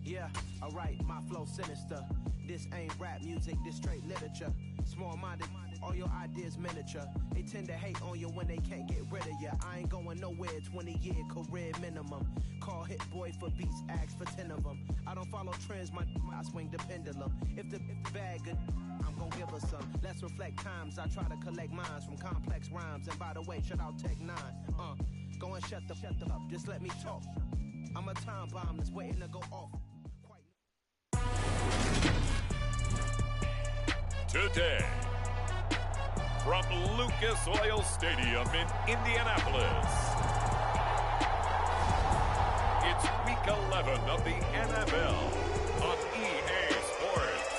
Yeah, alright, my flow sinister. This ain't rap music, this straight literature. Small-minded, all your ideas miniature. They tend to hate on you when they can't get rid of you. I ain't going nowhere, 20-year career minimum. Call Hit Boy for beats, ask for 10 of them. I don't follow trends, I swing the pendulum. If the bag good, I'm gonna give her some. Let's reflect times, I try to collect minds from complex rhymes. And by the way, shout out Tech 9. Go and shut the up, just let me talk. I'm a time bomb that's waiting to go off. Today, from Lucas Oil Stadium in Indianapolis, it's Week 11 of the NFL on EA Sports.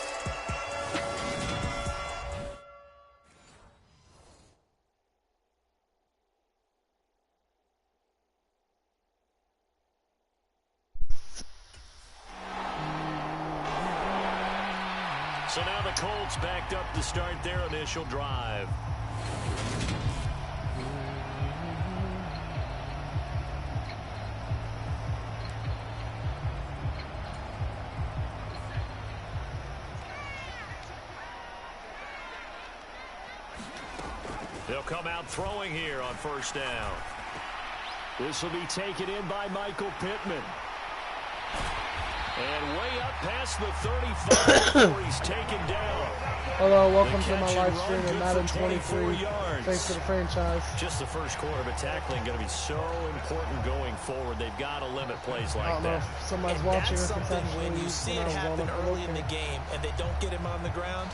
So now the Colts backed up to start their initial drive. They'll come out throwing here on first down. This will be taken in by Michael Pittman. And way up past the 35 before he's taken down. Hello, welcome to my live stream of Madden 23. Thanks to the franchise. Just the first quarter, but tackling going to be so important going forward. They've got to limit plays like that. I don't know if somebody's watching. That's something when you see it happen early in the game and they don't get him on the ground,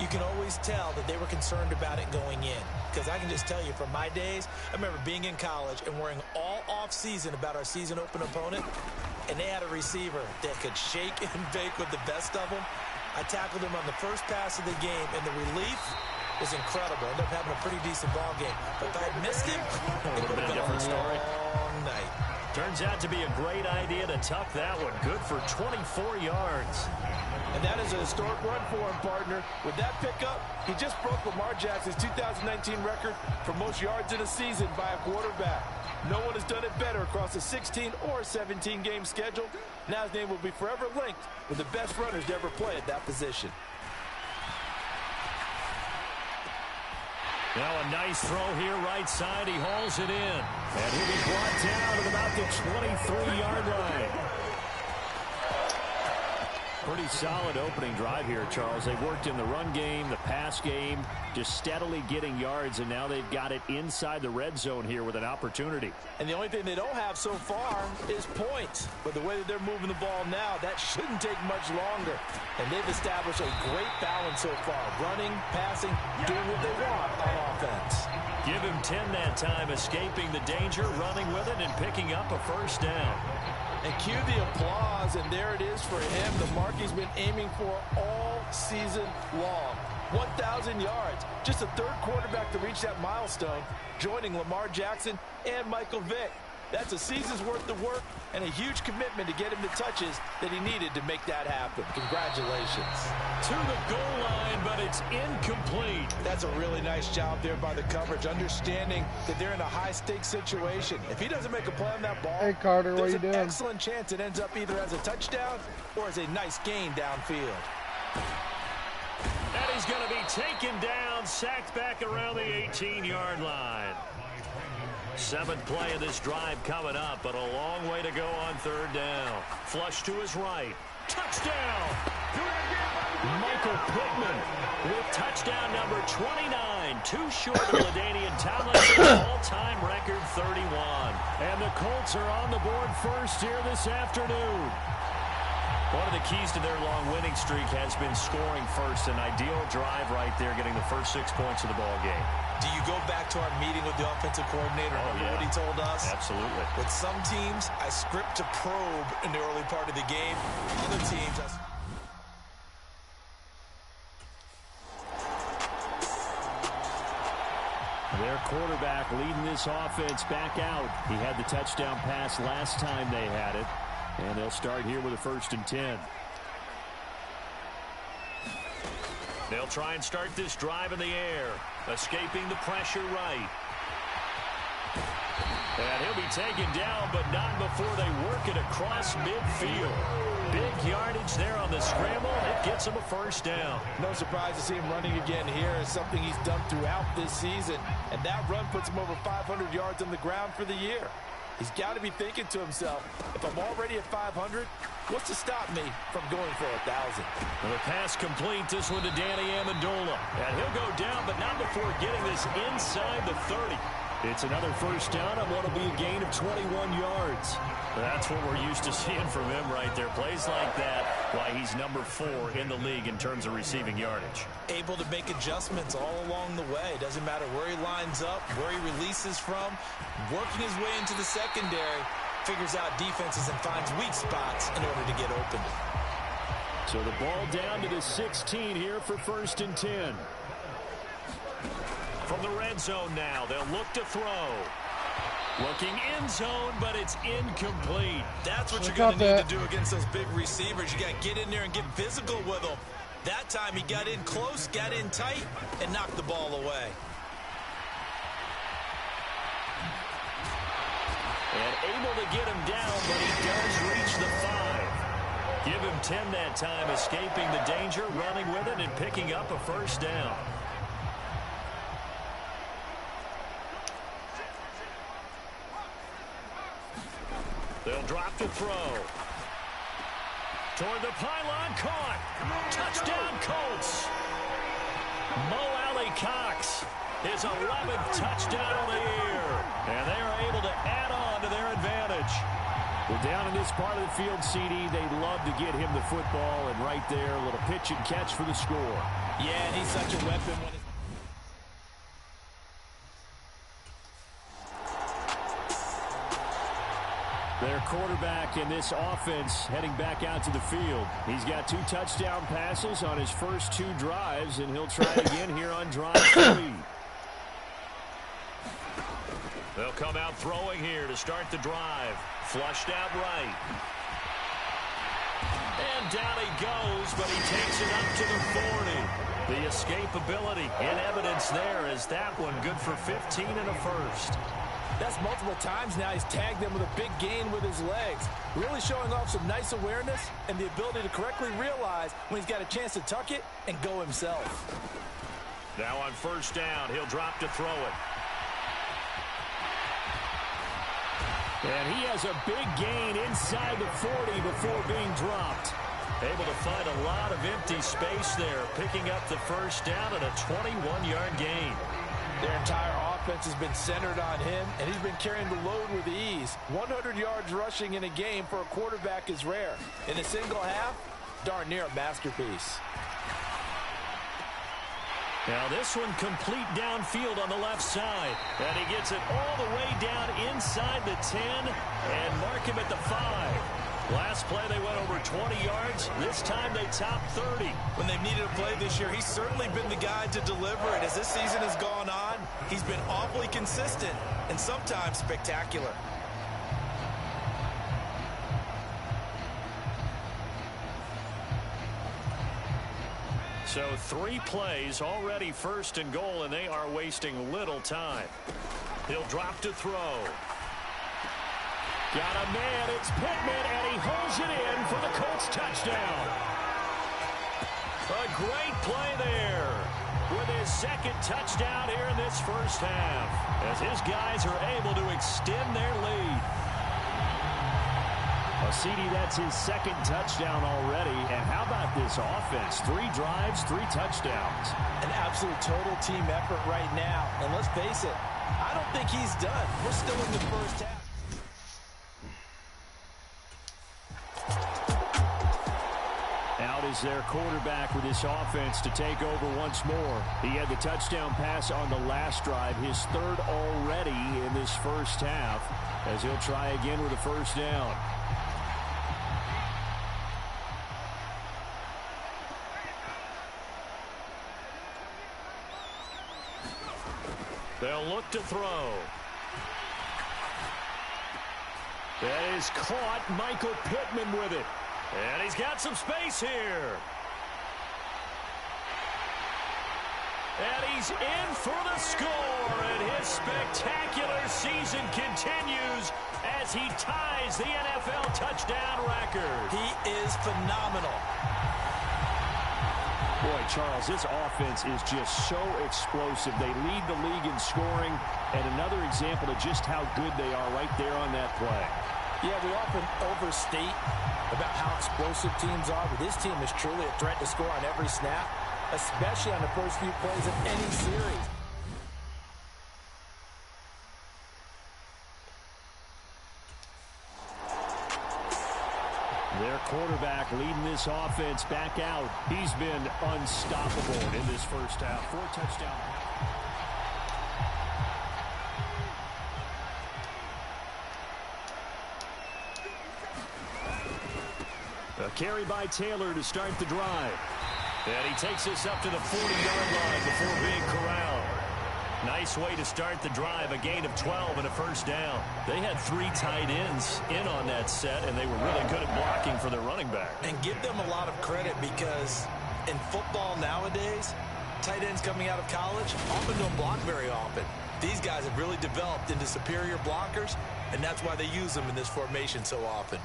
you can always tell that they were concerned about it going in. Because I can just tell you from my days, I remember being in college and worrying all off-season about our season open opponent, and they had a receiver that could shake and bake with the best of them. I tackled him on the first pass of the game, and the relief was incredible. Ended up having a pretty decent ball game. But if I had missed him, it would have been a different story. Long night. Turns out to be a great idea to tuck that one. Good for 24 yards. And that is a historic run for him, partner. With that pickup, he just broke Lamar Jackson's 2019 record for most yards in a season by a quarterback. No one has done it better across a 16 or 17-game schedule. Now his name will be forever linked with the best runners to ever play at that position. Now a nice throw here right side. He hauls it in. And he'll be brought down at about the 23-yard line. Pretty solid opening drive here, Charles. They worked in the run game, the pass game, just steadily getting yards, and now they've got it inside the red zone here with an opportunity. And the only thing they don't have so far is points. But the way that they're moving the ball now, that shouldn't take much longer. And they've established a great balance so far. Running, passing, doing what they want on offense. Give him 10 that time, escaping the danger, running with it, and picking up a first down. And cue the applause, and there it is for him, the mark he's been aiming for all season long. 1,000 yards. Just the third quarterback to reach that milestone, joining Lamar Jackson and Michael Vick. That's a season's worth of work and a huge commitment to get him the touches that he needed to make that happen. Congratulations. To the goal line, but it's incomplete. That's a really nice job there by the coverage, understanding that they're in a high-stakes situation. If he doesn't make a play on that ball, hey Carter, there's what are you doing? An excellent chance it ends up either as a touchdown or as a nice gain downfield. And he's going to be taken down, sacked back around the 18-yard line. Seventh play of this drive coming up, but a long way to go on third down. Flush to his right. Touchdown! Michael Pittman with touchdown number 29. Too short of LaDainian Tomlinson's all-time record 31. And the Colts are on the board first here this afternoon. One of the keys to their long winning streak has been scoring first. An ideal drive right there, getting the first 6 points of the ball game. Do you go back to our meeting with the offensive coordinator? Remember what he told us? Absolutely. With some teams, I script to probe in the early part of the game. Other teams, Their quarterback leading this offense back out. He had the touchdown pass last time they had it. And they'll start here with a 1st and 10. They'll try and start this drive in the air. Escaping the pressure right. And he'll be taken down, but not before they work it across midfield. Big yardage there on the scramble. It gets him a first down. No surprise to see him running again here. It's something he's done throughout this season. And that run puts him over 500 yards on the ground for the year. He's got to be thinking to himself, if I'm already at 500, what's to stop me from going for 1,000? Well, the pass complete. This one to Danny Amendola. And he'll go down, but not before getting this inside the 30. It's another first down on what will be a gain of 21 yards. That's what we're used to seeing from him right there. Plays like that, why he's number 4 in the league in terms of receiving yardage. Able to make adjustments all along the way. Doesn't matter where he lines up, where he releases from. Working his way into the secondary, figures out defenses and finds weak spots in order to get open. So the ball down to the 16 here for 1st and 10. From the red zone now, they'll look to throw. Looking end zone, but it's incomplete. That's what you're going to need to do against those big receivers. You got to get in there and get physical with them. That time he got in close, got in tight, and knocked the ball away. And able to get him down, but he does reach the 5. Give him 10 that time, escaping the danger, running with it, and picking up a first down. They'll drop to throw. Toward the pylon, caught. Touchdown, Colts. Mo Alley Cox, his 11th touchdown of the year. And they are able to add on to their advantage. Well, down in this part of the field, CD, they love to get him the football. And right there, a little pitch and catch for the score. Yeah, and he's such a weapon when it's... Their quarterback in this offense heading back out to the field. He's got 2 touchdown passes on his first 2 drives, and he'll try again here on drive 3. They'll come out throwing here to start the drive. Flushed out right. And down he goes, but he takes it up to the 40. The escapability in evidence there is that one good for 15 and a first. That's multiple times now he's tagged them with a big gain with his legs. Really showing off some nice awareness and the ability to correctly realize when he's got a chance to tuck it and go himself. Now on first down, he'll drop to throw it. And he has a big gain inside the 40 before being dropped. Able to find a lot of empty space there, picking up the first down at a 21-yard gain. Their entire offense has been centered on him, and he's been carrying the load with ease. 100 yards rushing in a game for a quarterback is rare. In a single half, darn near a masterpiece. Now this one complete downfield on the left side. And he gets it all the way down inside the 10 and mark him at the 5. Last play, they went over 20 yards. This time, they topped 30. When they've needed a play this year, he's certainly been the guy to deliver. And as this season has gone on, he's been awfully consistent and sometimes spectacular. So 3 plays, already 1st and goal, and they are wasting little time. He'll drop to throw. Got a man, it's Pittman, and he holds it in for the Colts touchdown. A great play there with his 2nd touchdown here in this first half as his guys are able to extend their lead. Well, CD, that's his 2nd touchdown already. And how about this offense? 3 drives, 3 touchdowns. An absolute total team effort right now. And let's face it, I don't think he's done. We're still in the first half. Out is their quarterback with this offense to take over once more. He had the touchdown pass on the last drive, his 3rd already in this first half, as he'll try again with a first down. They'll look to throw. That is caught. Michael Pittman with it. And he's got some space here. And he he's in for the score, and his spectacular season continues as he ties the NFL touchdown record. He is phenomenal. Boy, Charles, this offense is just so explosive. They lead the league in scoring, and another example of just how good they are right there on that play. Yeah, we often overstate about how explosive teams are, but this team is truly a threat to score on every snap, especially on the first few plays of any series. Their quarterback leading this offense back out. He's been unstoppable in this first half. 4 touchdowns. A carry by Taylor to start the drive. And he takes this up to the 40-yard line before being corralled. Nice way to start the drive, a gain of 12 and a first down. They had 3 tight ends in on that set, and they were really good at blocking for their running back. And give them a lot of credit because in football nowadays, tight ends coming out of college often don't block very often. These guys have really developed into superior blockers, and that's why they use them in this formation so often.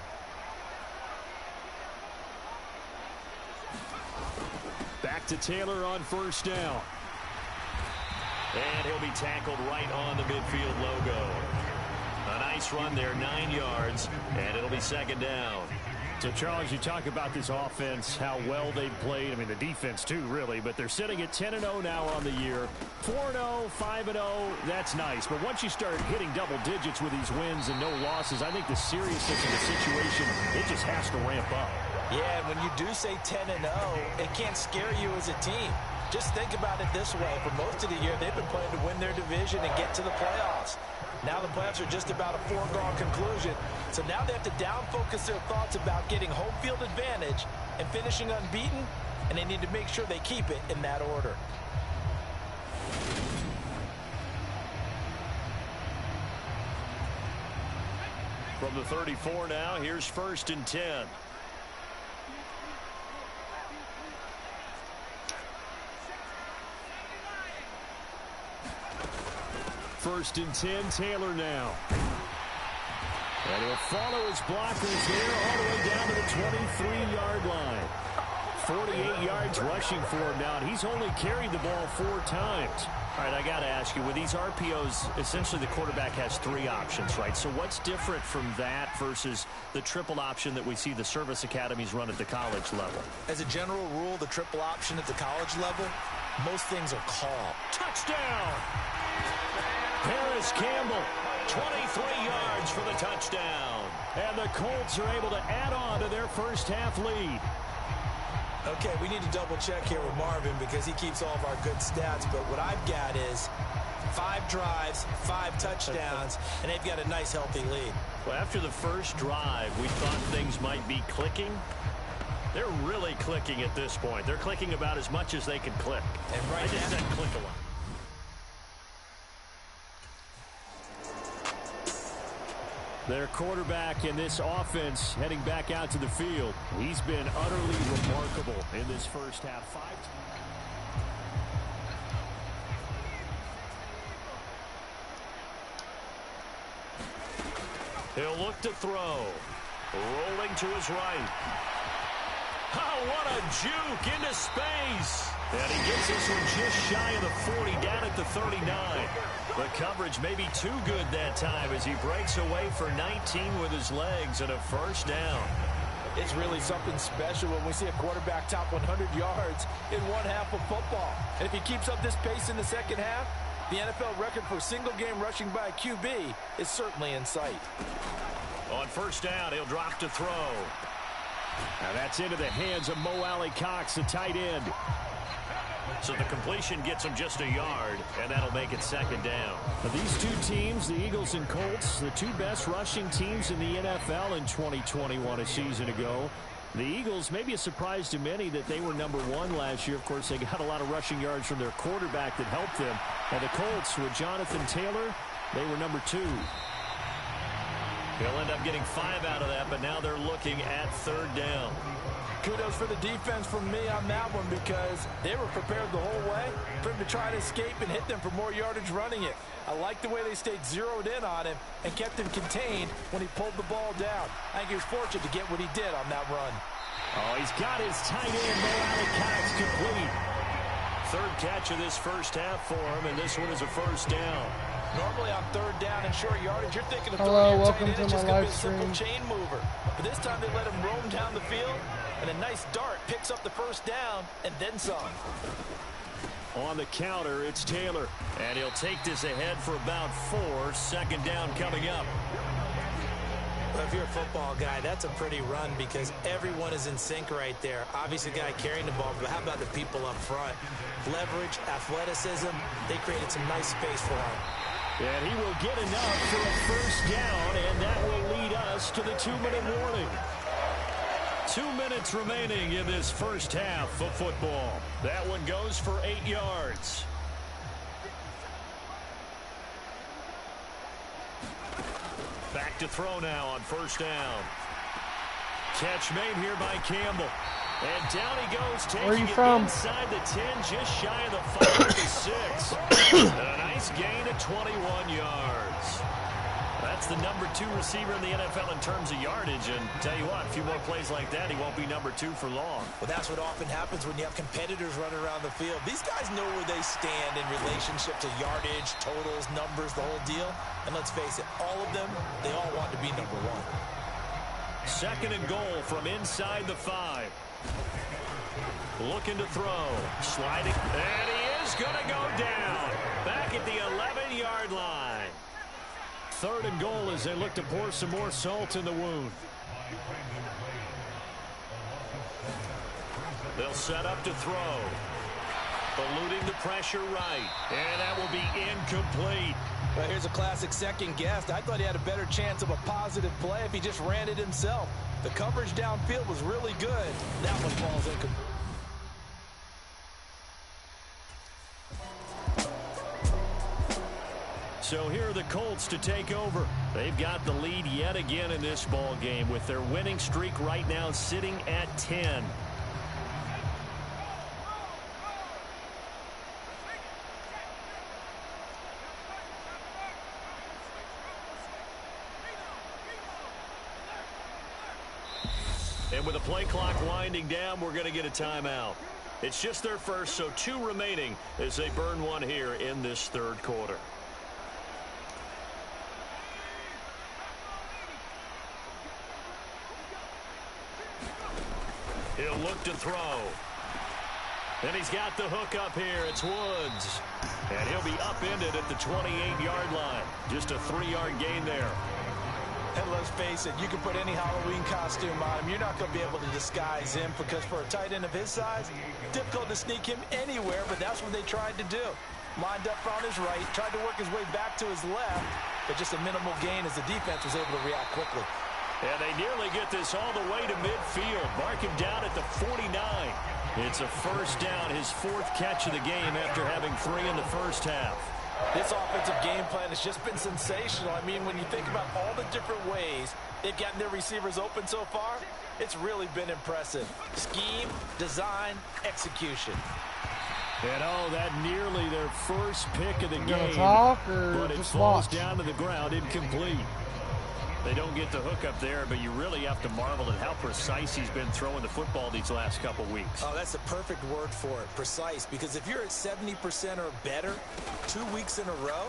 Back to Taylor on first down. And he'll be tackled right on the midfield logo. A nice run there, 9 yards, and it'll be second down. So, Charles, you talk about this offense, how well they've played. I mean, the defense, too, really. But they're sitting at 10-0 now on the year. 4-0, 5-0, that's nice. But once you start hitting double digits with these wins and no losses, I think the seriousness of the situation, it just has to ramp up. Yeah, and when you do say 10-0, it can't scare you as a team. Just think about it this way. For most of the year, they've been playing to win their division and get to the playoffs. Now the playoffs are just about a foregone conclusion. So now they have to down-focus their thoughts about getting home field advantage and finishing unbeaten, and they need to make sure they keep it in that order. From the 34 now, here's 1st and 10. First and 10, Taylor now. And he'll follow his blockers here all the way down to the 23-yard line. 48 yards rushing for him now, and he's only carried the ball 4 times. All right, I got to ask you, with these RPOs, essentially the quarterback has 3 options, right? So what's different from that versus the triple option that we see the service academies run at the college level? As a general rule, the triple option at the college level, most things are called. Touchdown! Harris Campbell, 23 yards for the touchdown. And the Colts are able to add on to their first half lead. Okay, we need to double check here with Marvin because he keeps all of our good stats, but what I've got is 5 drives, 5 touchdowns, and they've got a nice healthy lead. Well, after the first drive, we thought things might be clicking. They're really clicking at this point. They're clicking about as much as they can click. And right I just now, said click a lot. Their quarterback in this offense heading back out to the field. He's been utterly remarkable in this first half. 5. He'll look to throw. Rolling to his right. Oh, what a juke into space. And he gets this one just shy of the 40, down at the 39. The coverage may be too good that time as he breaks away for 19 with his legs and a first down. It's really something special when we see a quarterback top 100 yards in one half of football. And if he keeps up this pace in the second half, the NFL record for single-game rushing by a QB is certainly in sight. On first down, he'll drop to throw. Now that's into the hands of Mo Alley-Cox, the tight end. So the completion gets him just a yard, and that'll make it second down. Now these 2 teams, the Eagles and Colts, the 2 best rushing teams in the NFL in 2021 a season ago. The Eagles, maybe a surprise to many that they were number 1 last year. Of course, they got a lot of rushing yards from their quarterback that helped them. And the Colts, with Jonathan Taylor, they were number 2. They'll end up getting 5 out of that, but now they're looking at third down. Kudos for the defense from me on that one because they were prepared the whole way for him to try to escape and hit them for more yardage running it. I like the way they stayed zeroed in on him and kept him contained when he pulled the ball down. I think he was fortunate to get what he did on that run. Oh, he's got his tight end, Cox, complete. Third catch of this first half for him, and this one is a first down. Normally on third down and short yardage, you're thinking of Hello, throwing your welcome tight end. to It's my just going to be a live simple stream. chain mover. But this time they let him roam down the field, and a nice dart picks up the first down and then some. On the counter, it's Taylor. And he'll take this ahead for about 4. Second down coming up. Well, if you're a football guy, that's a pretty run because everyone is in sync right there. Obviously, the guy carrying the ball, but how about the people up front? Leverage, athleticism, they created some nice space for him. And he will get enough for a first down, and that will lead us to the 2-minute warning. 2 minutes remaining in this first half of football. That one goes for 8 yards. Back to throw now on first down. Catch made here by Campbell. And down he goes, taking it inside the 10, just shy of the 5 to 6. And a nice gain of 21 yards. That's the number 2 receiver in the NFL in terms of yardage. And tell you what, a few more plays like that, he won't be number 2 for long. Well, that's what often happens when you have competitors running around the field. These guys know where they stand in relationship to yardage, totals, numbers, the whole deal. And let's face it, all of them, they all want to be number 1. Second and goal from inside the 5. Looking to throw. Sliding. And he is going to go down. Back at the 11-yard line. Third and goal as they look to pour some more salt in the wound. They'll set up to throw. Eluding the pressure right. And that will be incomplete. Well, here's a classic second guess. I thought he had a better chance of a positive play if he just ran it himself. The coverage downfield was really good. That one falls incomplete. So here are the Colts to take over. They've got the lead yet again in this ball game with their winning streak right now sitting at 10. And with the play clock winding down, we're going to get a timeout. It's just their first, so 2 remaining as they burn one here in this third quarter. He'll look to throw. And he's got the hook up here. It's Woods. And he'll be upended at the 28-yard line. Just a 3-yard gain there. And let's face it, you can put any Halloween costume on him. You're not going to be able to disguise him because for a tight end of his size, difficult to sneak him anywhere, but that's what they tried to do. Lined up on his right, tried to work his way back to his left, but just a minimal gain as the defense was able to react quickly. And they nearly get this all the way to midfield. Mark him down at the 49. It's a first down, his 4th catch of the game after having 3 in the first half. This offensive game plan has just been sensational. I mean, when you think about all the different ways they've gotten their receivers open so far, it's really been impressive. Scheme, design, execution. And oh, that nearly their first pick of the game. Talk or but it just falls watch? down to the ground, incomplete. They don't get the hook up there, but you really have to marvel at how precise he's been throwing the football these last couple weeks. Oh, that's the perfect word for it, precise. Because if you're at 70% or better 2 weeks in a row,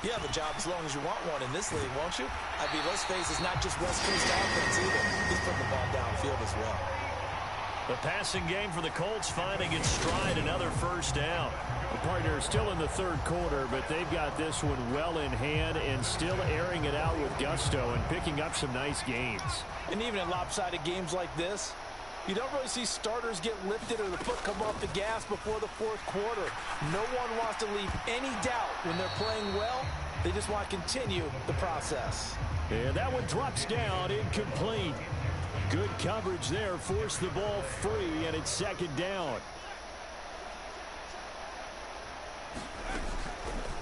you have a job as long as you want one in this league, won't you? I mean, let's face it, it's not just West Coast offense either. He's putting the ball downfield as well. The passing game for the Colts finding its stride, another first down. The partner is still in the third quarter, but they've got this one well in hand and still airing it out with gusto and picking up some nice gains. And even in lopsided games like this, you don't really see starters get lifted or the foot come off the gas before the 4th quarter. No one wants to leave any doubt when they're playing well. They just want to continue the process. And that one drops down, incomplete. Good coverage there, forced the ball free, and it's second down.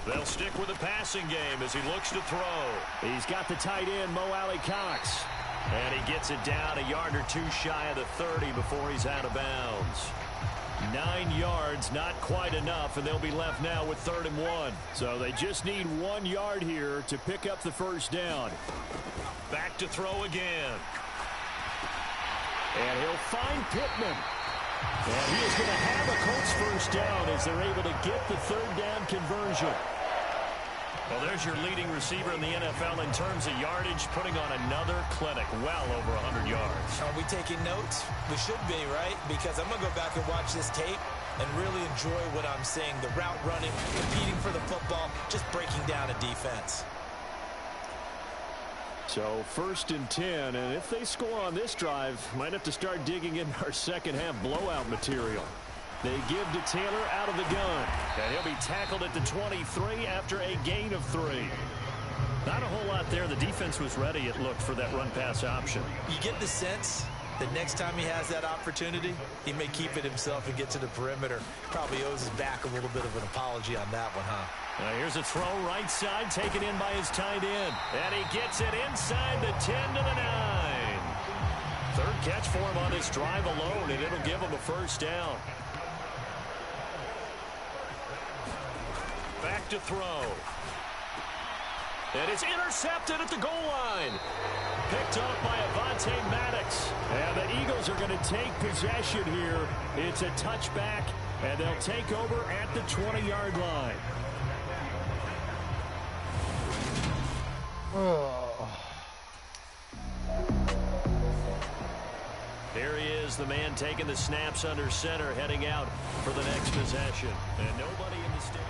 They'll stick with the passing game as he looks to throw. He's got the tight end, Cox. And he gets it down a yard or two shy of the 30 before he's out of bounds. 9 yards, not quite enough, and they'll be left now with 3rd and 1. So they just need 1 yard here to pick up the first down. Back to throw again. And he'll find Pittman. And he is going to have a Colts first down as they're able to get the 3rd down conversion. Well, there's your leading receiver in the NFL in terms of yardage, putting on another clinic, well over 100 yards. Are we taking notes? We should be, right? Because I'm going to go back and watch this tape and really enjoy what I'm seeing. The route running, competing for the football, just breaking down a defense. So 1st and 10, and if they score on this drive, might have to start digging in our second half blowout material. They give to Taylor out of the gun. And he'll be tackled at the 23 after a gain of 3. Not a whole lot there. The defense was ready, it looked, for that run-pass option. You get the sense that next time he has that opportunity, he may keep it himself and get to the perimeter. Probably owes his back a little bit of an apology on that one, huh? Now here's a throw right side, taken in by his tight end. And he gets it inside the 10 to the 9. 3rd catch for him on this drive alone, and it'll give him a first down. Back to throw. And it's intercepted at the goal line. Picked up by Avonte Maddox. And the Eagles are going to take possession here. It's a touchback, and they'll take over at the 20-yard line. Oh. Here he is, the man taking the snaps under center, heading out for the next possession. And nobody in the stadium.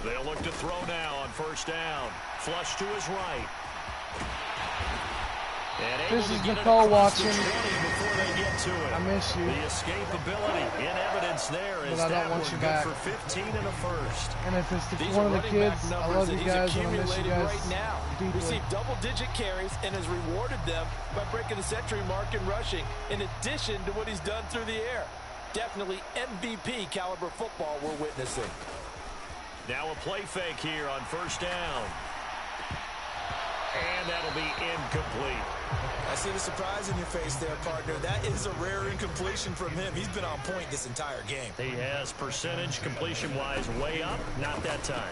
They'll look to throw now on 1st down. Flush to his right. And this is Nicole watching. I miss you. The escapability in evidence there is that one good for 15 and a first. And if it's one of the kids, I love you guys and I miss you guys right now. deeply. Received double-digit carries and has rewarded them by breaking the century mark in rushing, in addition to what he's done through the air. Definitely MVP caliber football we're witnessing. Now a play fake here on 1st down. And that'll be incomplete. I see the surprise in your face there, partner. That is a rare incompletion from him. He's been on point this entire game. He has percentage completion-wise way up. Not that time.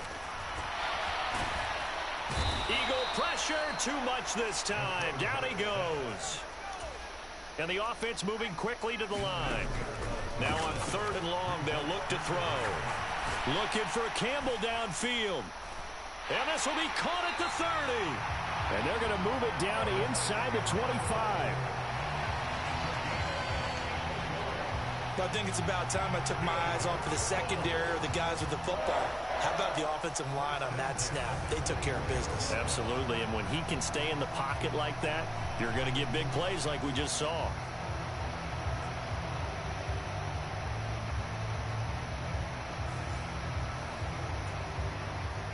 Eagle pressure. Too much this time. Down he goes. And the offense moving quickly to the line. Now on 3rd and long, they'll look to throw. Looking for Campbell downfield. And this will be caught at the 30. And they're going to move it down inside the 25. I think it's about time I took my eyes off of the secondary or the guys with the football. How about the offensive line on that snap? They took care of business. Absolutely, and when he can stay in the pocket like that, you're going to get big plays like we just saw.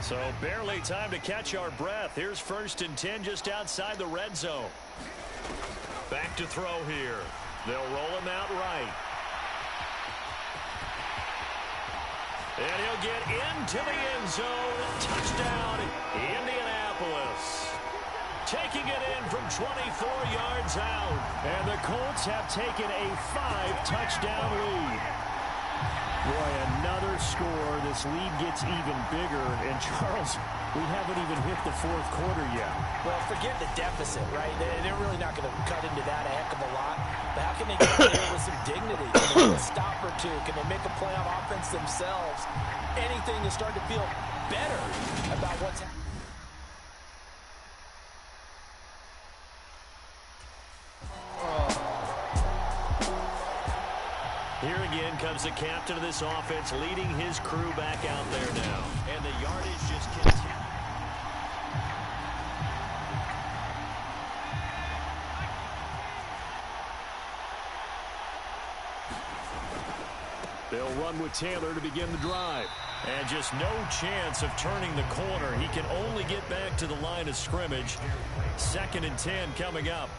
So barely time to catch our breath. Here's 1st and 10 just outside the red zone. Back to throw here. They'll roll him out right. And he'll get into the end zone. Touchdown, Indianapolis. Taking it in from 24 yards out. And the Colts have taken a 5-touchdown lead. Boy, another score. This lead gets even bigger. And, Charles, we haven't even hit the 4th quarter yet. Well, forget the deficit, right? They're really not going to cut into that a heck of a lot. But how can they get out there with some dignity? Can they get a stop or two? Can they make a play on offense themselves? Anything to start to feel better about what's happening. Here again comes the captain of this offense, leading his crew back out there now. And the yardage just continues. They'll run with Taylor to begin the drive. And just no chance of turning the corner. He can only get back to the line of scrimmage. 2nd and 10 coming up.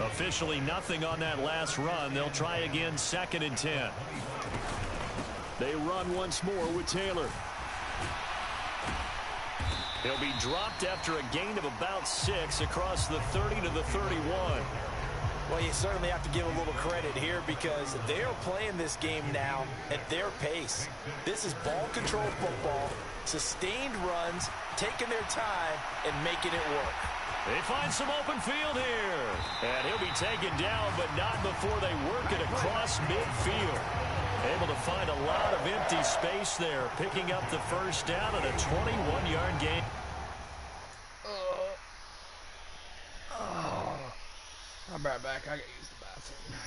Officially nothing on that last run. They'll try again 2nd and 10. They run once more with Taylor. He'll be dropped after a gain of about 6 across the 30 to the 31. Well, you certainly have to give a little credit here because they are playing this game now at their pace. This is ball control football, sustained runs, taking their time, and making it work. They find some open field here. And he'll be taken down, but not before they work it across midfield. Able to find a lot of empty space there, picking up the first down at a 21-yard gain. I'll be right back. I gotta use the bathroom.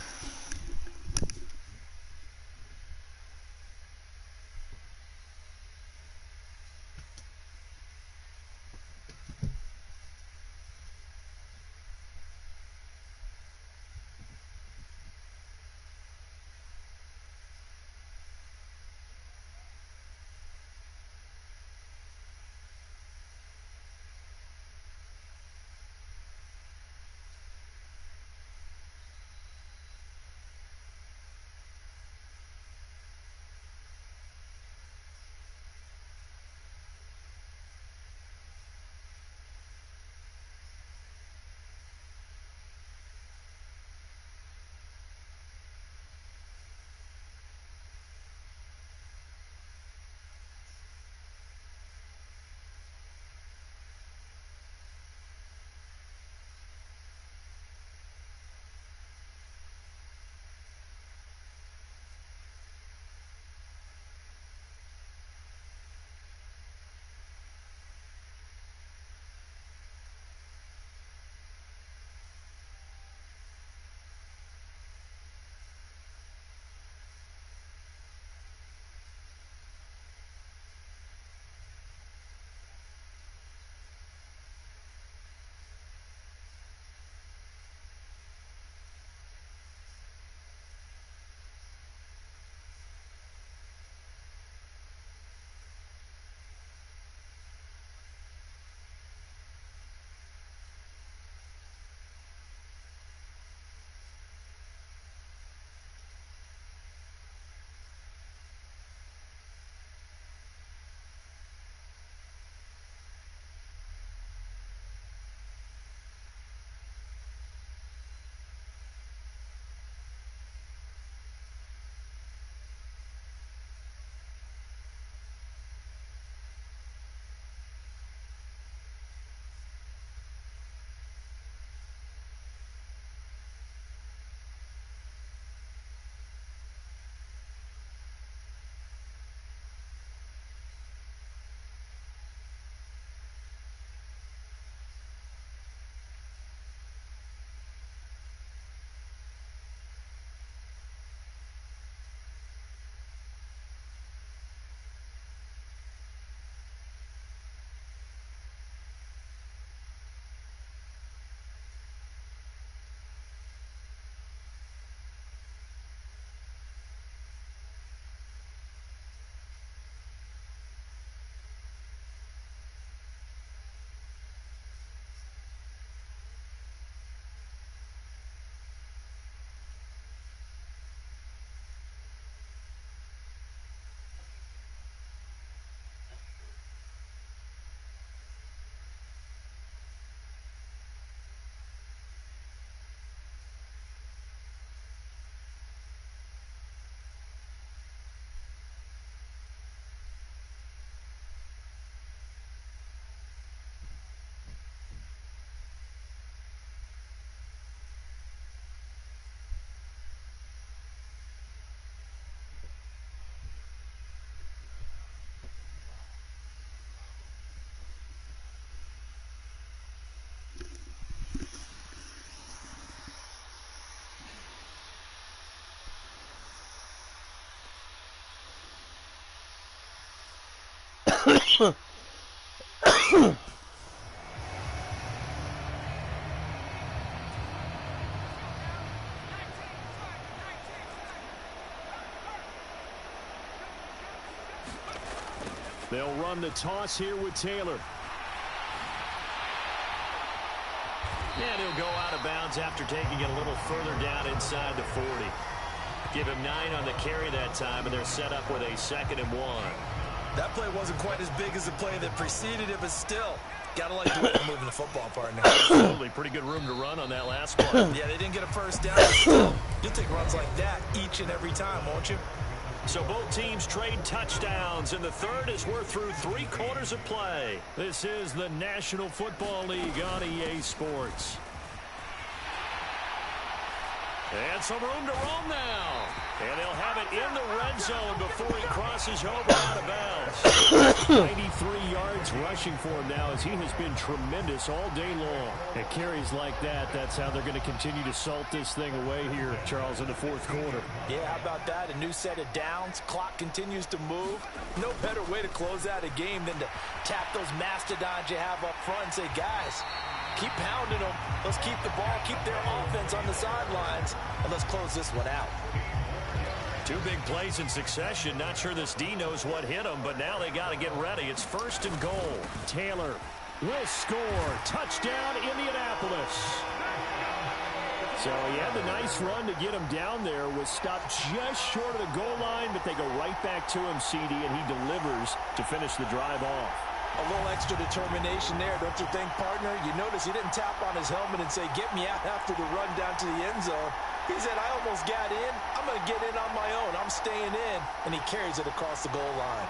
They'll run the toss here with Taylor. And he'll go out of bounds after taking it a little further down inside the 40. Give him 9 on the carry that time, and they're set up with a 2nd and 1. That play wasn't quite as big as the play that preceded it, but still, got to like the way they're moving the football, partner. Absolutely. Pretty good room to run on that last one. Yeah, they didn't get a first down. Still, you'll take runs like that each and every time, won't you? So both teams trade touchdowns, and the third as we're through 3 quarters of play. This is the National Football League on EA Sports. And some room to roam now. And they'll have it in the red zone before he crosses over out of bounds. 93 yards rushing for him now as he has been tremendous all day long. And carries like that, that's how they're going to continue to salt this thing away here, Charles, in the 4th quarter. Yeah, how about that? A new set of downs. Clock continues to move. No better way to close out a game than to tap those mastodons you have up front and say, guys, keep pounding them. Let's keep the ball, keep their offense on the sidelines, and let's close this one out. 2 big plays in succession. Not sure this D knows what hit him, but now they got to get ready. It's 1st and goal. Taylor will score. Touchdown, Indianapolis. So he had the nice run to get him down there. Was stopped just short of the goal line, but they go right back to him, CD, and he delivers to finish the drive off. A little extra determination there, don't you think, partner? You notice he didn't tap on his helmet and say, get me out after the run down to the end zone. He said, I almost got in. I'm going to get in on my own. I'm staying in. And he carries it across the goal line.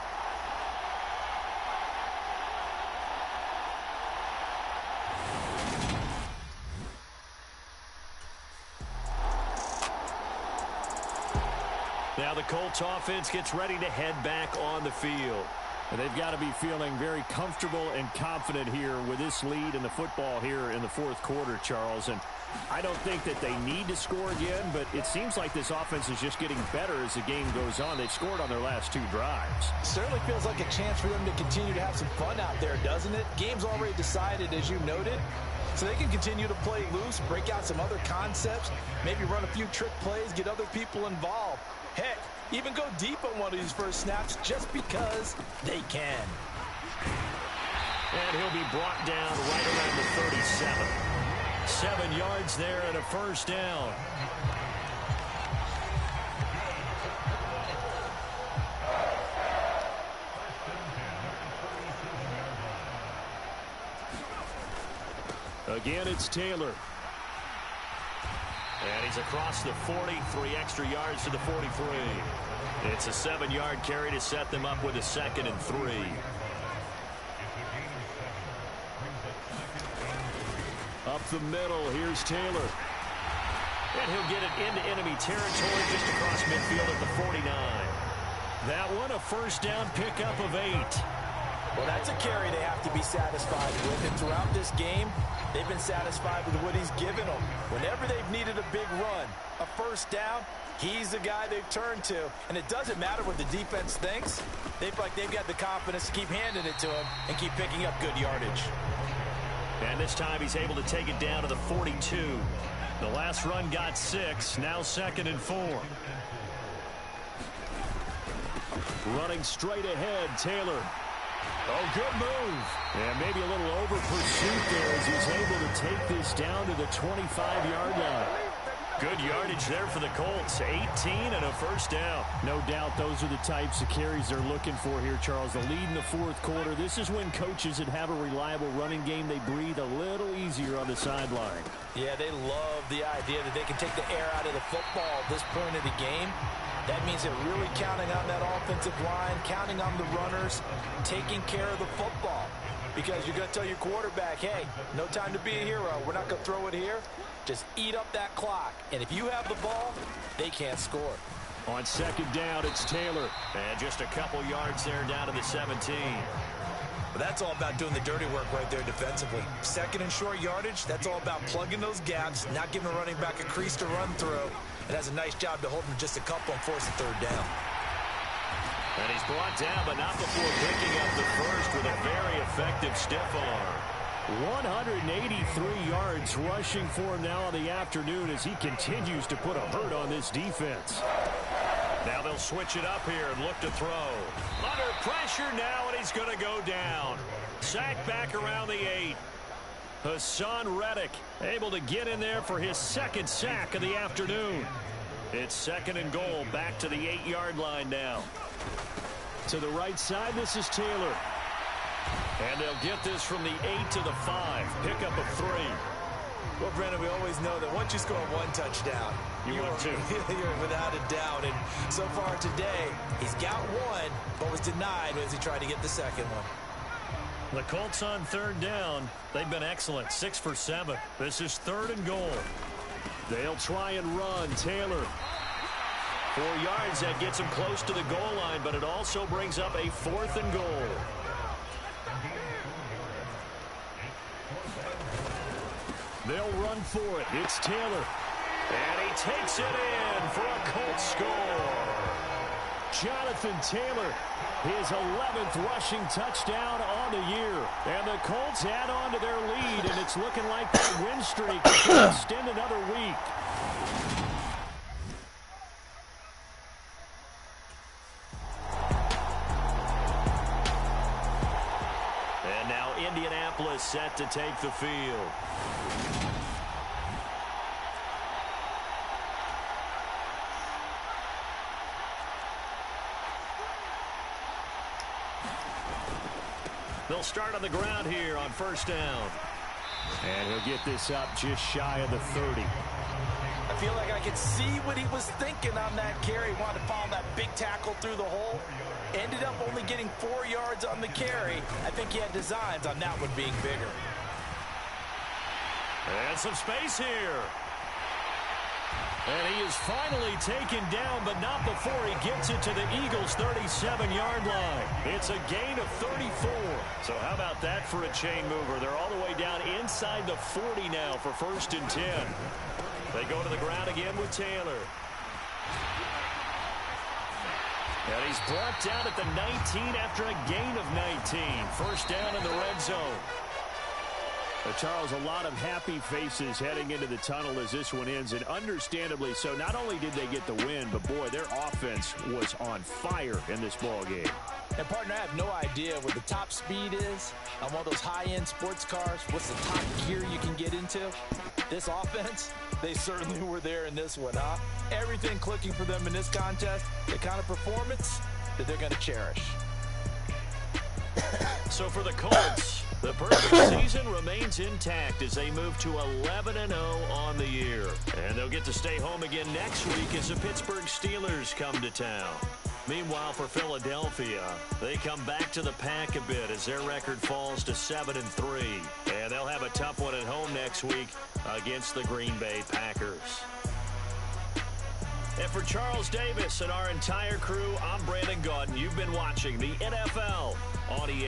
Now the Colts offense gets ready to head back on the field. And they've got to be feeling very comfortable and confident here with this lead in the football here in the 4th quarter, Charles. And I don't think that they need to score again, but it seems like this offense is just getting better as the game goes on. They've scored on their last 2 drives. Certainly feels like a chance for them to continue to have some fun out there, doesn't it? Game's already decided, as you noted. So they can continue to play loose, break out some other concepts, maybe run a few trick plays, get other people involved. Heck, even go deep on one of these first snaps just because they can. And he'll be brought down right around the 37. 7 yards there and a first down. Again, it's Taylor. And he's across the 40, 3 extra yards to the 43. It's a 7-yard carry to set them up with a 2nd and 3. Up the middle, here's Taylor. And he'll get it into enemy territory just across midfield at the 49. That one, a first down pickup of 8. Well, that's a carry they have to be satisfied with. And throughout this game, they've been satisfied with what he's given them. Whenever they've needed a big run, a first down, he's the guy they've turned to. And it doesn't matter what the defense thinks. They feel like they've got the confidence to keep handing it to him and keep picking up good yardage. And this time he's able to take it down to the 42. The last run got 6, now 2nd and 4. Running straight ahead, Taylor. Oh, good move. And maybe a little over pursuit there as he's able to take this down to the 25-yard line. Good yardage there for the Colts. 18 and a first down. No doubt those are the types of carries they're looking for here, Charles. The lead in the 4th quarter. This is when coaches that have a reliable running game, they breathe a little easier on the sideline. Yeah, they love the idea that they can take the air out of the football at this point of the game. That means they're really counting on that offensive line, counting on the runners, taking care of the football. Because you're going to tell your quarterback, hey, no time to be a hero. We're not going to throw it here. Just eat up that clock. And if you have the ball, they can't score. On 2nd down, it's Taylor. And just a couple yards there down to the 17. But that's all about doing the dirty work right there defensively. 2nd and short yardage, that's all about plugging those gaps, not giving a running back a crease to run through. It has a nice job to hold him just a couple and force a 3rd down. And he's brought down, but not before picking up the first with a very effective stiff arm. 183 yards rushing for him now on the afternoon as he continues to put a hurt on this defense. Now they'll switch it up here and look to throw. Under pressure now, and he's going to go down. Sacked back around the 8. Hassan Reddick able to get in there for his 2nd sack of the afternoon. It's 2nd and goal, back to the 8-yard line now. To the right side, this is Taylor. And they'll get this from the 8 to the 5. Pickup of 3. Well, Brennan, we always know that once you score one touchdown, you're without a doubt. And so far today, he's got one, but was denied as he tried to get the second one. The Colts on 3rd down. They've been excellent, 6 for 7. This is 3rd and goal. They'll try and run. Taylor. 4 yards, that gets him close to the goal line, but it also brings up a 4th and goal. They'll run for it. It's Taylor. And he takes it in for a Colts score. Jonathan Taylor, his 11th rushing touchdown on the year. And the Colts add on to their lead, and it's looking like that win streak can extend another week. And now Indianapolis set to take the field. They'll start on the ground here on 1st down. And he'll get this up just shy of the 30. I feel like I could see what he was thinking on that carry. He wanted to follow that big tackle through the hole. Ended up only getting 4 yards on the carry. I think he had designs on that one being bigger. And some space here. And he is finally taken down, but not before he gets it to the Eagles' 37-yard line. It's a gain of 34. So how about that for a chain mover? They're all the way down inside the 40 now for 1st and 10. They go to the ground again with Taylor. And he's brought down at the 19 after a gain of 19. 1st down in the red zone. Charles, a lot of happy faces heading into the tunnel as this one ends, and understandably so. Not only did they get the win, but boy, their offense was on fire in this ball game. And partner, I have no idea what the top speed is on one of those high-end sports cars. What's the top gear you can get into? This offense, they certainly were there in this one, huh? Everything clicking for them in this contest, the kind of performance that they're going to cherish. So for the Colts, the perfect season remains intact as they move to 11-0 on the year. And they'll get to stay home again next week as the Pittsburgh Steelers come to town. Meanwhile, for Philadelphia, they come back to the pack a bit as their record falls to 7-3. And they'll have a tough one at home next week against the Green Bay Packers. And for Charles Davis and our entire crew, I'm Brandon Gaudin. You've been watching the NFL on EA.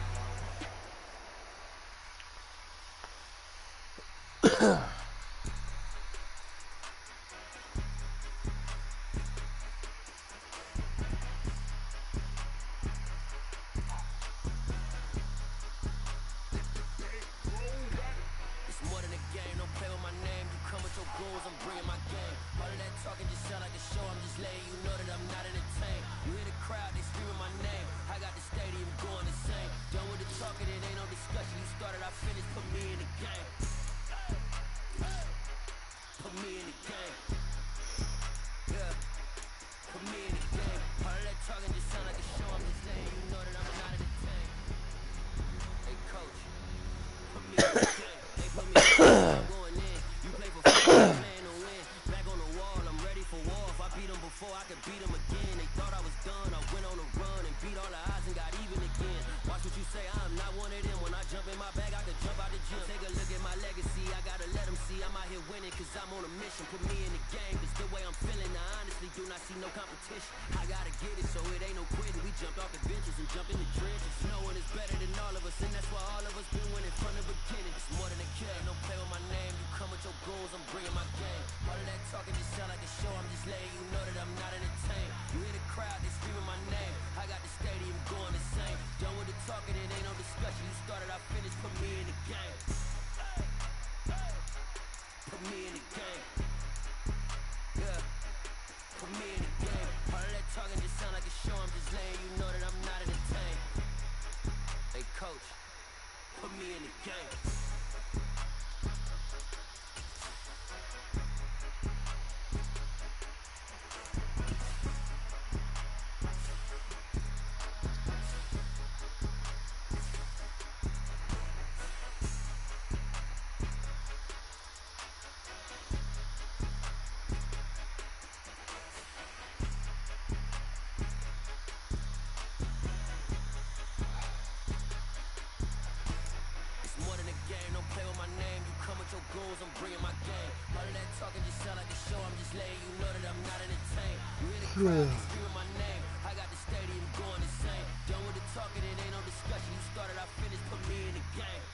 with your goons, I'm bringing my game. All of that talking just sound like a show. I'm just letting you know that I'm not entertained. You hear the crowd, they screaming my name. I got the stadium going insane. Done with the talking, it ain't no discussion. You started, I finished, put me in the game.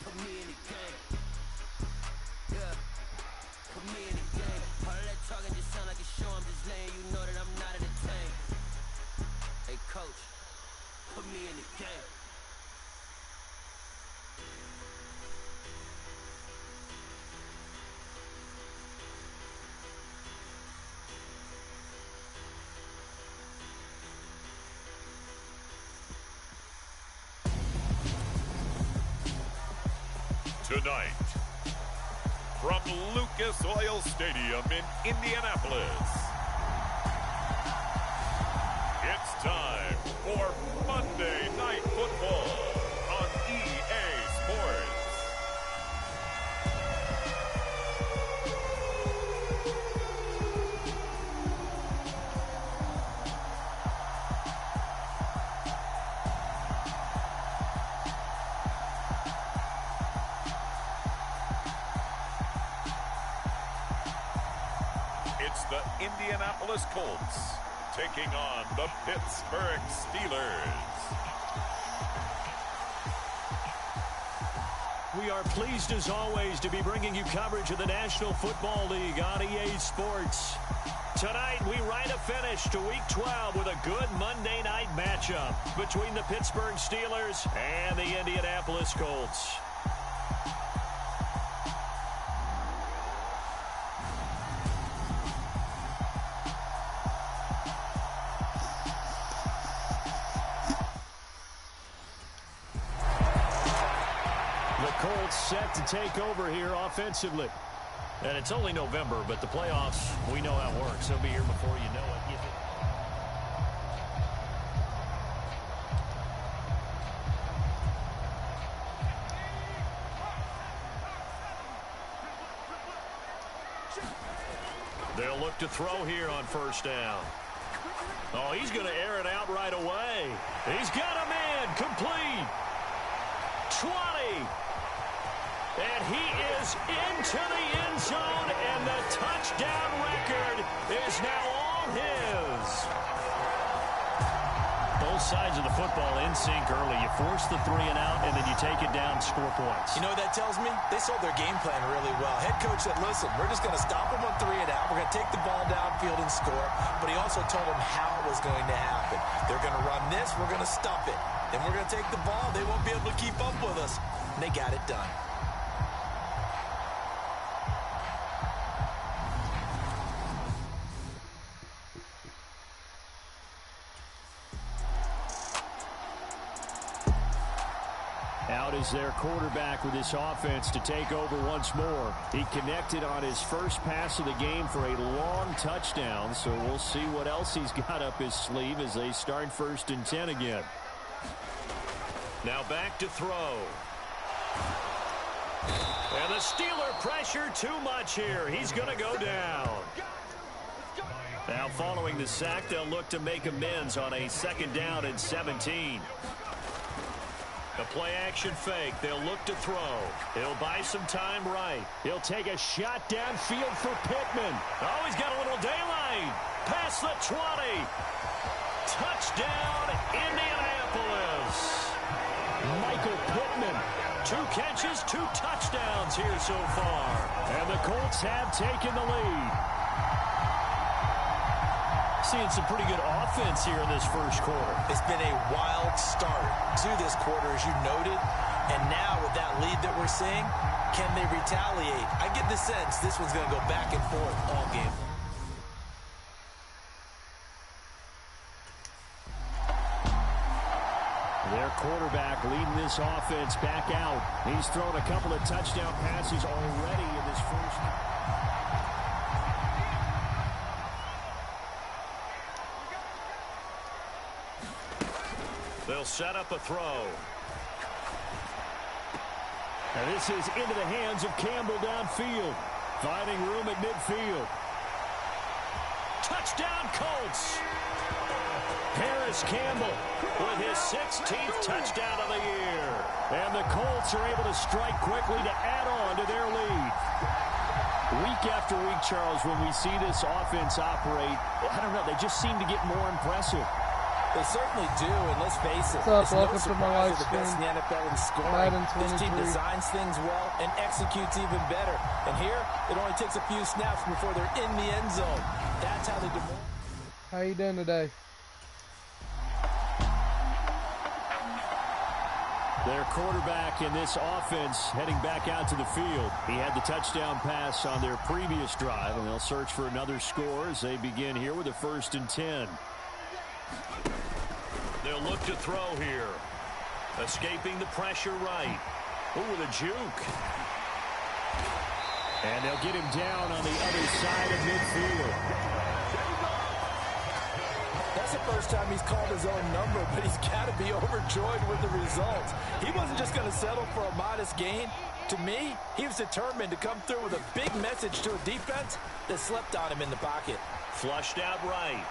Put me in the game. Yeah. Put me in the game. All of that talking just sound like a show. I'm just letting you know that I'm not entertained. Hey, coach, put me in the game. Tonight, from Lucas Oil Stadium in Indianapolis, it's time for Monday Night Football on EA Sports. It's the Indianapolis Colts taking on the Pittsburgh Steelers. We are pleased as always to be bringing you coverage of the National Football League on EA Sports. Tonight we write a finish to Week 12 with a good Monday night matchup between the Pittsburgh Steelers and the Indianapolis Colts. Set to take over here offensively. And it's only November, but the playoffs, we know how it works. They'll be here before you know it. They'll look to throw here on first down. Oh, he's going to air it out right away. He's got him in. Complete. 20. And he is into the end zone, and the touchdown record is now all his. Both sides of the football in sync early. You force the 3 and out, and then you take it down, score points. You know what that tells me? They sold their game plan really well. Head coach said, listen, we're just going to stop them on 3 and out. We're going to take the ball downfield and score. But he also told them how it was going to happen. They're going to run this. We're going to stop it. Then we're going to take the ball. They won't be able to keep up with us. And they got it done. Out is their quarterback with this offense to take over once more. He connected on his first pass of the game for a long touchdown, so we'll see what else he's got up his sleeve as they start 1st and 10 again. Now back to throw. And the Steeler pressure too much here. He's going to go down. Now following the sack, they'll look to make amends on a 2nd down and 17. The play-action fake. They'll look to throw. He'll buy some time right. He'll take a shot downfield for Pittman. Oh, he's got a little daylight. Past the 20. Touchdown, Indianapolis. Michael Pittman. 2 catches, 2 touchdowns here so far. And the Colts have taken the lead. Seeing some pretty good offense here in this first quarter. It's been a wild start to this quarter, as you noted. And now with that lead that we're seeing, can they retaliate? I get the sense this one's going to go back and forth all game. Their quarterback leading this offense back out. He's thrown a couple of touchdown passes already in this first. They'll set up a throw. And this is into the hands of Campbell downfield. Finding room at midfield. Touchdown Colts. Harris Campbell with his 16th touchdown of the year. And the Colts are able to strike quickly to add on to their lead. Week after week, Charles, when we see this offense operate, I don't know, they just seem to get more impressive. They certainly do, and let's face it. What's up? It's Welcome to no my live surprise they're the best in the NFL in scoring. Madden This team 23. designs things well and executes even better. And here, it only takes a few snaps before they're in the end zone. That's how they do. How you doing today? Their quarterback in this offense heading back out to the field. He had the touchdown pass on their previous drive, and they'll search for another score as they begin here with a 1st and 10. They'll look to throw here. Escaping the pressure right. Ooh, with a juke. And they'll get him down on the other side of midfield. That's the first time he's called his own number, but he's got to be overjoyed with the results. He wasn't just going to settle for a modest gain. To me, he was determined to come through with a big message to a defense that slept on him in the pocket. Flushed out right.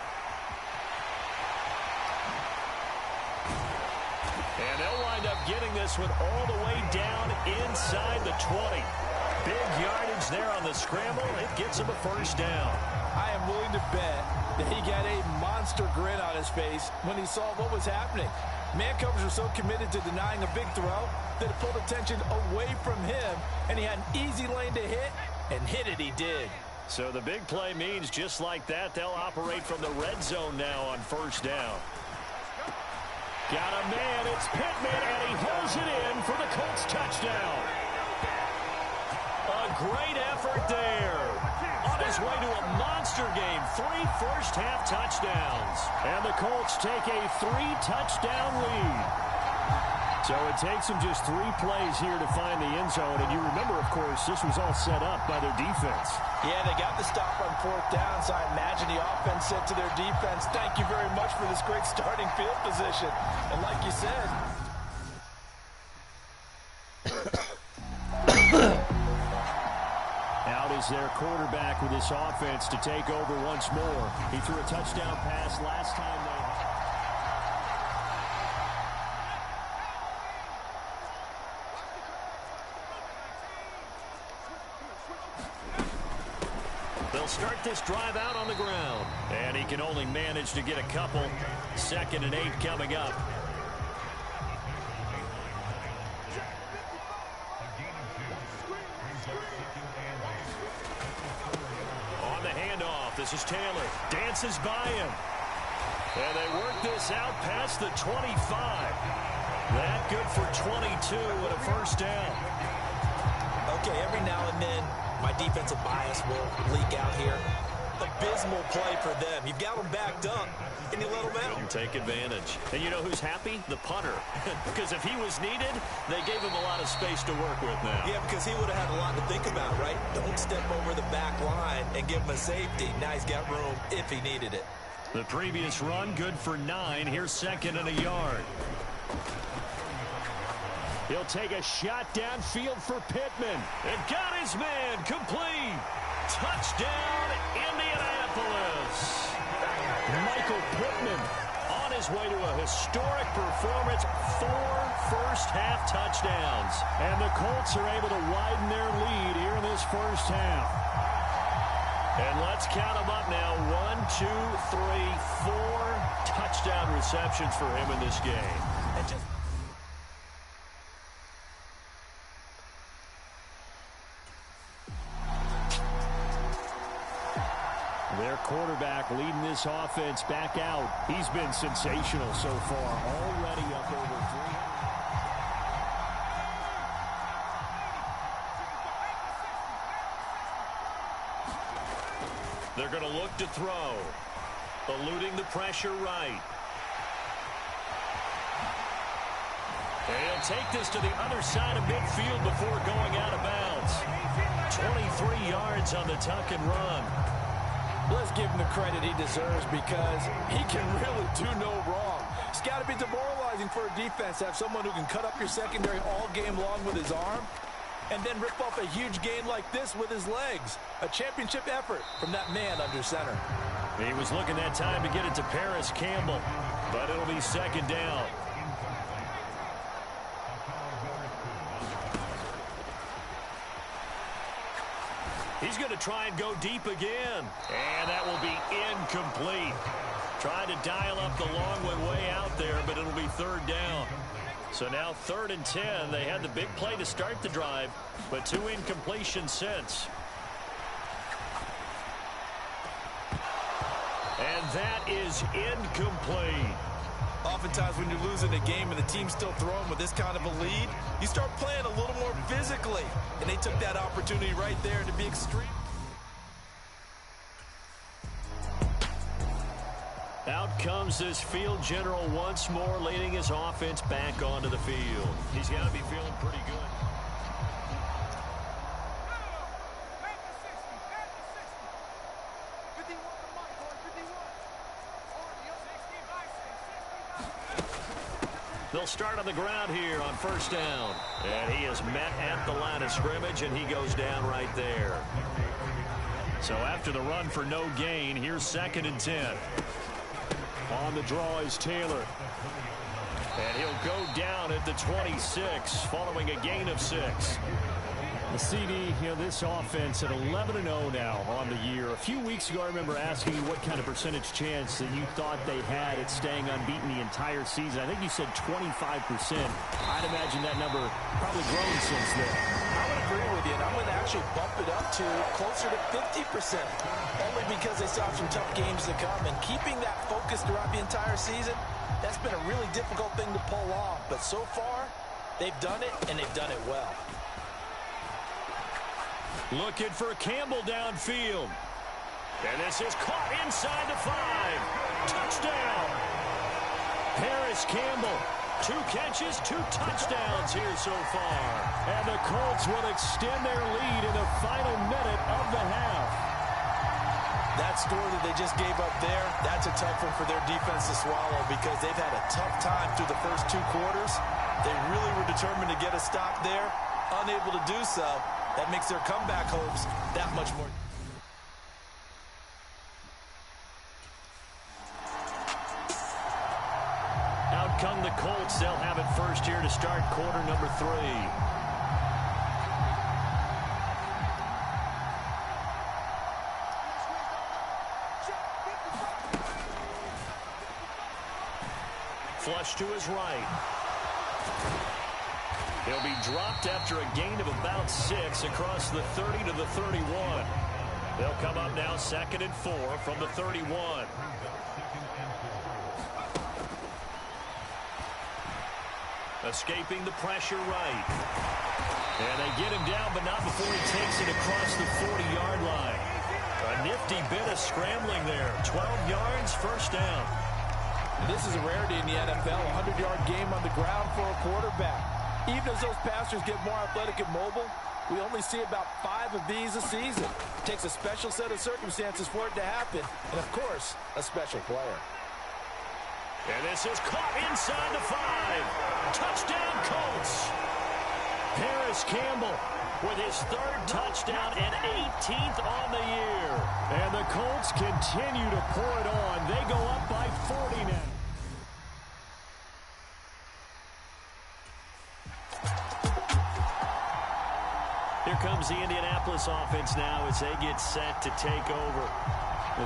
And they'll wind up getting this one all the way down inside the 20. Big yardage there on the scramble. It gets him a 1st down. I am willing to bet that he got a monster grin on his face when he saw what was happening. Man coverage was so committed to denying a big throw that it pulled attention away from him, and he had an easy lane to hit, and hit it he did. So the big play means just like that, they'll operate from the red zone now on 1st down. Got a man, it's Pittman, and he holds it in for the Colts touchdown. A great effort there. On his way to a monster game, 3 first-half touchdowns. And the Colts take a 3-touchdown lead. So it takes them just 3 plays here to find the end zone. And you remember, of course, this was all set up by their defense. Yeah, they got the stop on 4th down, so I imagine the offense said to their defense, thank you very much for this great starting field position. And like you said, out is their quarterback with this offense to take over once more. He threw a touchdown pass last time they... They'll start this drive out on the ground. And he can only manage to get a couple. 2nd and 8 coming up. On the handoff, this is Taylor. Dances by him. And they work this out past the 25. That good for 22 and a 1st down. Okay, every now and then, my defensive bias will leak out here. Abysmal play for them. You've got them backed up, and you let them out. You take advantage. And you know who's happy? The punter. Because if he was needed, they gave him a lot of space to work with now. Yeah, because he would have had a lot to think about, right? Don't step over the back line and give him a safety. Now he's got room if he needed it. The previous run, good for 9. Here's 2nd and a yard. He'll take a shot downfield for Pittman. And got his man complete. Touchdown, Indianapolis. Michael Pittman on his way to a historic performance. 4 first-half touchdowns. And the Colts are able to widen their lead here in this 1st half. And let's count them up now. 1, 2, 3, 4 touchdown receptions for him in this game. And just their quarterback leading this offense back out. He's been sensational so far. Already up over 300. They're going to look to throw. Eluding the pressure right. And he'll take this to the other side of midfield before going out of bounds. 23 yards on the tuck and run. let's give him the credit he deserves because he can really do no wrong. It's got to be demoralizing for a defense to have someone who can cut up your secondary all game long with his arm and then rip off a huge gain like this with his legs. A championship effort from that man under center. He was looking that time to get it to Paris Campbell, but it'll be second down. He's going to try and go deep again. And that will be incomplete. Trying to dial up the long one way out there, but it'll be third down. So now 3rd and 10. They had the big play to start the drive, but 2 incompletions since. And that is incomplete. Oftentimes when you're losing a game and the team's still throwing with this kind of a lead, you start playing a little more physically. And they took that opportunity right there to be extreme. Out comes this field general once more, leading his offense back onto the field. He's got to be feeling pretty good. They'll start on the ground here on 1st down. And he is met at the line of scrimmage, and he goes down right there. So after the run for no gain, here's 2nd and 10. On the draw is Taylor. And he'll go down at the 26, following a gain of 6. The CD, this offense at 11-0 now on the year. A few weeks ago, I remember asking you what kind of percentage chance that you thought they had at staying unbeaten the entire season. I think you said 25%. I'd imagine that number probably grown since then. I would agree with you, and I'm going to actually bump it up to closer to 50%, only because they saw some tough games to come. And keeping that focus throughout the entire season, that's been a really difficult thing to pull off. But so far, they've done it, and they've done it well. Looking for Campbell downfield. And this is caught inside the 5. Touchdown. Harris Campbell. 2 catches, 2 touchdowns here so far. And the Colts will extend their lead in the final minute of the half. That score that they just gave up there, that's a tough one for their defense to swallow because they've had a tough time through the first 2 quarters. They really were determined to get a stop there, unable to do so. That makes their comeback hopes that much more. Out come the Colts. They'll have it first here to start quarter number 3. Flush to his right. He'll be dropped after a gain of about 6 across the 30 to the 31. They'll come up now 2nd and 4 from the 31. Escaping the pressure right. And they get him down, but not before he takes it across the 40-yard line. A nifty bit of scrambling there. 12 yards, 1st down. And this is a rarity in the NFL, a 100-yard game on the ground for a quarterback. Even as those passers get more athletic and mobile, we only see about 5 of these a season. It takes a special set of circumstances for it to happen, and of course, a special player. And this is caught inside the 5. Touchdown, Colts. Harris Campbell with his 3rd touchdown and 18th on the year. And the Colts continue to pour it on. They go up by 40 now. Here comes the Indianapolis offense now as they get set to take over.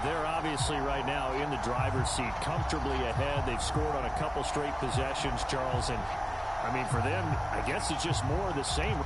They're obviously right now in the driver's seat, comfortably ahead. They've scored on a couple straight possessions, Charles. And, I mean, for them, I guess it's just more of the same.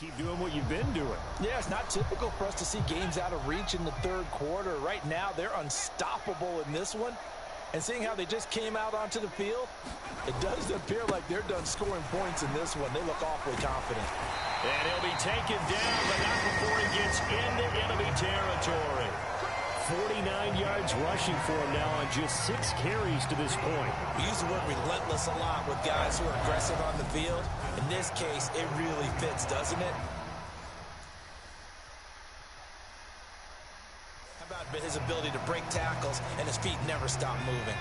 keep doing what you've been doing. Yeah, it's not typical for us to see games out of reach in the third quarter. Right now, they're unstoppable in this one. And seeing how they just came out onto the field, it doesn't appear like they're done scoring points in this one. They look awfully confident. And he'll be taken down, but not before he gets into enemy territory. 49 yards rushing for him now on just 6 carries to this point. We use the word relentless a lot with guys who are aggressive on the field. In this case, it really fits, doesn't it? How about his ability to break tackles and his feet never stop moving?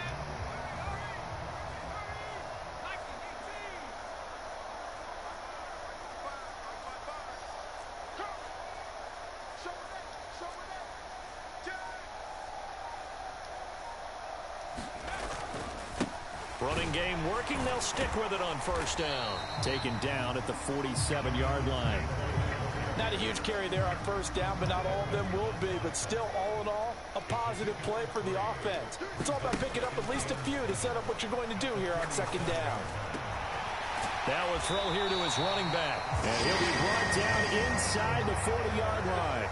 Running game working. They'll stick with it on first down. Taken down at the 47-yard line. Not a huge carry there on first down, but not all of them will be. But still, all in all, a positive play for the offense. It's all about picking up at least a few to set up what you're going to do here on second down. Now a throw here to his running back. And he'll be brought down inside the 40-yard line.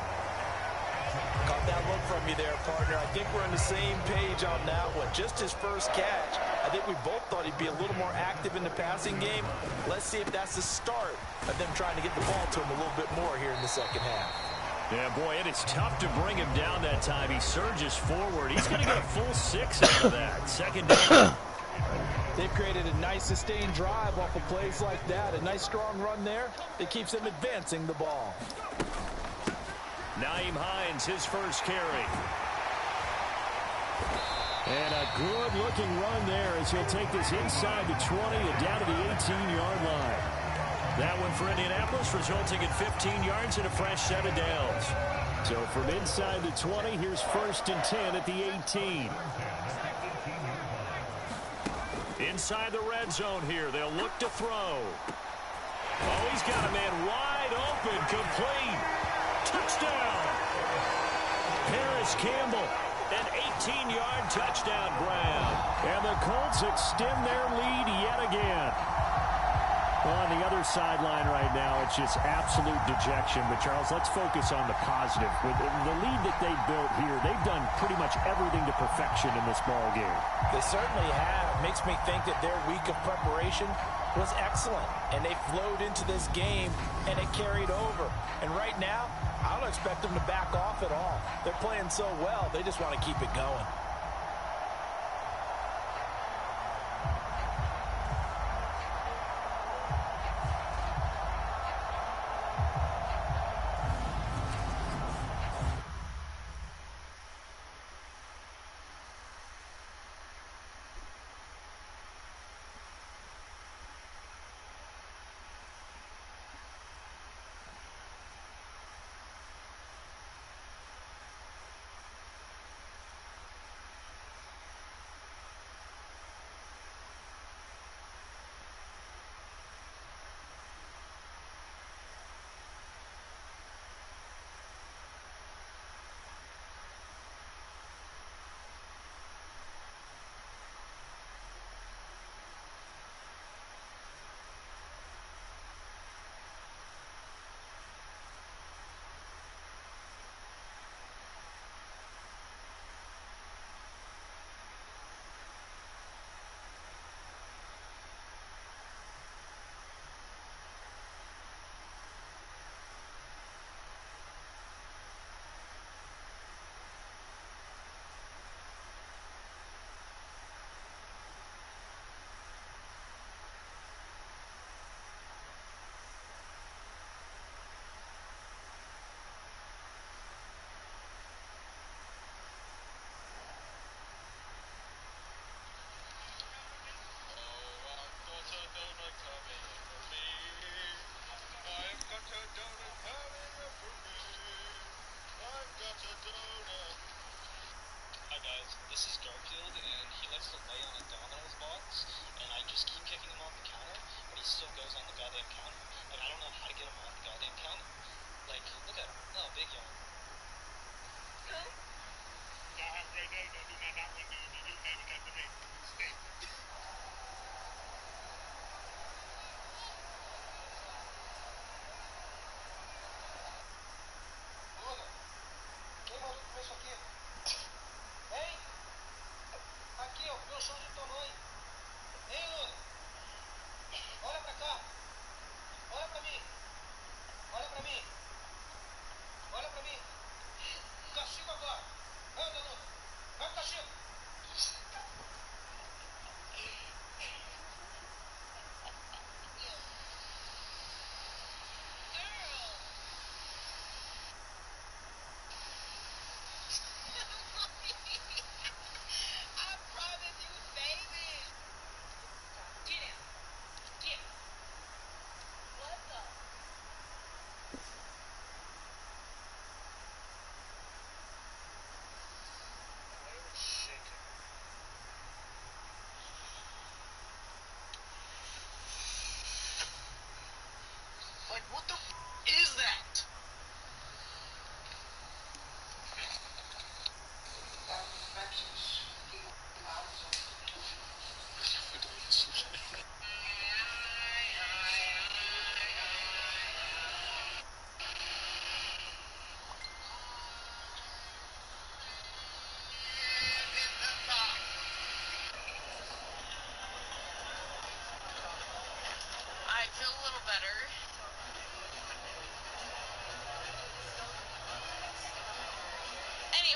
Caught that look from you there, partner. I think we're on the same page on that one. Just his first catch. I think we both thought he'd be a little more active in the passing game. Let's see if that's the start of them trying to get the ball to him a little bit more here in the second half. Yeah, boy, it is tough to bring him down that time. He surges forward. He's going to get a full 6 out of that. Second down. They've created a nice sustained drive off of plays like that. A nice strong run there that keeps them advancing the ball. Nyheim Hines, his first carry. And a good-looking run there as he'll take this inside the 20 and down to the 18-yard line. That one for Indianapolis, resulting in 15 yards and a fresh set of downs. So from inside the 20, here's first and 10 at the 18. Inside the red zone here, they'll look to throw. Oh, he's got a man wide open, complete. Touchdown! Paris Campbell, an 18-yard touchdown grab. And the Colts extend their lead yet again. Well, on the other sideline right now, it's just absolute dejection. But, Charles, let's focus on the positive. With the lead that they built here, they've done pretty much everything to perfection in this ball game. They certainly have. Makes me think that their week of preparation was excellent. And they flowed into this game, and it carried over. And right now, I don't expect them to back off at all. They're playing so well, they just want to keep it going.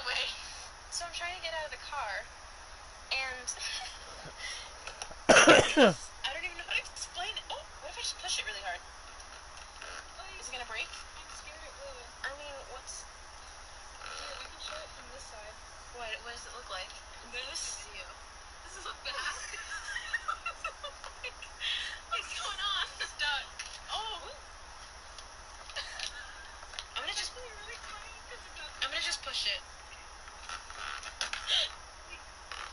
Anyway, so I'm trying to get out of the car, and I don't even know how to explain it. Oh, what if I just push it really hard? Is it gonna break? I'm scared it will. I mean, what's... Here, we can show it from this side. What does it look like? This video. This is a bad. What's going on? It's stuck. Oh. I'm gonna just push it.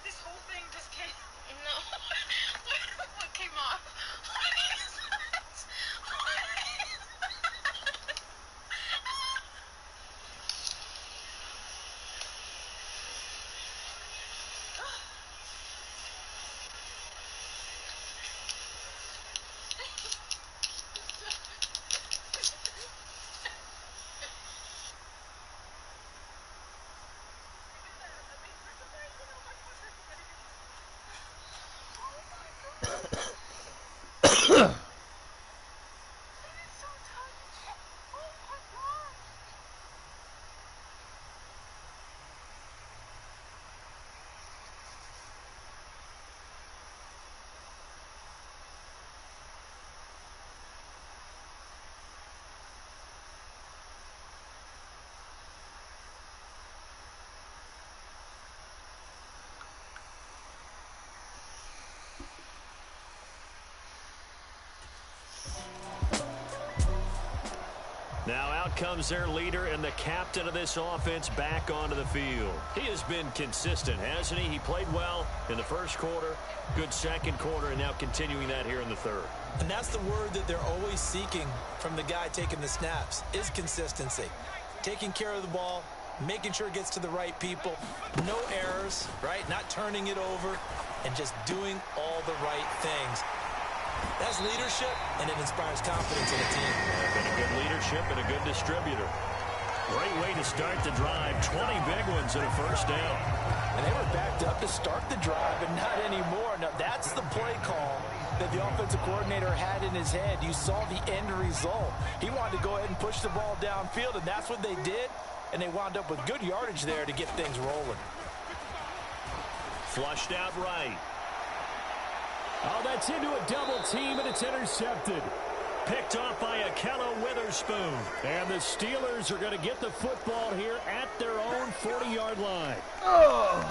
This whole thing just came. No. What came off? What is that? Now out comes their leader and the captain of this offense back onto the field. He has been consistent, hasn't he? He played well in the first quarter, good second quarter, and now continuing that here in the third. And that's the word that they're always seeking from the guy taking the snaps, is consistency. Taking care of the ball, making sure it gets to the right people, no errors, right? Not turning it over, and just doing all the right things. That's leadership, and it inspires confidence in a team. Been a good leadership and a good distributor. Great way to start the drive. 20 big ones and a first down. And they were backed up to start the drive, and not anymore. Now, that's the play call that the offensive coordinator had in his head. You saw the end result. He wanted to go ahead and push the ball downfield, and that's what they did. And they wound up with good yardage there to get things rolling. Flushed out right. Oh, that's into a double team, and it's intercepted. Picked off by Akella Witherspoon. And the Steelers are going to get the football here at their own 40-yard line. Oh.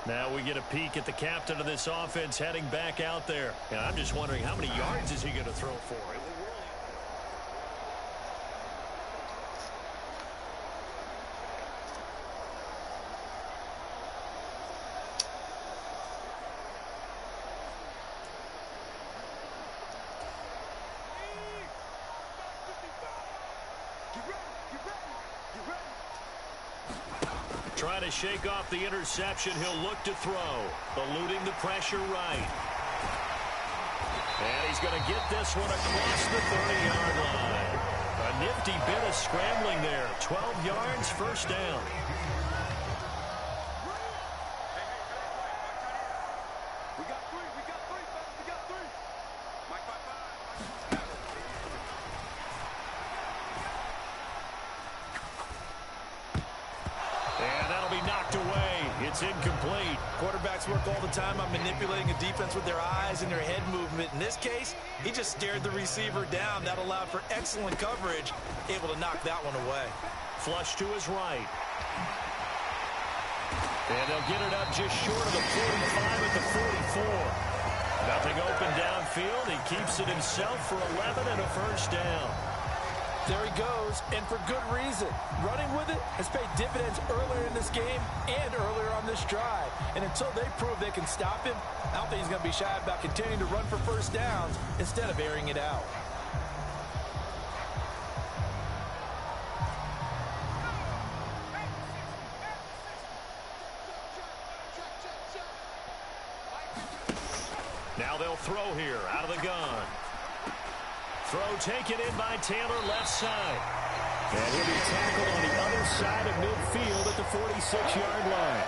Now we get a peek at the captain of this offense heading back out there. And I'm just wondering, how many yards is he going to throw for? Trying to shake off the interception. He'll look to throw. Eluding the pressure right. And he's going to get this one across the 30-yard line. A nifty bit of scrambling there. 12 yards, first down. It's incomplete. Quarterbacks work all the time on manipulating a defense with their eyes and their head movement. In this case, he just stared the receiver down. That allowed for excellent coverage, able to knock that one away. Flush to his right. And they'll get it up just short of the 45 at the 44. Nothing open downfield. He keeps it himself for 11 and a first down. There he goes, and for good reason. Running with it has paid dividends earlier in this game and earlier on this drive. And until they prove they can stop him, I don't think he's going to be shy about continuing to run for first downs instead of airing it out. Now they'll throw here out of the gun. Throw taken in by Taylor, left side. And he'll be tackled on the other side of midfield at the 46-yard line.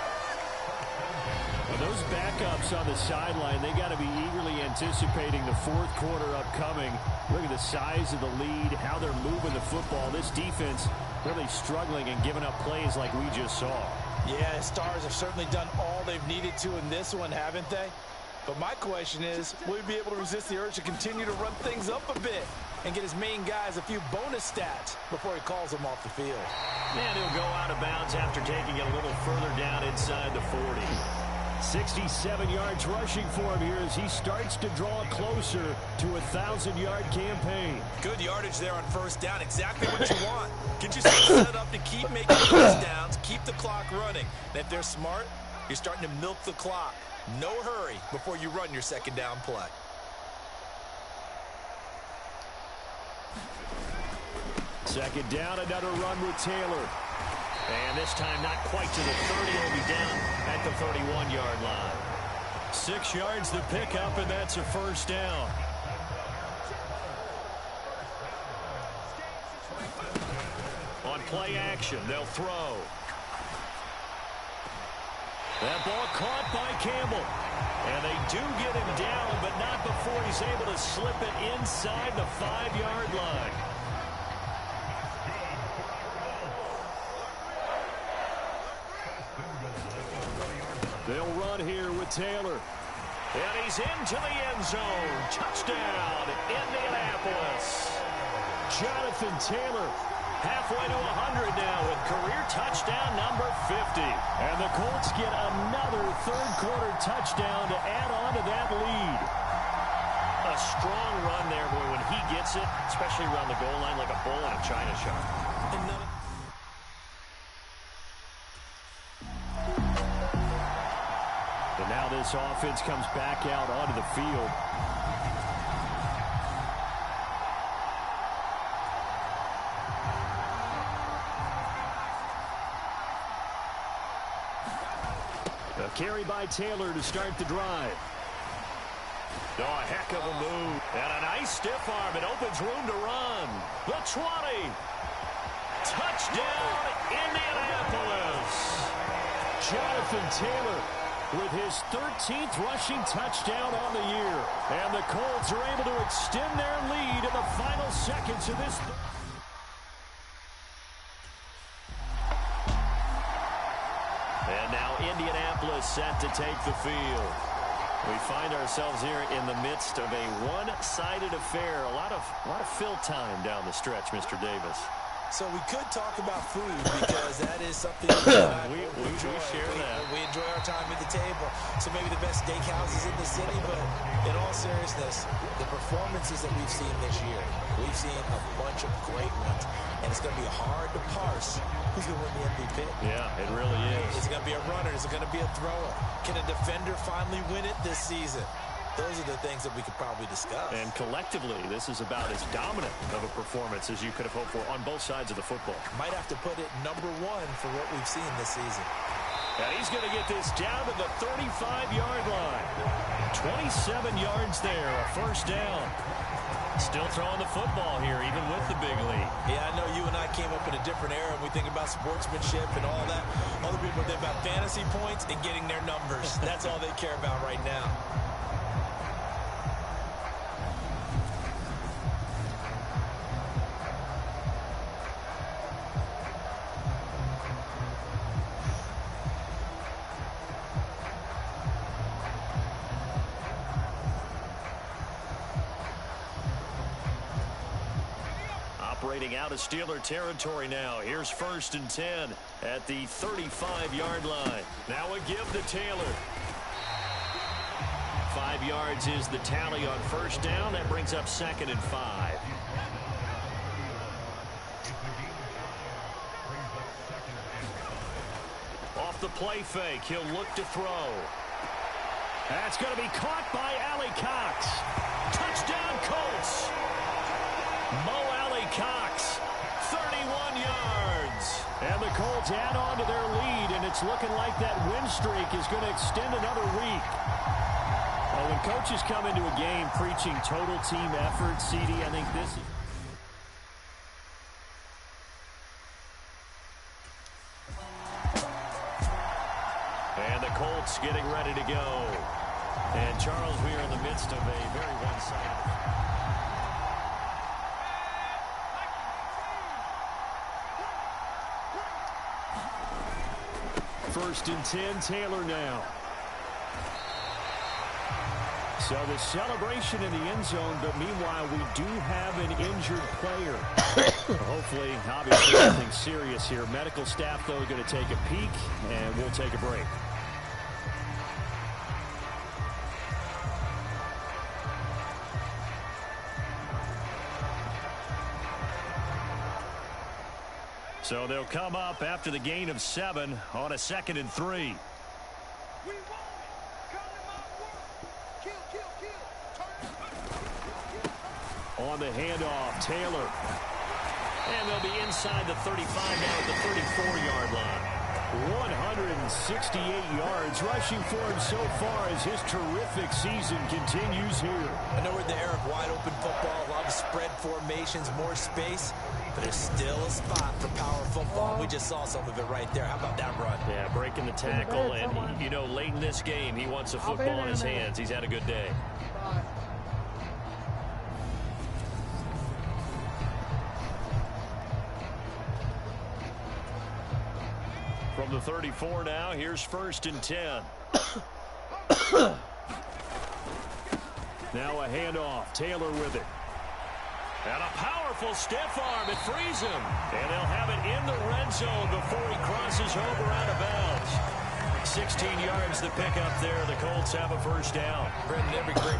Well, those backups on the sideline, they got to be eagerly anticipating the fourth quarter upcoming. Look at the size of the lead, how they're moving the football. This defense really struggling and giving up plays like we just saw. Yeah, Stars have certainly done all they've needed to in this one, haven't they? But my question is, will he be able to resist the urge to continue to run things up a bit and get his main guys a few bonus stats before he calls them off the field? And he'll go out of bounds after taking it a little further down inside the 40. 67 yards rushing for him here as he starts to draw closer to a 1,000-yard campaign. Good yardage there on first down. Exactly what you want. Get yourself set up to keep making first downs, keep the clock running. And if they're smart, you're starting to milk the clock. No hurry before you run your second down play. Second down, another run with Taylor. And this time not quite to the 30. He'll be down at the 31-yard line. 6 yards to pick up, and that's a first down. On play action, they'll throw. That ball caught by Campbell. And they do get him down, but not before he's able to slip it inside the 5-yard line. They'll run here with Taylor. And he's into the end zone. Touchdown, Indianapolis. Jonathan Taylor halfway to 100 now with career touchdown number 50. And the Colts get another third-quarter touchdown to add on to that lead. A strong run there, boy, when he gets it, especially around the goal line like a bull in a china shop. And now this offense comes back out onto the field. A carry by Taylor to start the drive. Oh, a heck of a move. And a nice stiff arm. It opens room to run. The 20. Touchdown, Indianapolis. Jonathan Taylor with his 13th rushing touchdown on the year. And the Colts are able to extend their lead in the final seconds of this. And now Indianapolis set to take the field. We find ourselves here in the midst of a one-sided affair. A lot of fill time down the stretch, Mr. Davis. So we could talk about food because that is something that we share that. We enjoy our time at the table. So maybe the best steakhouses in the city, but in all seriousness, the performances that we've seen this year, we've seen a bunch of great ones. And it's going to be hard to parse who's going to win the MVP. Yeah, it really is. Is it going to be a runner? Is it going to be a thrower? Can a defender finally win it this season? Those are the things that we could probably discuss. And collectively, this is about as dominant of a performance as you could have hoped for on both sides of the football. Might have to put it #1 for what we've seen this season. And he's going to get this down to the 35-yard line. 27 yards there, a first down. Still throwing the football here, even with the big lead. Yeah, I know you and I came up in a different era, and we think about sportsmanship and all that. Other people think about fantasy points and getting their numbers. That's all they care about right now. Operating out of Steeler territory now. Here's 1st and 10 at the 35-yard line. Now a give to Taylor. 5 yards is the tally on first down. That brings up 2nd and 5. Off the play fake, he'll look to throw. That's going to be caught by Alley Cox. Touchdown, Colts. Mo Cox, 31 yards. And the Colts add on to their lead, and it's looking like that win streak is going to extend another week. Well, when coaches come into a game preaching total team effort, CD, I think this is... And the Colts getting ready to go. And, Charles, we are in the midst of a very one-sided... 1st and 10, Taylor now. So the celebration in the end zone, but meanwhile we do have an injured player. Hopefully, obviously nothing serious here. Medical staff, though, going to take a peek, and we'll take a break. So they'll come up after the gain of 7 on a 2nd and 3. On the handoff, Taylor. And they'll be inside the 35 now at the 34-yard line. 168 yards rushing for him so far as his terrific season continues here. I know we're in the era of wide-open football, a lot of spread formations, more space, but there's still a spot for power football. We just saw some of it right there. How about that run? Yeah, breaking the tackle, and, you know, late in this game, he wants the football in his hands. He's had a good day. From the 34 now, here's 1st and 10. Now a handoff. Taylor with it. And a powerful stiff arm. It frees him. And they'll have it in the red zone before he crosses over out of bounds. 16 yards to pick up there. The Colts have a first down. Brendan, every great...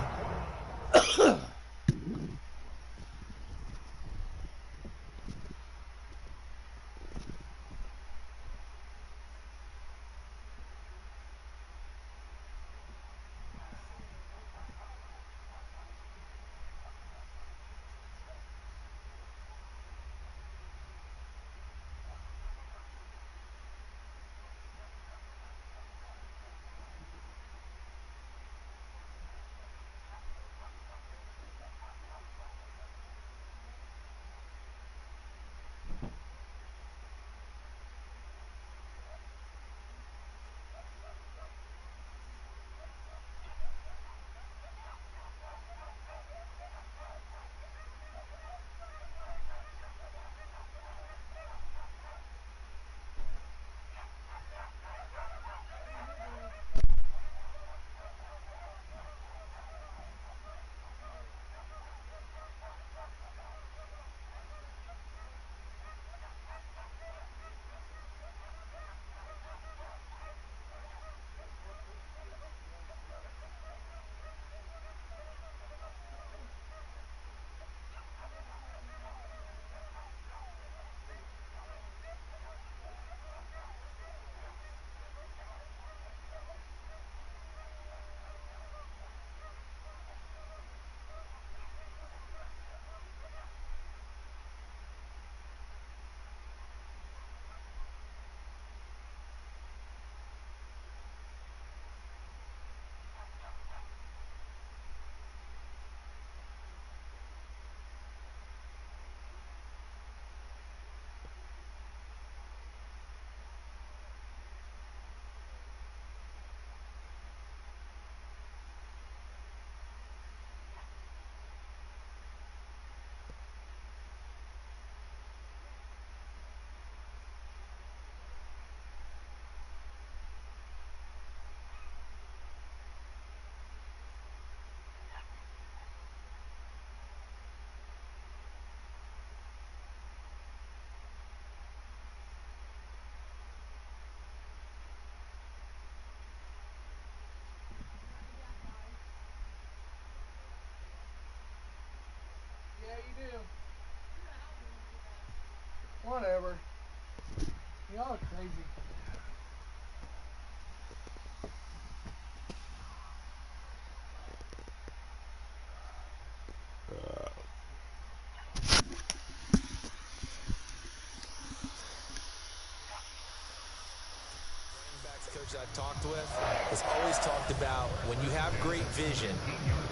I've talked with has always talked about when you have great vision,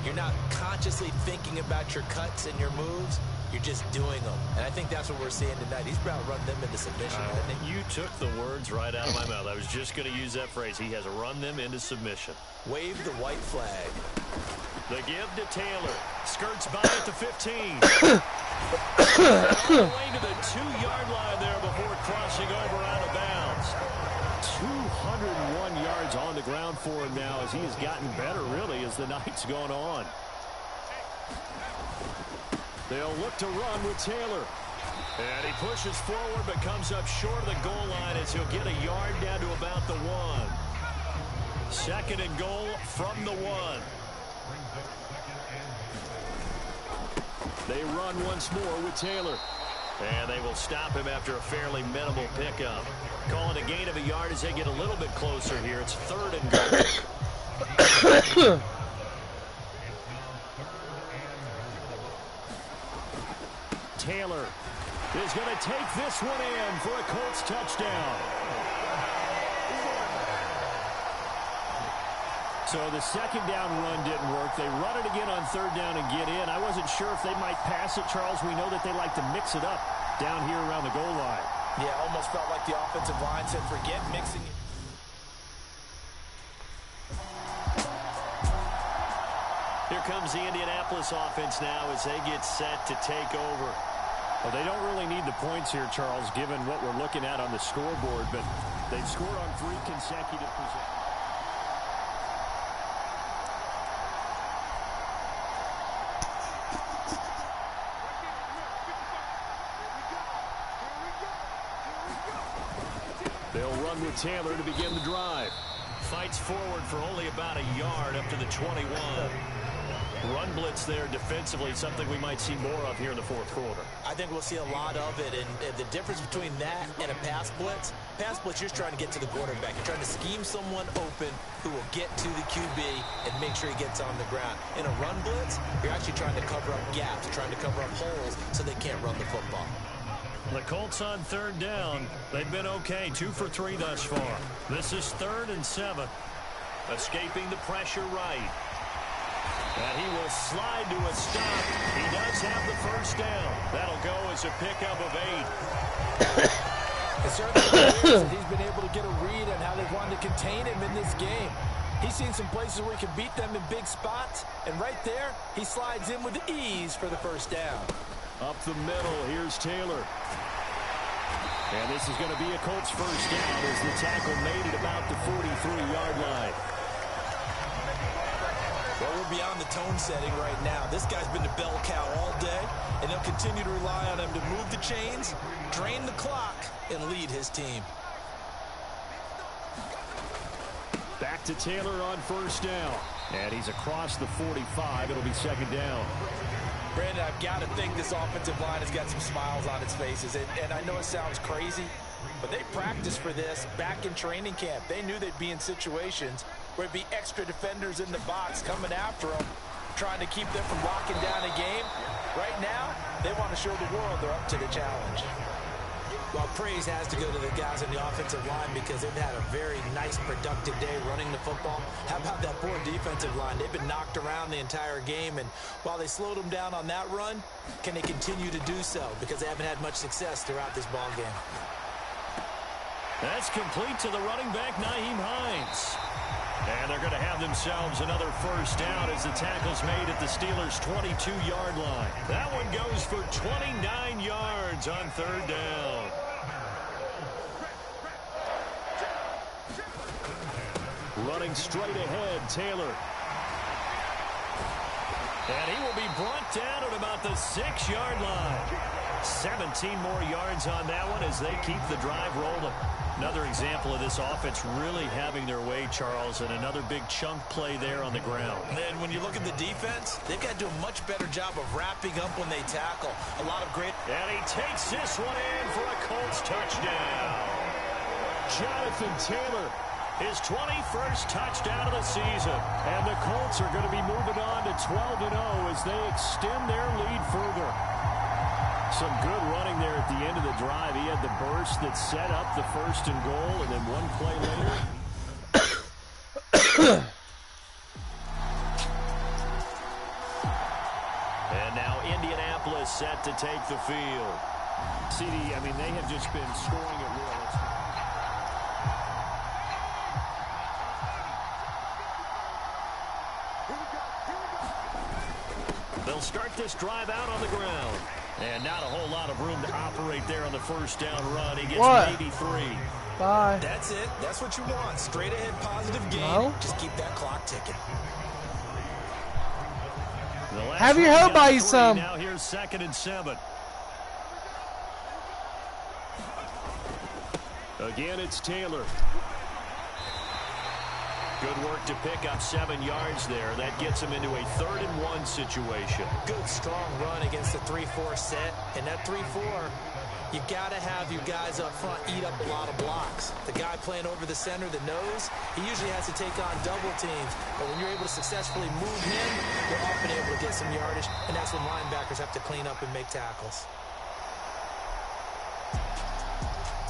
you're not consciously thinking about your cuts and your moves. You're just doing them. And I think that's what we're seeing tonight. He's about to run them into submission. You took the words right out of my mouth. I was just going to use that phrase. He has run them into submission. Wave the white flag. The give to Taylor. Skirts by at the 15. All the way to the 2-yard line there before crossing over out of bounds. 201 yards on the ground for him now as he has gotten better, really, as the night's gone on. They'll look to run with Taylor. And he pushes forward but comes up short of the goal line as he'll get a yard down to about the 1. 2nd and goal from the 1. They run once more with Taylor. And they will stop him after a fairly minimal pickup. Calling a gain of a yard as they get a little bit closer here. It's 3rd and goal. Taylor is going to take this one in for a Colts touchdown. So the 2nd down run didn't work. They run it again on 3rd down and get in. I wasn't sure if they might pass it, Charles. We know that they like to mix it up down here around the goal line. Yeah, almost felt like the offensive line said, forget mixing it. Here comes the Indianapolis offense now as they get set to take over. Well, they don't really need the points here, Charles, given what we're looking at on the scoreboard, but they've scored on 3 consecutive possessions. They'll run with Taylor to begin the drive. Fights forward for only about a yard up to the 21. Run blitz there defensively, something we might see more of here in the 4th quarter. I think we'll see a lot of it, and the difference between that and a pass blitz, you're just trying to get to the quarterback. You're trying to scheme someone open who will get to the QB and make sure he gets on the ground. In a run blitz, you're actually trying to cover up gaps, trying to cover up holes so they can't run the football. The Colts on 3rd down. They've been okay, 2 for 3 thus far. This is 3rd and 7. Escaping the pressure right. And he will slide to a stop. He does have the 1st down. That'll go as a pickup of 8. It certainly appears that he's been able to get a read on how they've wanted to contain him in this game. He's seen some places where he can beat them in big spots, and right there, he slides in with ease for the 1st down. Up the middle, here's Taylor. And this is going to be a Colts 1st down as the tackle made it about the 43-yard line. Well, we're beyond the tone setting right now. This guy's been the bell cow all day, and they'll continue to rely on him to move the chains, drain the clock, and lead his team. Back to Taylor on 1st down. And he's across the 45. It'll be 2nd down. Brandon, I've got to think this offensive line has got some smiles on its faces. And I know it sounds crazy, but they practiced for this back in training camp. They knew they'd be in situations where it'd be extra defenders in the box coming after them, trying to keep them from locking down a game. Right now, they want to show the world they're up to the challenge. Well, praise has to go to the guys on the offensive line because they've had a very nice, productive day running the football. How about that poor defensive line? They've been knocked around the entire game, and while they slowed them down on that run, can they continue to do so? Because they haven't had much success throughout this ball game. That's complete to the running back, Nyheim Hines. And they're going to have themselves another 1st down as the tackle's made at the Steelers' 22-yard line. That one goes for 29 yards on 3rd down. Running straight ahead, Taylor. And he will be brought down at about the 6-yard line. 17 more yards on that one as they keep the drive rolling. Another example of this offense really having their way, Charles, and another big chunk play there on the ground. And when you look at the defense, they've got to do a much better job of wrapping up when they tackle. A lot of great... And he takes this one in for a Colts touchdown. Jonathan Taylor, his 21st touchdown of the season. And the Colts are going to be moving on to 12-0 as they extend their lead further. Some good running there at the end of the drive. He had the burst that set up the 1st and goal, and then one play later, And now Indianapolis set to take the field. CD, I mean, they have just been scoring at will. They'll start this drive out on the ground. And not a whole lot of room to operate there on the first down run. He gets maybe 3. Bye. That's it. That's what you want. Straight ahead positive game. No? Just keep that clock ticking. Have your hair buy you some. Now here's 2nd and 7. Again, it's Taylor. Good work to pick up 7 yards there. That gets him into a 3rd and 1 situation. Good, strong run against the 3-4 set. And that 3-4, you got to have your guys up front eat up a lot of blocks. The guy playing over the center, the nose, he usually has to take on double teams. But when you're able to successfully move him, you're often able to get some yardage. And that's when linebackers have to clean up and make tackles.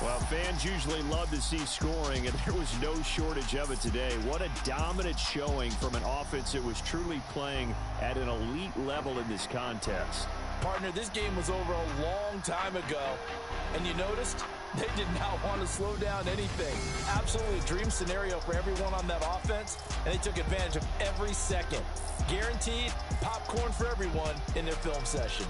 Well, fans usually love to see scoring, and there was no shortage of it today. What a dominant showing from an offense that was truly playing at an elite level in this contest. Partner, this game was over a long time ago, and you noticed they did not want to slow down anything. Absolutely a dream scenario for everyone on that offense, and they took advantage of every second. Guaranteed popcorn for everyone in their film session.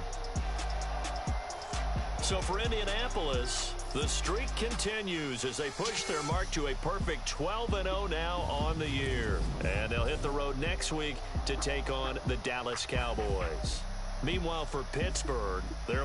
So for Indianapolis, the streak continues as they push their mark to a perfect 12-0 now on the year. And they'll hit the road next week to take on the Dallas Cowboys. Meanwhile, for Pittsburgh, they're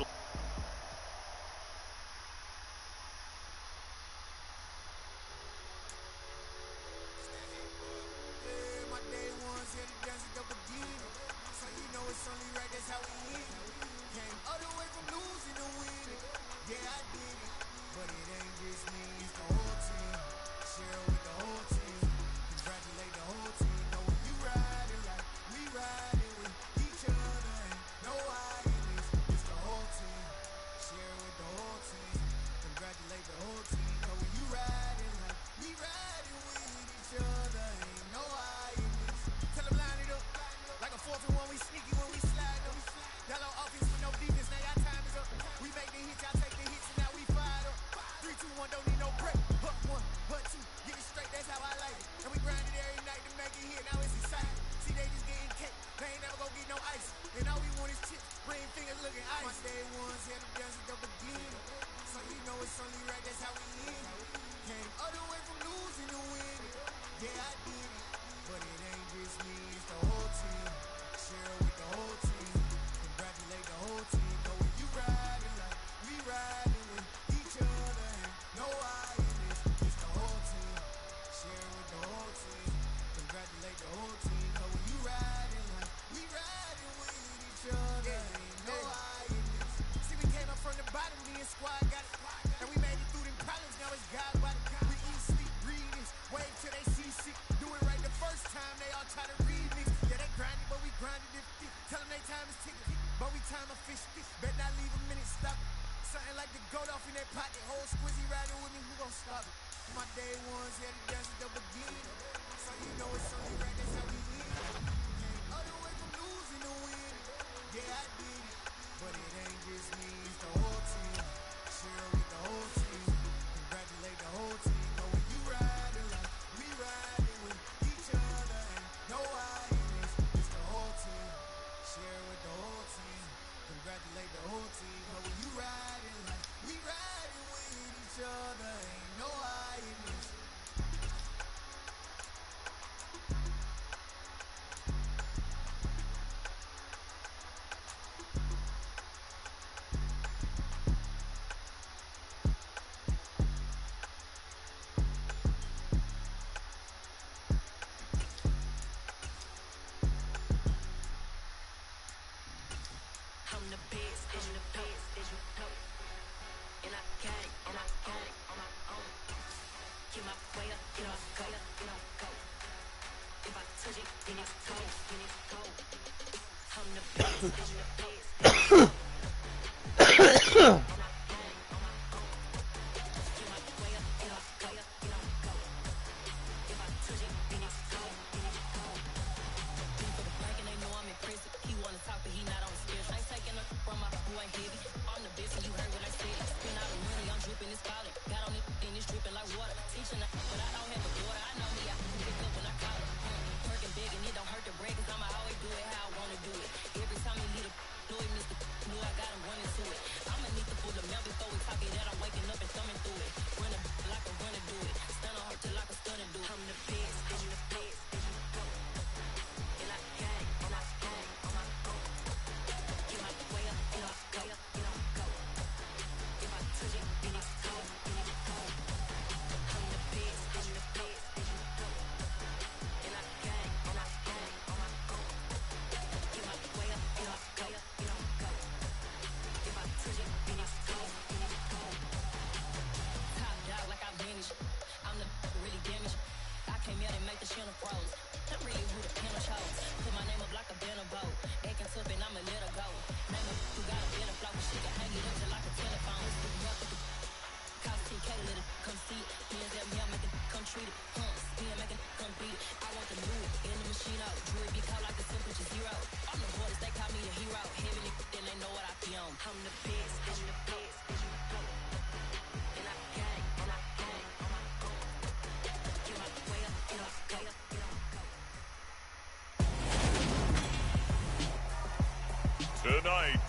tonight,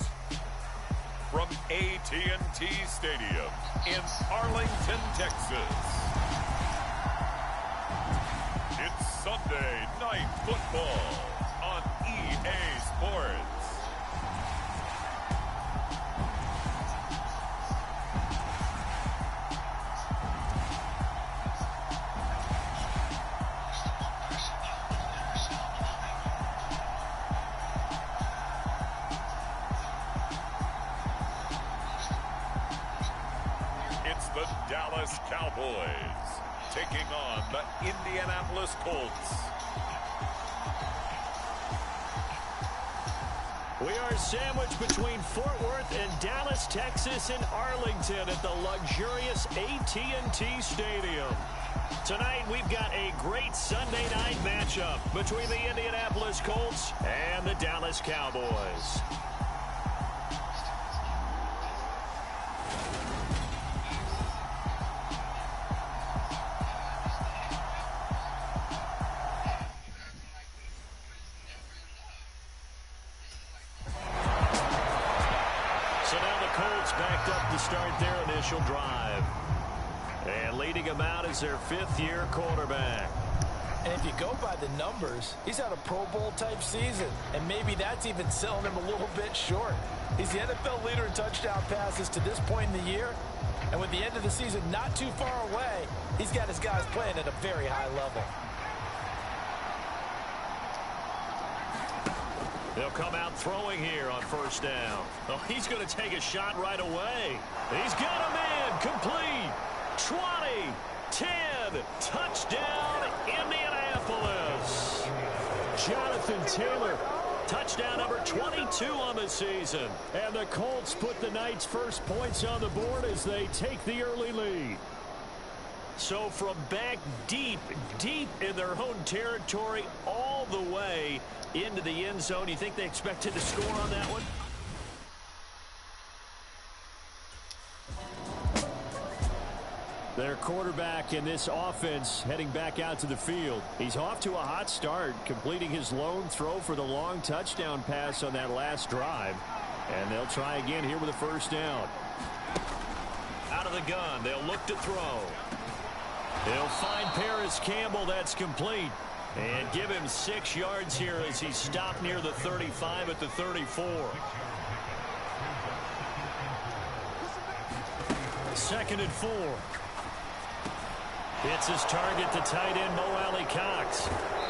from AT&T Stadium in Arlington, Texas, it's Sunday Night Football on EA Sports. The Dallas Cowboys taking on the Indianapolis Colts. We are sandwiched between Fort Worth and Dallas, Texas, and Arlington at the luxurious AT&T Stadium. Tonight, we've got a great Sunday night matchup between the Indianapolis Colts and the Dallas Cowboys. Backed up to start their initial drive. And leading them out is their fifth-year quarterback. And if you go by the numbers, he's had a Pro Bowl-type season. And maybe that's even selling him a little bit short. He's the NFL leader in touchdown passes to this point in the year. And with the end of the season not too far away, he's got his guys playing at a very high level. They'll come out throwing here on first down. Oh, he's going to take a shot right away. He's got him in. Complete. 20, 10, touchdown, Indianapolis. Jonathan Taylor. Touchdown number 22 on the season. And the Colts put the Knights' first points on the board as they take the early lead. So from back deep in their own territory all the way into the end zone, you think they expected to score on that one? Their quarterback in this offense heading back out to the field. He's off to a hot start, completing his lone throw for the long touchdown pass on that last drive. And they'll try again here with a first down. Out of the gun, they'll look to throw. They'll find Paris Campbell. That's complete. And give him 6 yards here as he stopped near the 35 at the 34. Second and 4. Hits his target, the tight end, Mo Alley Cox.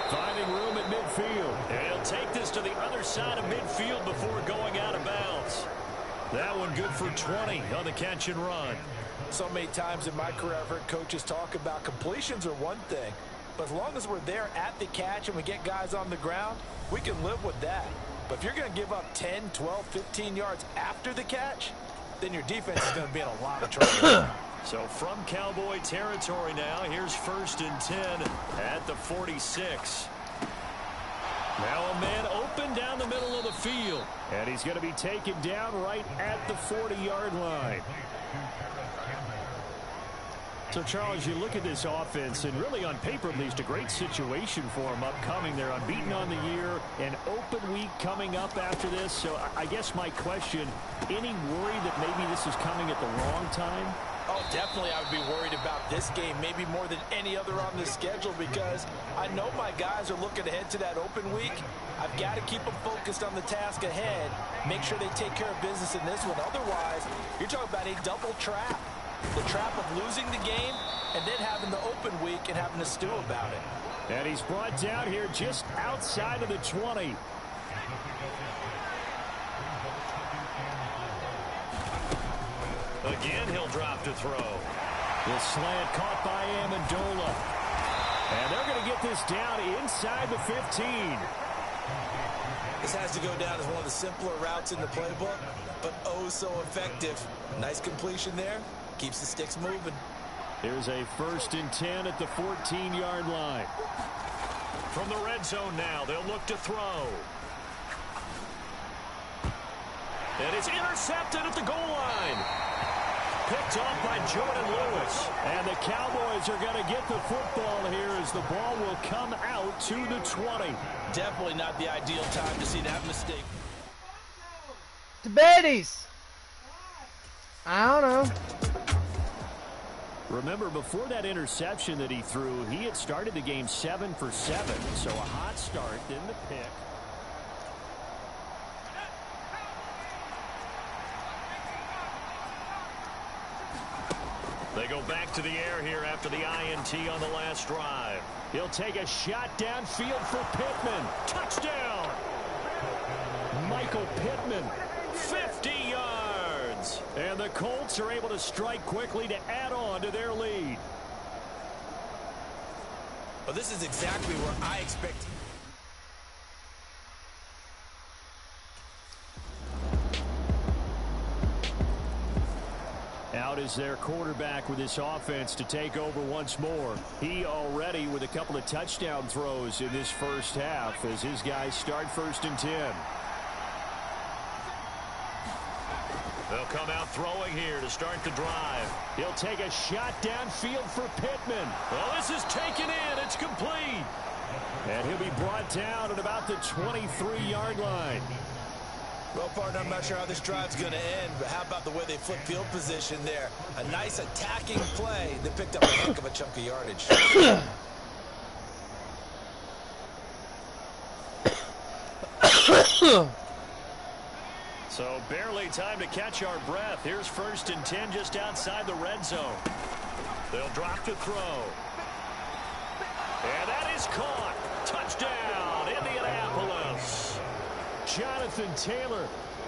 Finding room at midfield. And he'll take this to the other side of midfield before going out of bounds. That one good for 20 on the catch and run. So many times in my career I've heard coaches talk about completions are one thing, but as long as we're there at the catch and we get guys on the ground, we can live with that. But if you're going to give up 10, 12, 15 yards after the catch, then your defense is going to be in a lot of trouble. So from Cowboy territory now, here's first and 10 at the 46. Now a man open down the middle of the field. And he's going to be taken down right at the 40-yard line. So, Charles, you look at this offense, and really on paper at least, a great situation for them upcoming. They're unbeaten on the year, an open week coming up after this. So I guess my question, any worry that maybe this is coming at the wrong time? Oh, definitely I would be worried about this game, maybe more than any other on the schedule, because I know my guys are looking ahead to that open week. I've got to keep them focused on the task ahead, make sure they take care of business in this one. Otherwise, you're talking about a double trap. The trap of losing the game and then having the open week and having to stew about it. And he's brought down here just outside of the 20. Again, he'll drop to throw. The slant caught by Amendola. And they're going to get this down inside the 15. This has to go down as one of the simpler routes in the playbook, but oh so effective. Nice completion there. Keeps the sticks moving. Here's a first and 10 at the 14-yard line. From the red zone now, they'll look to throw. And it's intercepted at the goal line. Picked off by Jordan Lewis. And the Cowboys are going to get the football here as the ball will come out to the 20. Definitely not the ideal time to see that mistake. To Betty's. I don't know. Remember, before that interception that he threw, he had started the game 7 for 7. So a hot start, then the pick. They go back to the air here after the INT on the last drive. He'll take a shot downfield for Pittman. Touchdown! Michael Pittman, 50 yards. And the Colts are able to strike quickly to add on to their lead. Well, this is exactly where I expect. Out is their quarterback with this offense to take over once more. He already with a couple of touchdown throws in this first half as his guys start 1st and 10. They'll come out throwing here to start the drive. He'll take a shot downfield for Pittman. Well, this is taken in. It's complete. And he'll be brought down at about the 23-yard line. Well, partner, I'm not sure how this drive's going to end, but how about the way they flip field position there? A nice attacking play that picked up a heck of a chunk of yardage. So barely time to catch our breath. Here's 1st and 10 just outside the red zone. They'll drop to throw. And that is caught. Touchdown, Indianapolis. Jonathan Taylor.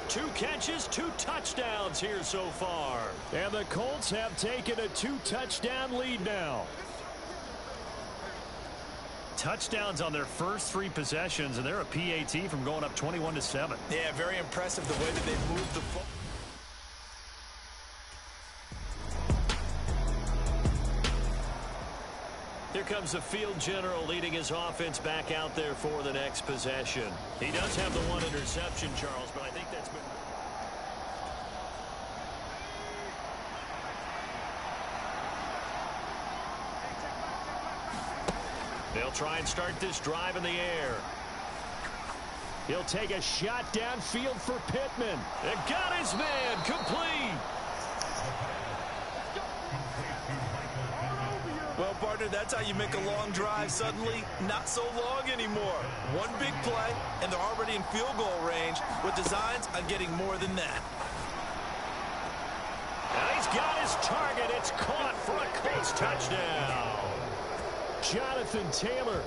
2 catches, 2 touchdowns here so far. And the Colts have taken a 2-touchdown lead now. Touchdowns on their first 3 possessions, and they're a PAT from going up 21-7. Yeah, very impressive the way that they moved the football. Here comes the field general leading his offense back out there for the next possession. He does have the 1 interception, Charles, but I think that's been... They'll try and start this drive in the air. He'll take a shot downfield for Pittman. And got his man complete. Well, partner, that's how you make a long drive suddenly not so long anymore. One big play, and they're already in field goal range with designs on getting more than that. And he's got his target. It's caught for a Colts touchdown. Jonathan Taylor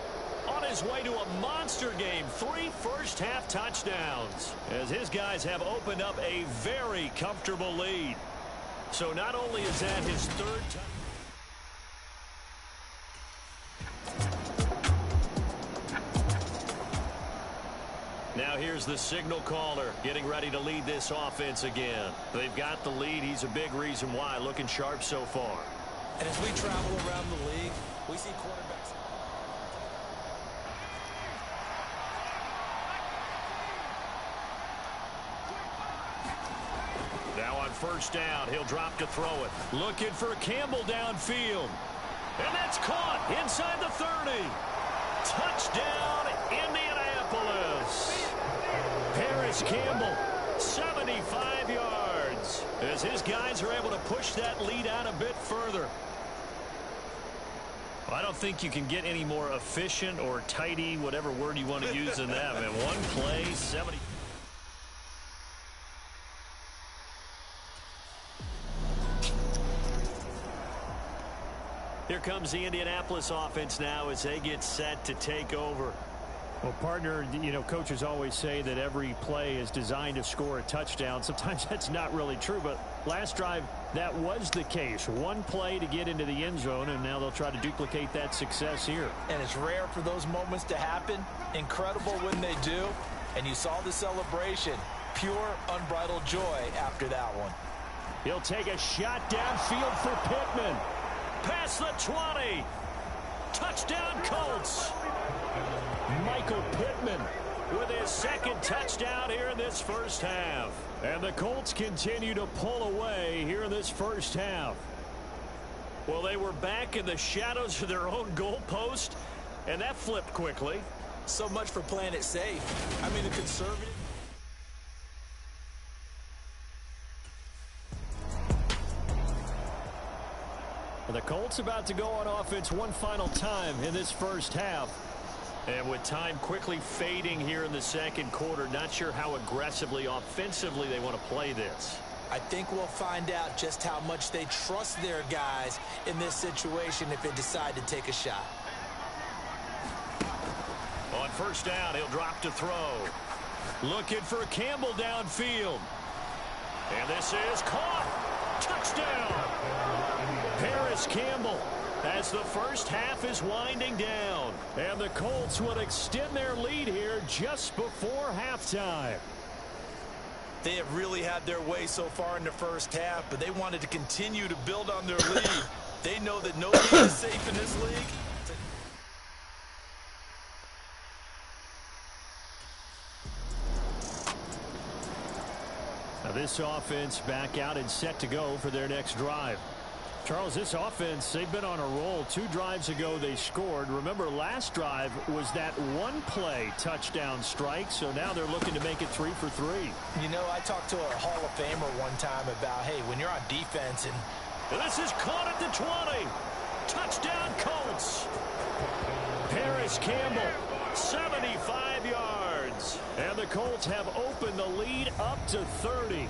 on his way to a monster game. 3 first-half touchdowns as his guys have opened up a very comfortable lead. So not only is that his 3rd touchdown. Now here's the signal caller getting ready to lead this offense again. They've got the lead. He's a big reason why. Looking sharp so far. And as we travel around the league, we see quarterbacks. Now on 1st down, he'll drop to throw it. Looking for Campbell downfield. And that's caught inside the 30. Touchdown, Indianapolis. Harris Campbell, 75 yards. As his guys are able to push that lead out a bit further. I don't think you can get any more efficient or tidy, whatever word you want to use than that. Man, 1 play, 70. Here comes the Indianapolis offense now as they get set to take over. Well, partner, you know, coaches always say that every play is designed to score a touchdown. Sometimes that's not really true, but last drive, that was the case. 1 play to get into the end zone, and now they'll try to duplicate that success here. And it's rare for those moments to happen. Incredible when they do. And you saw the celebration. Pure, unbridled joy after that one. He'll take a shot downfield for Pittman. Past the 20. Touchdown, Colts. Michael Pittman with his 2nd touchdown here in this first half. And the Colts continue to pull away here in this first half. Well, they were back in the shadows of their own goalpost, and that flipped quickly. So much for playing it safe. I mean, the conservative. The Colts about to go on offense one final time in this first half. And with time quickly fading here in the second quarter, not sure how aggressively, offensively they want to play this. I think we'll find out just how much they trust their guys in this situation if they decide to take a shot. On first down, he'll drop to throw. Looking for Campbell downfield. And this is caught. Touchdown. Paris Campbell as the first half is winding down. And the Colts will extend their lead here just before halftime. They have really had their way so far in the first half, but they wanted to continue to build on their lead. They know that no lead is safe in this league. Now this offense back out and set to go for their next drive. Charles, this offense, they've been on a roll. 2 drives ago they scored. Remember, last drive was that one-play touchdown strike, so now they're looking to make it 3 for 3. You know, I talked to a Hall of Famer one time about, hey, when you're on defense and this is caught at the 20. Touchdown Colts. Paris Campbell, 75 yards. And the Colts have opened the lead up to 30.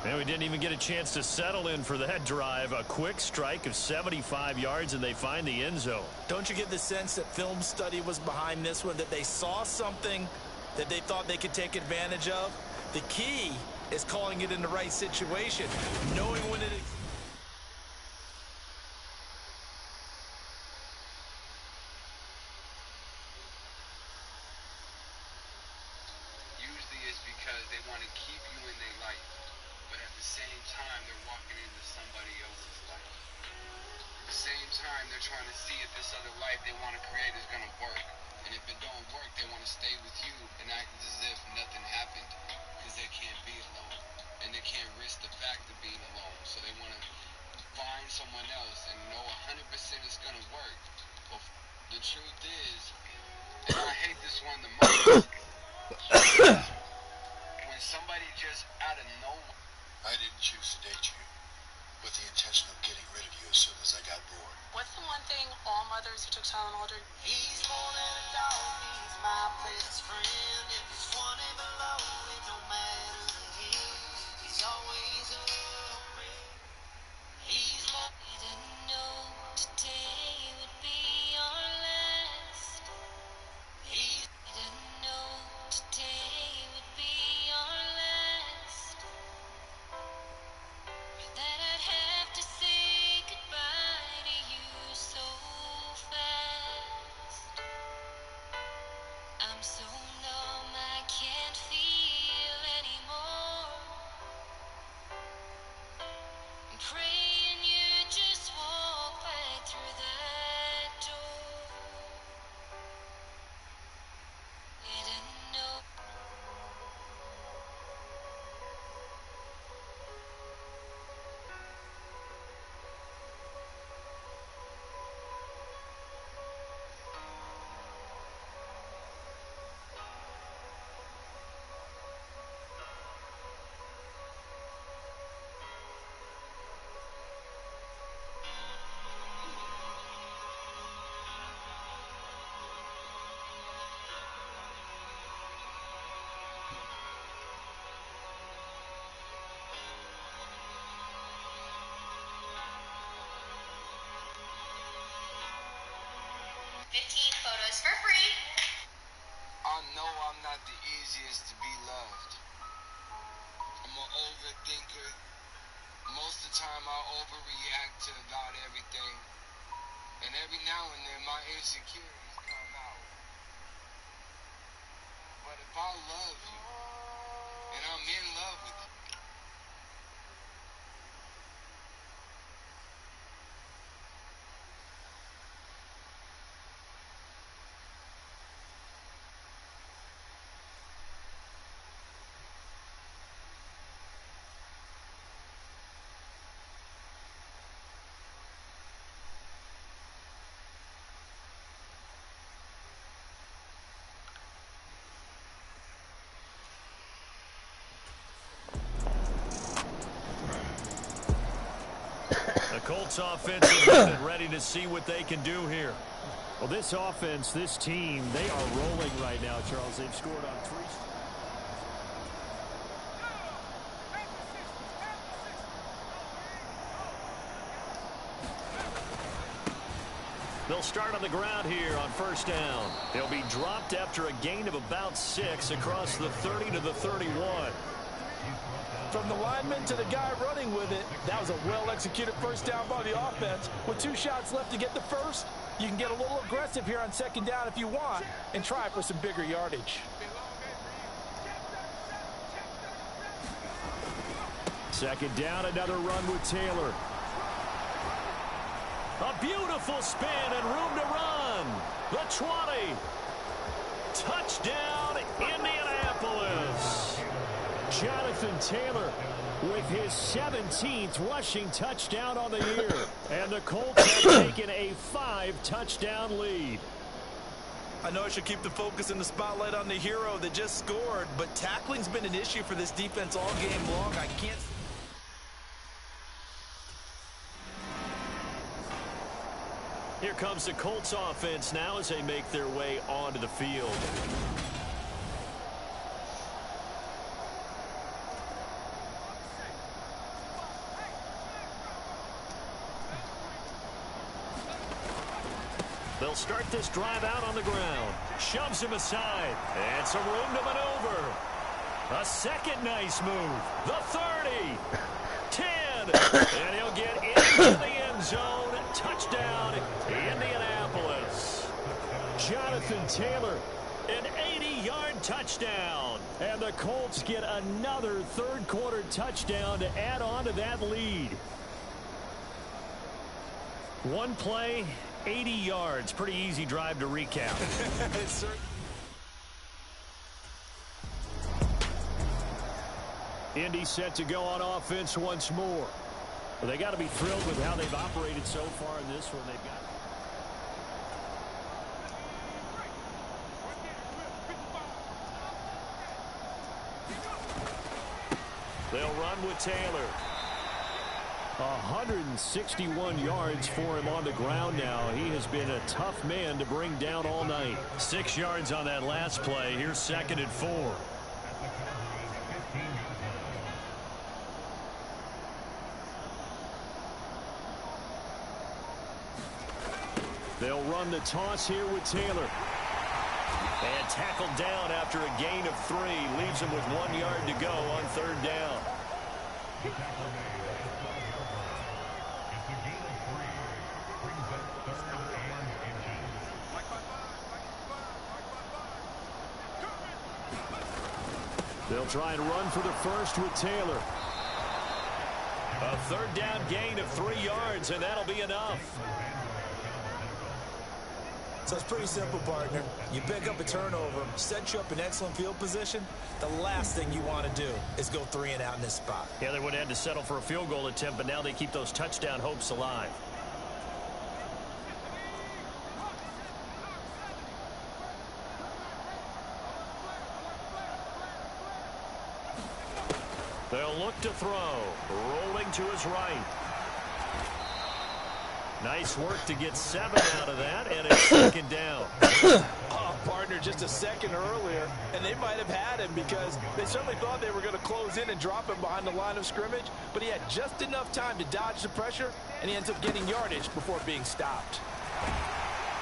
And we didn't even get a chance to settle in for that drive. A quick strike of 75 yards, and they find the end zone. Don't you get the sense that film study was behind this one, that they saw something that they thought they could take advantage of? The key is calling it in the right situation, knowing when it is. Usually it's because they want to keep you in their life, but at the same time they're walking into somebody else's life. At the same time they're trying to see if this other life they want to create is going to work. And if it don't work, they want to stay with you and act as if nothing happened, because they can't be alone. And they can't risk the fact of being alone. So they want to find someone else and know 100% it's going to work. But the truth is, and I hate this one the most, when somebody just out of nowhere. I didn't choose to date you with the intention of getting rid of you as soon as I got bored. What's the one thing all mothers who took Tylenol do? He's more than a dog, he's my best friend. If it's 20 below, it don't matter the hills. He's always up me. He's more. We didn't know today would be our last. We didn't know today would be our last. That I'd have to say goodbye to you so fast. I'm so numb I can't feel anymore. I'm praying you just walk right through that door. Didn't know. Photos for free. I know I'm not the easiest to be loved. I'm an overthinker. Most of the time I overreact to about everything. And every now and then my insecurities come out. But if I love you, and I'm in love with you, Colts offensive unit ready to see what they can do here. Well, this offense, this team, they are rolling right now, Charles. They've scored on 3. They'll start on the ground here on first down. They'll be dropped after a gain of about 6 across the 30 to the 31. From the lineman to the guy running with it, that was a well-executed first down by the offense. With 2 shots left to get the first, you can get a little aggressive here on second down if you want and try for some bigger yardage. Second down, another run with Taylor. A beautiful spin and room to run. The 20. Touchdown, Indianapolis. Jonathan Taylor with his 17th rushing touchdown on the year. And the Colts have taken a 5-touchdown lead. I know I should keep the focus and the spotlight on the hero that just scored, but tackling's been an issue for this defense all game long. I can't... Here comes the Colts offense now as they make their way onto the field. They'll start this drive out on the ground. Shoves him aside. And some room to maneuver. A second nice move. The 30. 10. And he'll get into the end zone. Touchdown, Indianapolis. Jonathan Taylor, an 80-yard touchdown. And the Colts get another third-quarter touchdown to add on to that lead. One play, 80 yards. Pretty easy drive to recap. Indy set to go on offense once more. Well, they got to be thrilled with how they've operated so far in this one. They've got. They'll run with Taylor. 161 yards for him on the ground now. He has been a tough man to bring down all night. 6 yards on that last play. Here's 2nd and 4. They'll run the toss here with Taylor. And tackled down after a gain of 3. Leaves him with 1 yard to go on 3rd down. They'll try and run for the first with Taylor. A 3rd down gain of 3 yards, and that'll be enough. So it's pretty simple, partner. You pick up a turnover, set you up in excellent field position. The last thing you want to do is go 3 and out in this spot. Yeah, they would have had to settle for a field goal attempt, but now they keep those touchdown hopes alive. They'll look to throw. Rolling to his right. Nice work to get 7 out of that, and it's 2nd down. Oh, partner, just a second earlier, and they might have had him because they certainly thought they were going to close in and drop him behind the line of scrimmage, but he had just enough time to dodge the pressure, and he ends up getting yardage before being stopped.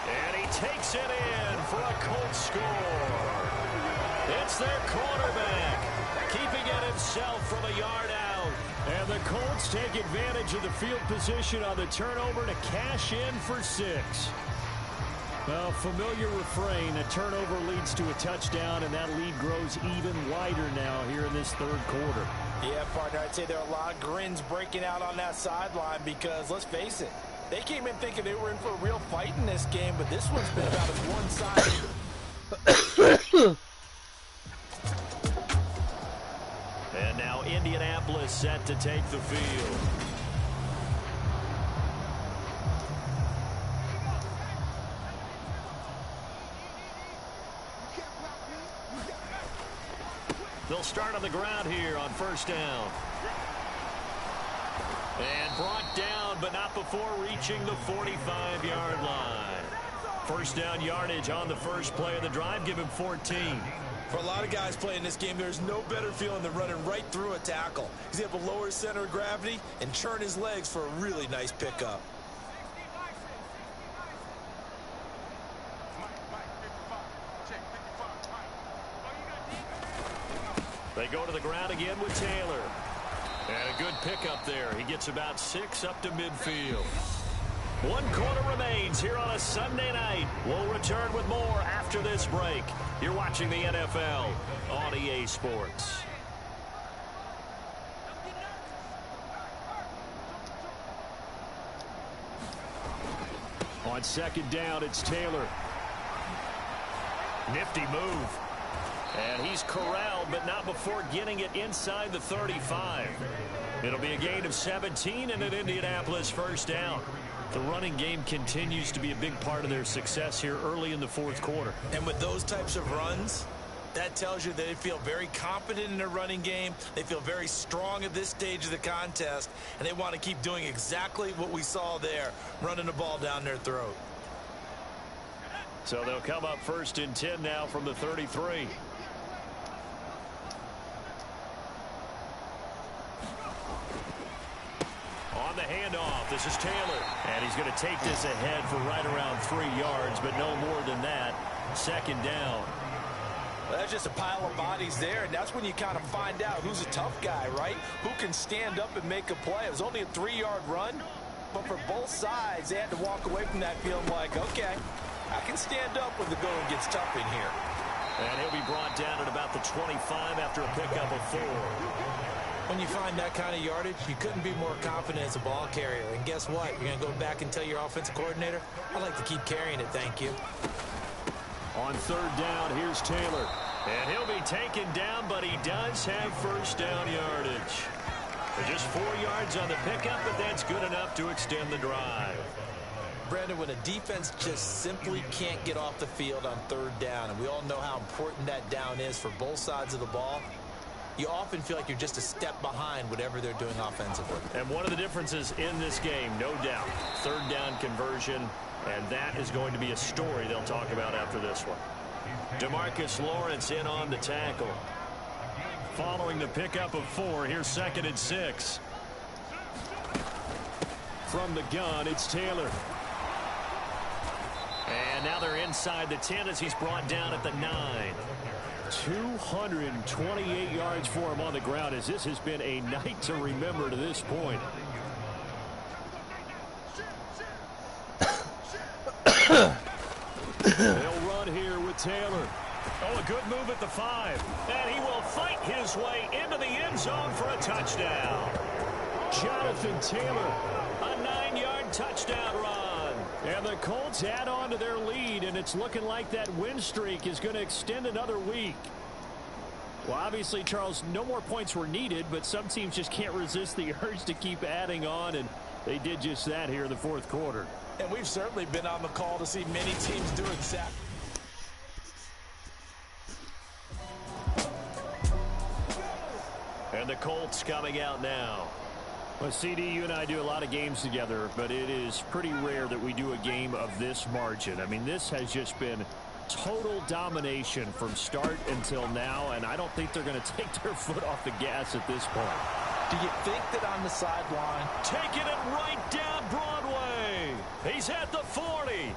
And he takes it in for a Colts score. It's their quarterback, keeping it himself from a yard out. And the Colts take advantage of the field position on the turnover to cash in for 6. Well, familiar refrain, a turnover leads to a touchdown, and that lead grows even wider now here in this 3rd quarter. Yeah, partner, I'd say there are a lot of grins breaking out on that sideline because, let's face it, they came in thinking they were in for a real fight in this game, but this one's been about as one-sided. And now Indianapolis set to take the field. They'll start on the ground here on 1st down. And brought down but not before reaching the 45-yard line. First down yardage on the first play of the drive. Give him 14. For a lot of guys playing this game, there's no better feeling than running right through a tackle. He's able to lower his center of gravity and churn his legs for a really nice pickup. They go to the ground again with Taylor. And a good pickup there. He gets about 6 up to midfield. 1 quarter remains here on a Sunday night. We'll return with more after this break. You're watching the NFL on EA Sports. On second down, it's Taylor. Nifty move. And he's corralled, but not before getting it inside the 35. It'll be a gain of 17 and an Indianapolis first down. The running game continues to be a big part of their success here early in the fourth quarter. And with those types of runs, that tells you that they feel very confident in their running game. They feel very strong at this stage of the contest, and they want to keep doing exactly what we saw there, running the ball down their throat. So they'll come up first and 10 now from the 33. On the handoff, this is Taylor. And he's going to take this ahead for right around 3 yards, but no more than that. Second down. Well, that's just a pile of bodies there, and that's when you kind of find out who's a tough guy, right? Who can stand up and make a play. It was only a 3-yard run, but for both sides, they had to walk away from that feeling like, okay, I can stand up when the going gets tough in here. And he'll be brought down at about the 25 after a pickup of 4. When you find that kind of yardage, you couldn't be more confident as a ball carrier. And guess what? You're going to go back and tell your offensive coordinator, I'd like to keep carrying it, thank you. On third down, here's Taylor. And he'll be taken down, but he does have first down yardage. Just 4 yards on the pickup, but that's good enough to extend the drive. Brandon, when a defense just simply can't get off the field on third down, and we all know how important that down is for both sides of the ball, you often feel like you're just a step behind whatever they're doing offensively. And one of the differences in this game, no doubt, third down conversion, and that is going to be a story they'll talk about after this one. DeMarcus Lawrence in on the tackle. Following the pickup of 4, here's second and 6. From the gun, it's Taylor. And now they're inside the 10 as he's brought down at the 9. 228 yards for him on the ground, as this has been a night to remember to this point. They'll run here with Taylor. Oh, a good move at the 5. And he will fight his way into the end zone for a touchdown. Jonathan Taylor. A 9-yard touchdown run. And the Colts add on to their lead, and it's looking like that win streak is going to extend another week. Well, obviously, Charles, no more points were needed, but some teams just can't resist the urge to keep adding on, and they did just that here in the fourth quarter. And we've certainly been on the call to see many teams do exactly. And the Colts coming out now. Well, CD, you and I do a lot of games together, but it is pretty rare that we do a game of this margin. I mean, this has just been total domination from start until now, and I don't think they're going to take their foot off the gas at this point. Do you think that on the sideline, taking it right down Broadway? He's at the 40,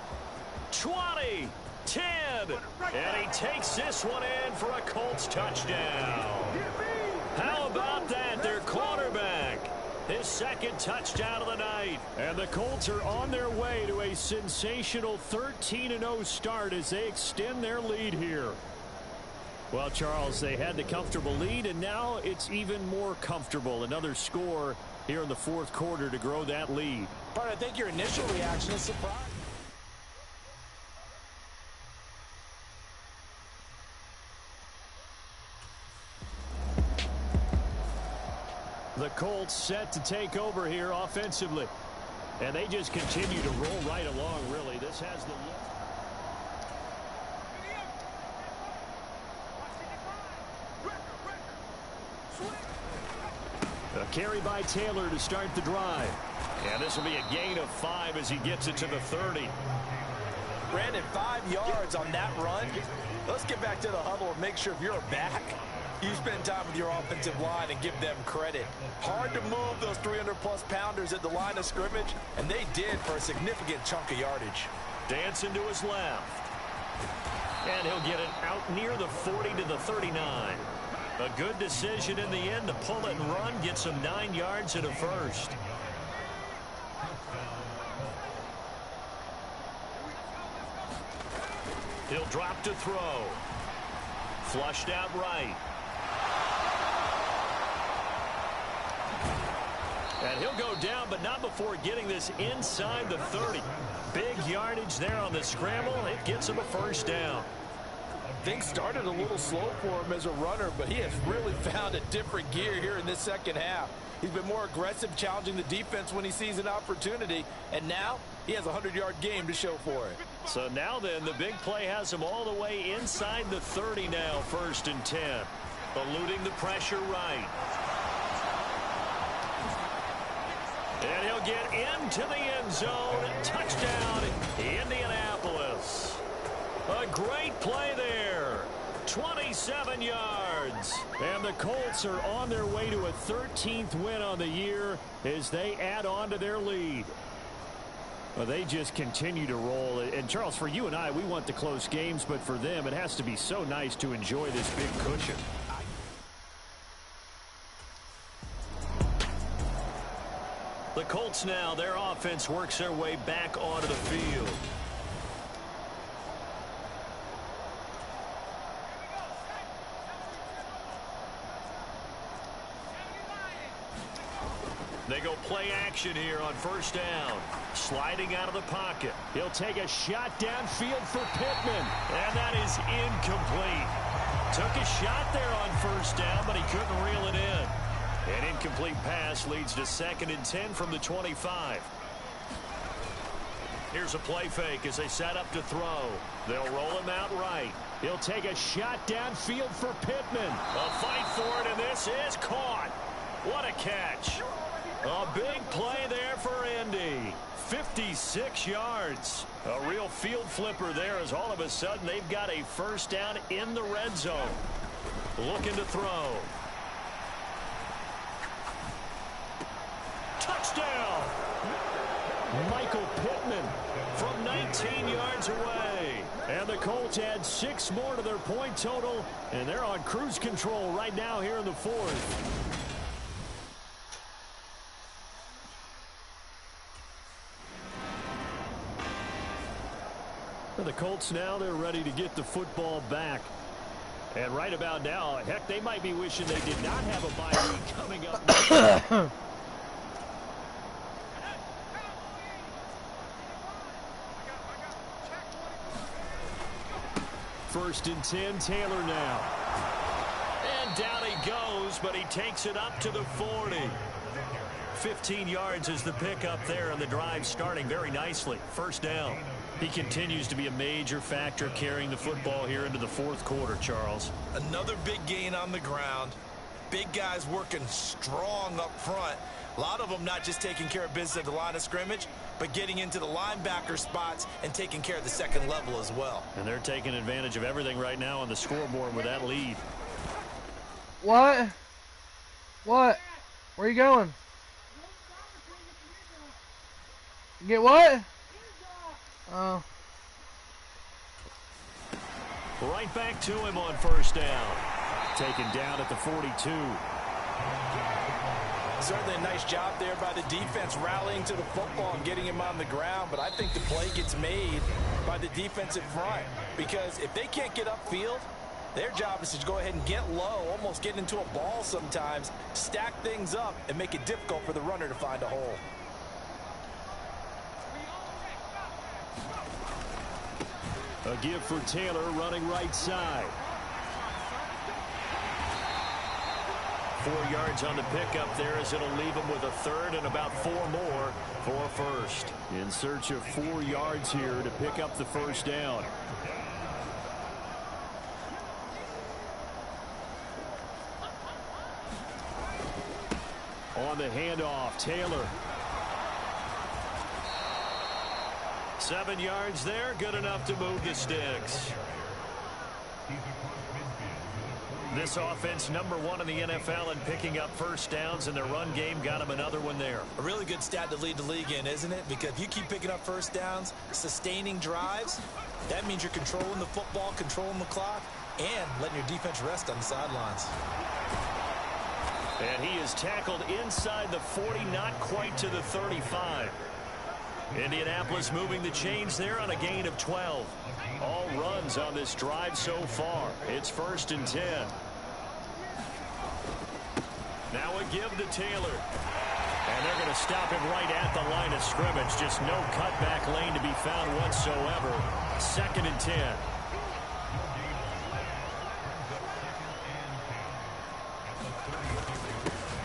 20, 10, and he takes this one in for a Colts touchdown. How about that, their quarterback? His second touchdown of the night. And the Colts are on their way to a sensational 13-0 start as they extend their lead here. Well, Charles, they had the comfortable lead, and now it's even more comfortable. Another score here in the fourth quarter to grow that lead. But I think your initial reaction is surprise. The Colts set to take over here offensively. And they just continue to roll right along, really. This has the look. A carry by Taylor to start the drive. And this will be a gain of 5 as he gets it to the 30. Brandon, 5 yards on that run. Let's get back to the huddle and make sure if you're a back, you spend time with your offensive line and give them credit. Hard to move those 300-plus pounders at the line of scrimmage, and they did for a significant chunk of yardage. Dancing to his left. And he'll get it out near the 40 to the 39. A good decision in the end to pull it and run, get some 9 yards and a first. He'll drop to throw. Flushed out right. And he'll go down, but not before getting this inside the 30. Big yardage there on the scramble. It gets him a first down. Things started a little slow for him as a runner, but he has really found a different gear here in this second half. He's been more aggressive, challenging the defense when he sees an opportunity, and now he has a 100-yard game to show for it. So now then, the big play has him all the way inside the 30 now, 1st and 10. Eluding the pressure right. And he'll get into the end zone. Touchdown, Indianapolis. A great play there. 27 yards. And the Colts are on their way to a 13th win on the year as they add on to their lead. Well, they just continue to roll. And, Charles, for you and I, we want the close games, but for them, it has to be so nice to enjoy this big cushion. The Colts now, their offense works their way back onto the field. They go play action here on 1st down. Sliding out of the pocket. He'll take a shot downfield for Pittman. And that is incomplete. Took a shot there on 1st down, but he couldn't reel it in. An incomplete pass leads to 2nd and 10 from the 25. Here's a play fake as they set up to throw. They'll roll him out right. He'll take a shot downfield for Pittman. A fight for it, and this is caught. What a catch. A big play there for Indy. 56 yards. A real field flipper there as all of a sudden they've got a 1st down in the red zone. Looking to throw. Touchdown. Michael Pittman from 19 yards away. And the Colts add 6 more to their point total, and they're on cruise control right now here in the 4th. The Colts now, they're ready to get the football back. And right about now, heck, they might be wishing they did not have a bye week coming up. 1st and 10, Taylor now. And down he goes, but he takes it up to the 40. 15 yards is the pickup there, and the drive starting very nicely. 1st down. He continues to be a major factor carrying the football here into the 4th quarter, Charles. Another big gain on the ground. Big guys working strong up front. A lot of them not just taking care of business at the line of scrimmage, but getting into the linebacker spots and taking care of the second level as well. And they're taking advantage of everything right now on the scoreboard with that lead. What? What? Where are you going? Get what? Oh. Right back to him on 1st down. Taken down at the 42. Certainly a nice job there by the defense rallying to the football and getting him on the ground, but I think the play gets made by the defensive front because if they can't get upfield, their job is to go ahead and get low, almost get into a ball sometimes, stack things up, and make it difficult for the runner to find a hole. A give for Taylor running right side. 4 yards on the pickup there as it'll leave him with a 3rd and about 4 more for a 1st. In search of 4 yards here to pick up the 1st down. On on the handoff. Taylor. 7 yards there, good enough to move the sticks. This offense, #1 in the NFL in picking up first downs, and their run game got them another one there. A really good stat to lead the league in, isn't it? Because if you keep picking up first downs, sustaining drives, that means you're controlling the football, controlling the clock, and letting your defense rest on the sidelines. And he is tackled inside the 40, not quite to the 35. Indianapolis moving the chains there on a gain of 12. All runs on this drive so far. It's 1st and 10. Now a give to Taylor. And they're going to stop him right at the line of scrimmage. Just no cutback lane to be found whatsoever. 2nd and 10.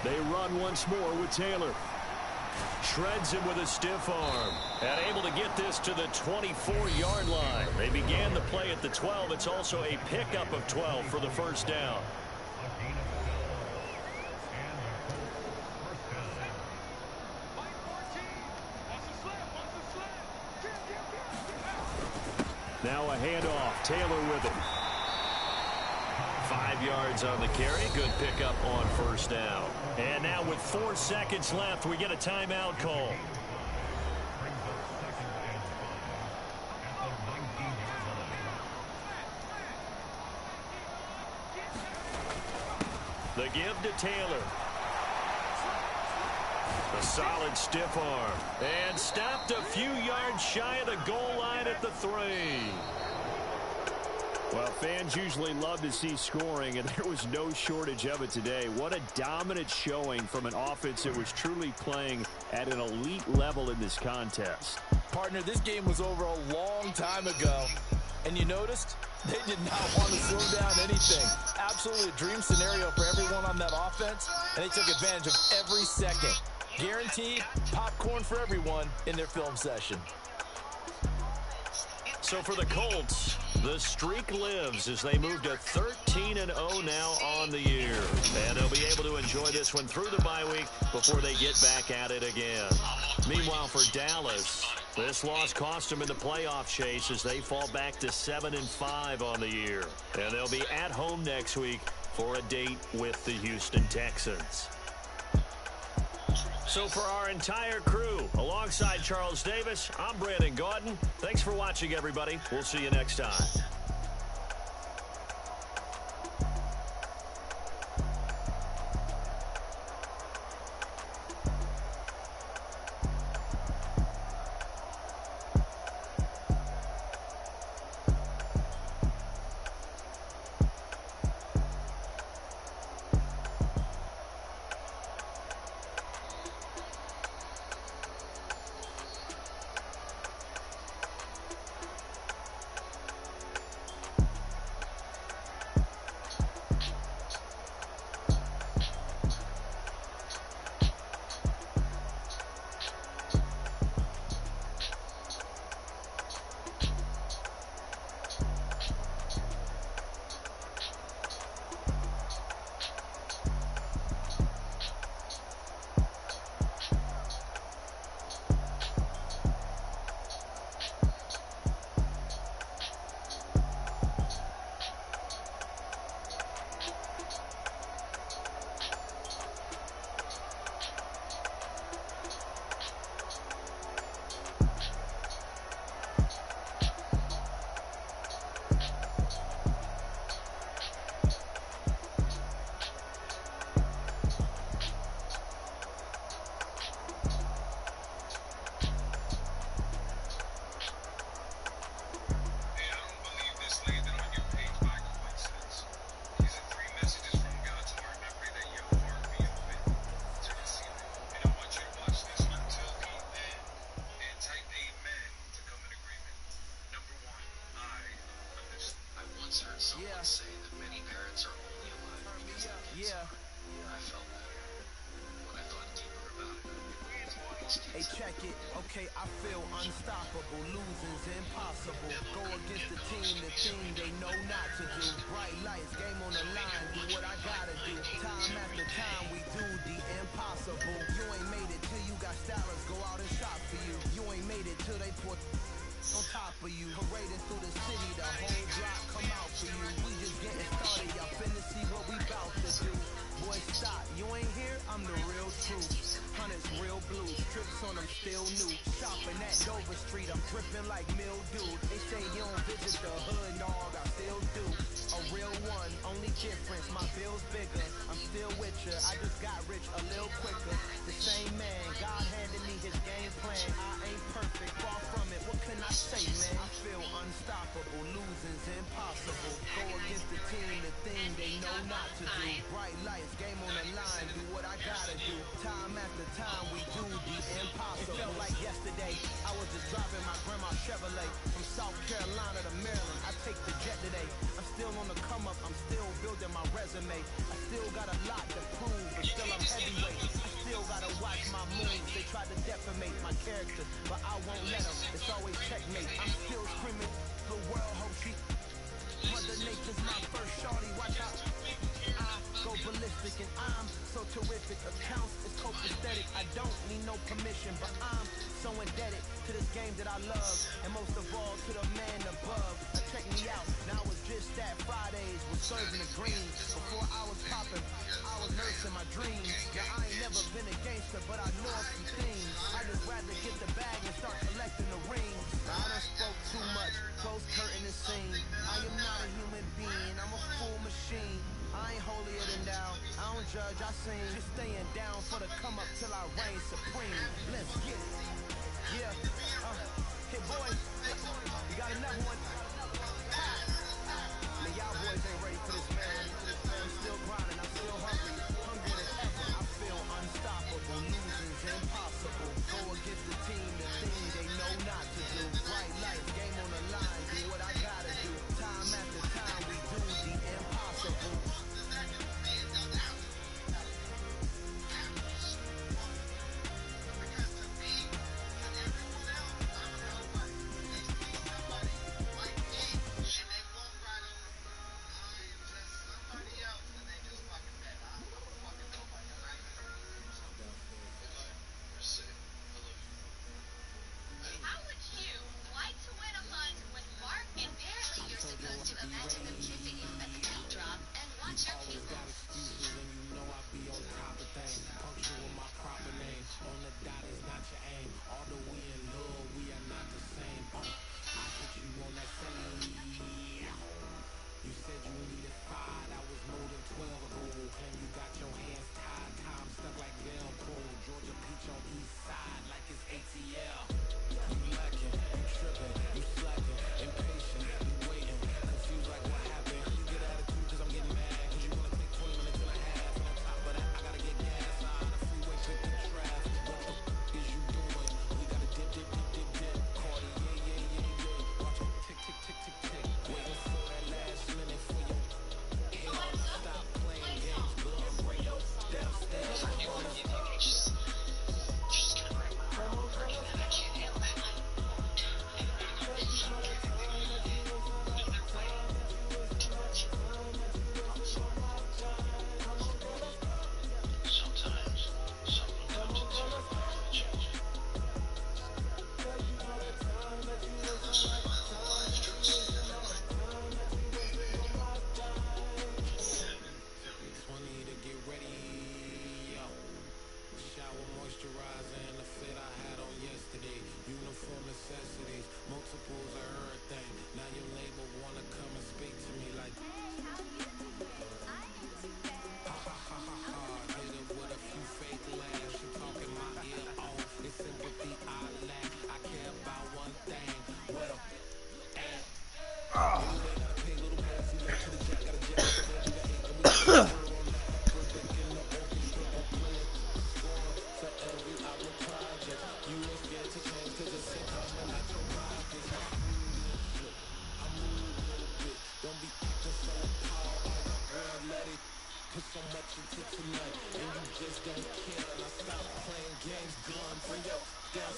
They run once more with Taylor. Shreds him with a stiff arm. And able to get this to the 24-yard line. They began the play at the 12. It's also a pickup of 12 for the first down. Now a handoff. Taylor with it. 5 yards on the carry. Good pickup on first down. And now with 4 seconds left, we get a timeout call. The give to Taylor. A solid stiff arm. And stopped a few yards shy of the goal line at the 3. Well, fans usually love to see scoring, and there was no shortage of it today. What a dominant showing from an offense that was truly playing at an elite level in this contest. Partner, this game was over a long time ago. And you noticed? They did not want to slow down anything. Absolutely a dream scenario for everyone on that offense, and they took advantage of every second. Guaranteed popcorn for everyone in their film session. So for the Colts, the streak lives as they move to 13-0 now on the year. And they'll be able to enjoy this one through the bye week before they get back at it again. Meanwhile, for Dallas, this loss cost them in the playoff chase as they fall back to 7-5 on the year. And they'll be at home next week for a date with the Houston Texans. So for our entire crew, alongside Charles Davis, I'm Brandon Gaudin. Thanks for watching, everybody. We'll see you next time. check it. Okay, I feel unstoppable. Losing's impossible. Go against the thing they know not to do. Bright lights, game on the line. Do what I gotta do. Time after time, we do the impossible. You ain't made it till you got stylers go out and shop for you. You ain't made it till they put on top of you. Parading through the city, the whole block come out for you. We just getting started, y'all finna see what we bout to do. Boy, stop, you ain't here, I'm the real truth. Hunters, real blues, trips on them still new. Shopping at Dover Street, I'm dripping like mildew. They say you don't visit the hood, dog, I still do. A real one, only difference, my bill's bigger. I'm still with ya, I just got rich a little quicker. The same man, God handed me his game plan. I ain't perfect, far from it, what can I say, man? I feel unstoppable, losing's impossible. Go against the thing they know not to do. Bright lights, game on the line, do what I gotta do. Time after time, we do the impossible. It felt like yesterday, I was just driving my grandma's Chevrolet from South Carolina to Maryland. I take the jet today. I'm still on the come up, I'm still building my resume. I still got a lot to prove, but still I'm heavyweight. I still gotta watch my moves. They tried to defamate my character, but I won't let them. It's always checkmate. I'm still screaming, the world hope she. Mother Nature's my first shorty, watch out. I go ballistic and I'm so terrific. Accounts is copacetic. I don't need no permission, but I'm so indebted to this game that I love, and most of all to the man above. Now check me out. Now it's just that Fridays was serving the greens. Before I was popping, I was nursing my dreams. Now I ain't never been a gangster, but I know a few things. I just rather get the bag and start collecting the rings. I done spoke too much, close curtain and scene. I am not a human being, I'm a full machine. I ain't holier than thou, I don't judge, I sing. Just staying down for the come up till I reign supreme. Let's get it. Yeah, hit boys, you got another one. Man, y'all boys ain't ready for this, man. I'm still grinding, I'm still hungry. Hungrier than ever, I feel unstoppable. Losing's impossible. Go against the thing they know not to do. Bright lights, game on the line, do what I gotta do. Time after time, we do the impossible. tonight, and you just don't care. And I stop playing games, gun, bring your damn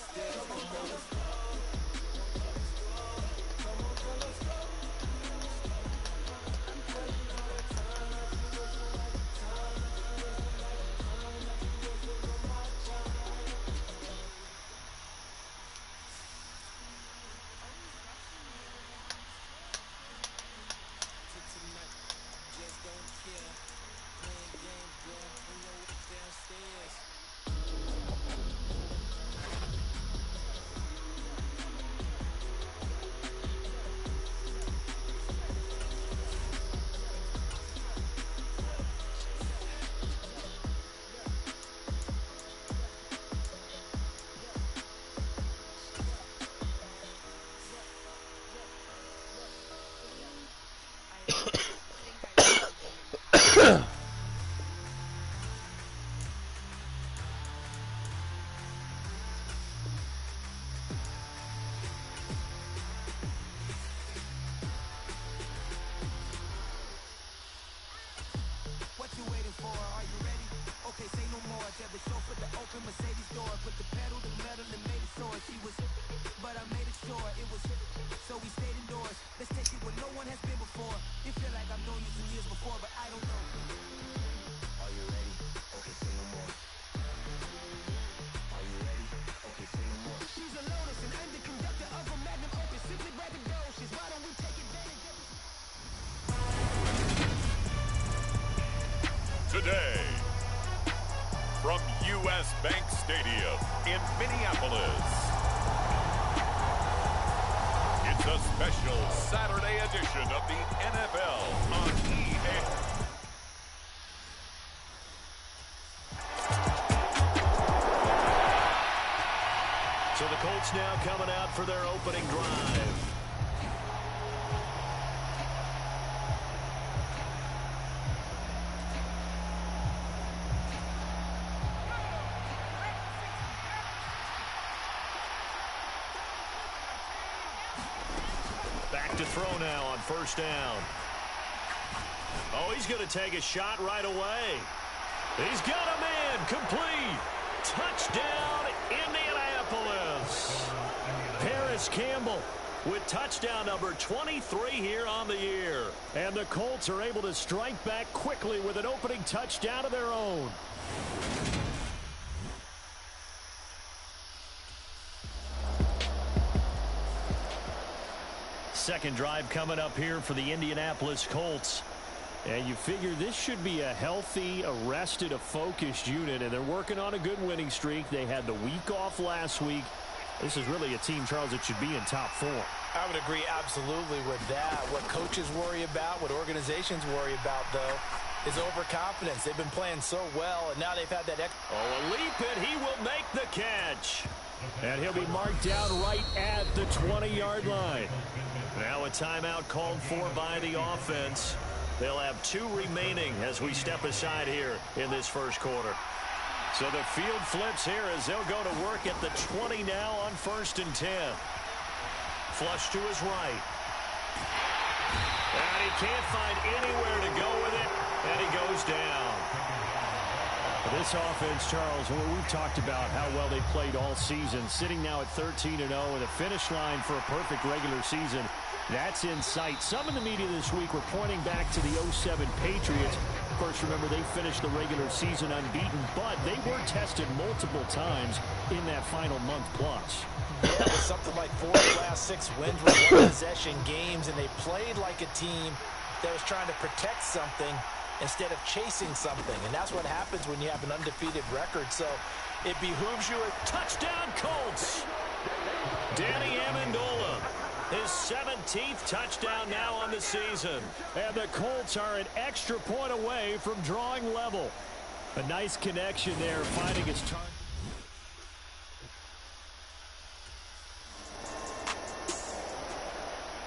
Today, from U.S. Bank Stadium in Minneapolis, it's a special Saturday edition of the NFL on EA. So the Colts now coming out for their opening drive. Back to throw now on first down. Oh, he's going to take a shot right away. He's got a man complete. Touchdown, Indianapolis. Paris Campbell with touchdown number 23 here on the year. And the Colts are able to strike back quickly with an opening touchdown of their own. Second drive coming up here for the Indianapolis Colts. And you figure this should be a healthy, a rested, a focused unit, and they're working on a good winning streak. They had the week off last week. This is really a team, Charles, that should be in top 4. I would agree absolutely with that. What coaches worry about, what organizations worry about, though, is overconfidence. They've been playing so well, and now they've had that a leap, and he will make the catch. And he'll be marked down right at the 20-yard line. Now a timeout called for by the offense. They'll have 2 remaining as we step aside here in this first quarter. So the field flips here as they'll go to work at the 20 now on 1st and 10. Flush to his right. And he can't find anywhere to go with it, and he goes down. This offense, Charles, we've talked about how well they played all season, sitting now at 13-0 and a finish line for a perfect regular season. That's in sight. Some in the media this week were pointing back to the 07 Patriots. Of course, remember, they finished the regular season unbeaten, but they were tested multiple times in that final month plus. Yeah, it was something like 4 of the last 6 wins were one-possession games, and they played like a team that was trying to protect something instead of chasing something. And that's what happens when you have an undefeated record. So it behooves you. Touchdown, Colts! Danny Amendola, his 17th touchdown now on the season. And the Colts are an extra point away from drawing level. A nice connection there, finding his target.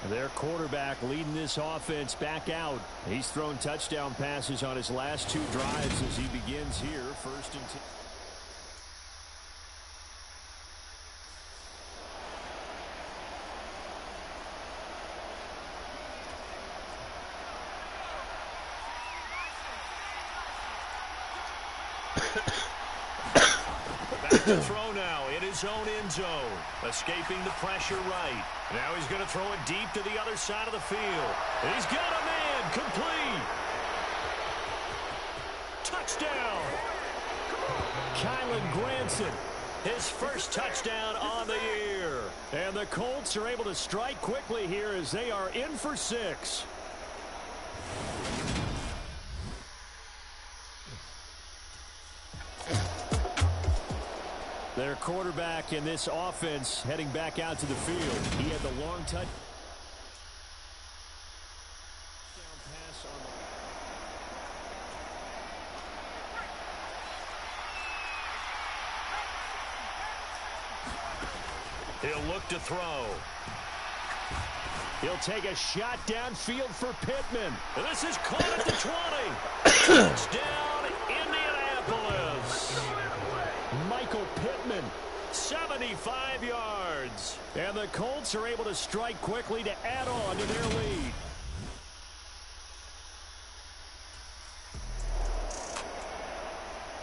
Their quarterback leading this offense back out. He's thrown touchdown passes on his last 2 drives as he begins here, 1st and 10. Back to throw now. It is his own end zone. Escaping the pressure right. Now he's going to throw it deep to the other side of the field. He's got a man. Complete. Touchdown. Kylan Granson. His first touchdown on the year. And the Colts are able to strike quickly here as they are in for 6. Their quarterback in this offense heading back out to the field. He had the long touch. He'll look to throw. He'll take a shot downfield for Pittman. This is caught at the 20. Touchdown, Indianapolis. Michael Pittman, 75 yards. And the Colts are able to strike quickly to add on to their lead.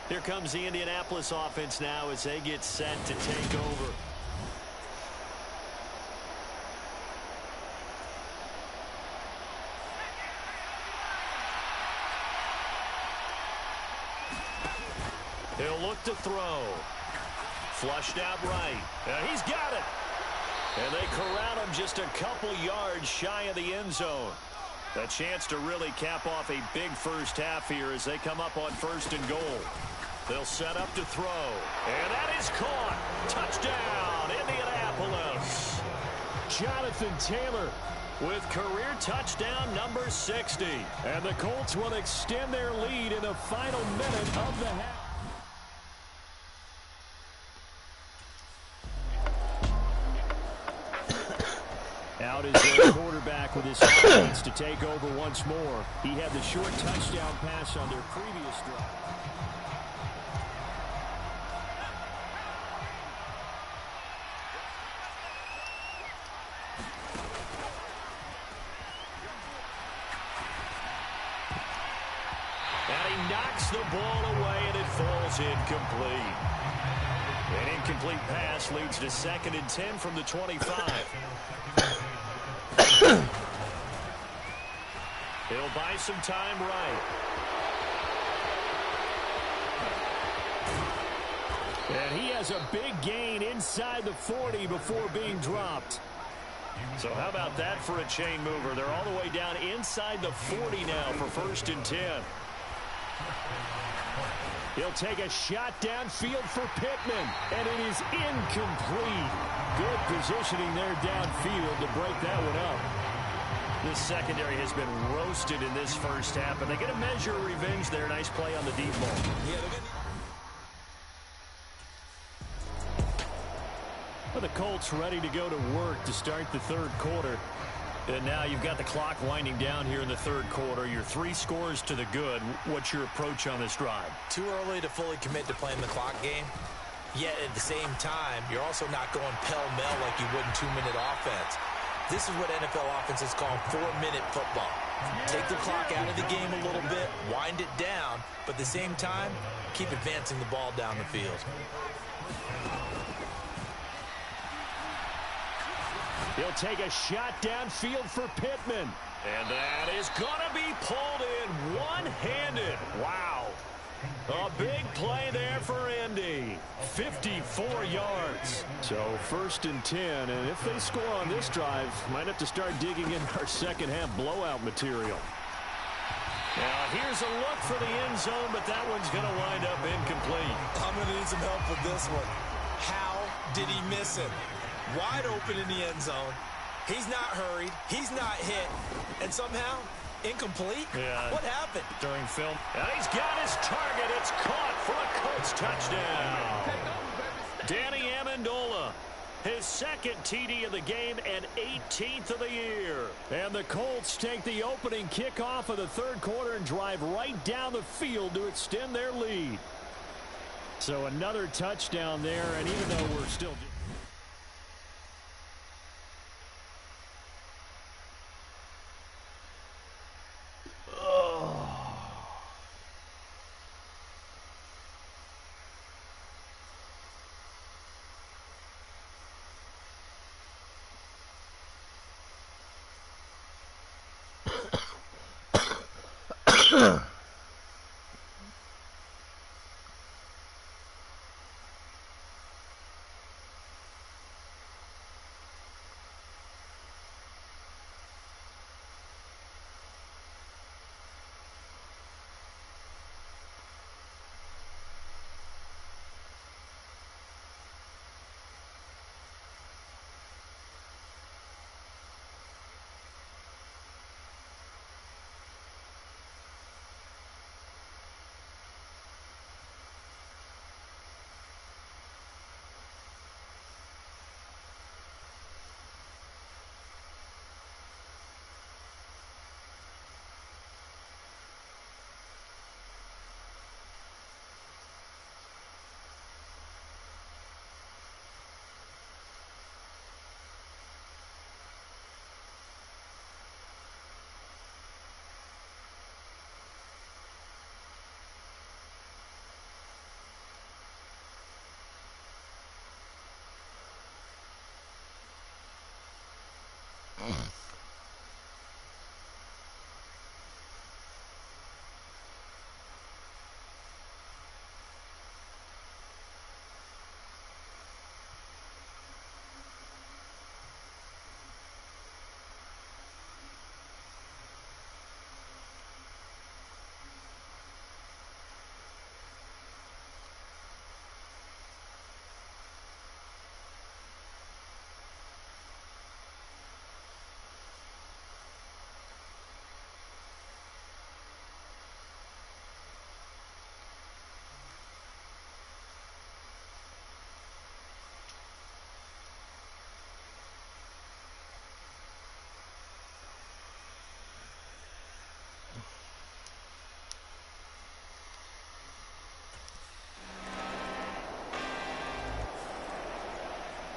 Here comes the Indianapolis offense now as they get set to take over. He'll look to throw. Flushed out right. He's got it. And they corral him just a couple yards shy of the end zone. A chance to really cap off a big first half here as they come up on 1st and goal. They'll set up to throw. And that is caught. Touchdown, Indianapolis. Jonathan Taylor with career touchdown number 60. And the Colts will extend their lead in the final minute of the half. Out is their quarterback with his offense to take over once more. He had the short touchdown pass on their previous drive. And he knocks the ball away, and it falls incomplete. An incomplete pass leads to 2nd and 10 from the 25. He'll buy some time right. And he has a big gain inside the 40 before being dropped. So how about that for a chain mover? They're all the way down inside the 40 now for 1st and 10. He'll take a shot downfield for Pittman, and it is incomplete. Good positioning there downfield to break that one up. This secondary has been roasted in this first half, but they get a measure of revenge there. Nice play on the deep ball. Yeah, well, the Colts ready to go to work to start the 3rd quarter. And now you've got the clock winding down here in the 3rd quarter. You're 3 scores to the good. What's your approach on this drive? Too early to fully commit to playing the clock game. Yet at the same time, you're also not going pell-mell like you would in 2-minute offense. This is what NFL offenses call 4-minute football. Take the clock out of the game a little bit, wind it down, but at the same time, keep advancing the ball down the field. He'll take a shot downfield for Pittman. And that is going to be pulled in one-handed. Wow. A big play there for Indy. 54 yards. So 1st and 10, and if they score on this drive, might have to start digging in our second half blowout material. Now here's a look for the end zone, but that one's going to wind up incomplete. I'm going to need some help with this one. How did he miss it? Wide open in the end zone. He's not hurried. He's not hit. And somehow, incomplete? Yeah. What happened? During film. And he's got his target. It's caught for a Colts touchdown. Danny Amendola, his 2nd TD of the game and 18th of the year. And the Colts take the opening kickoff of the 3rd quarter and drive right down the field to extend their lead. So another touchdown there, and even though we're still...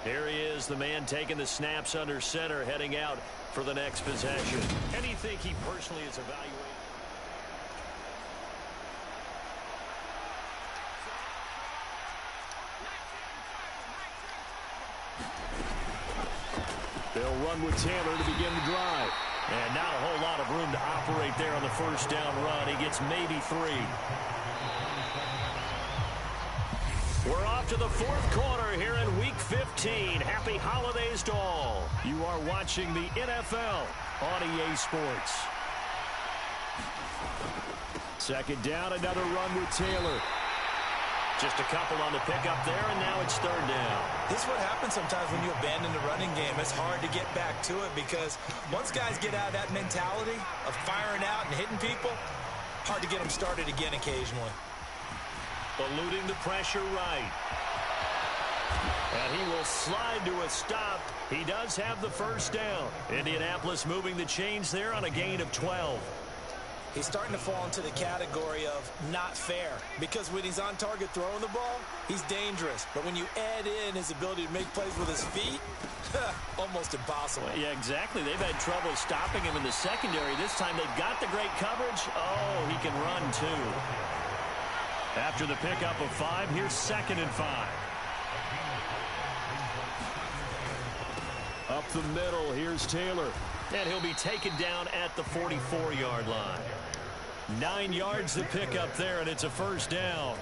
Here he is, the man taking the snaps under center, heading out for the next possession. And you think he personally is evaluating? They'll run with Taylor to begin the drive. And not a whole lot of room to operate there on the first down run. He gets maybe 3. We're off to the fourth quarter here in Week 15. Happy holidays to all. You are watching the NFL on EA Sports. Second down, another run with Taylor. Just a couple on the pickup there, and now it's third down. This is what happens sometimes when you abandon the running game. It's hard to get back to it because once guys get out of that mentality of firing out and hitting people, hard to get them started again occasionally. Eluding the pressure right. And he will slide to a stop. He does have the first down. Indianapolis moving the chains there on a gain of 12. He's starting to fall into the category of not fair because when he's on target throwing the ball, he's dangerous. But when you add in his ability to make plays with his feet, almost impossible. Yeah, exactly. They've had trouble stopping him in the secondary. This time they've got the great coverage. Oh, he can run too. After the pickup of 5, here's 2nd and 5. Up the middle, here's Taylor. And he'll be taken down at the 44-yard line. 9 yards to pick up there, and it's a first down.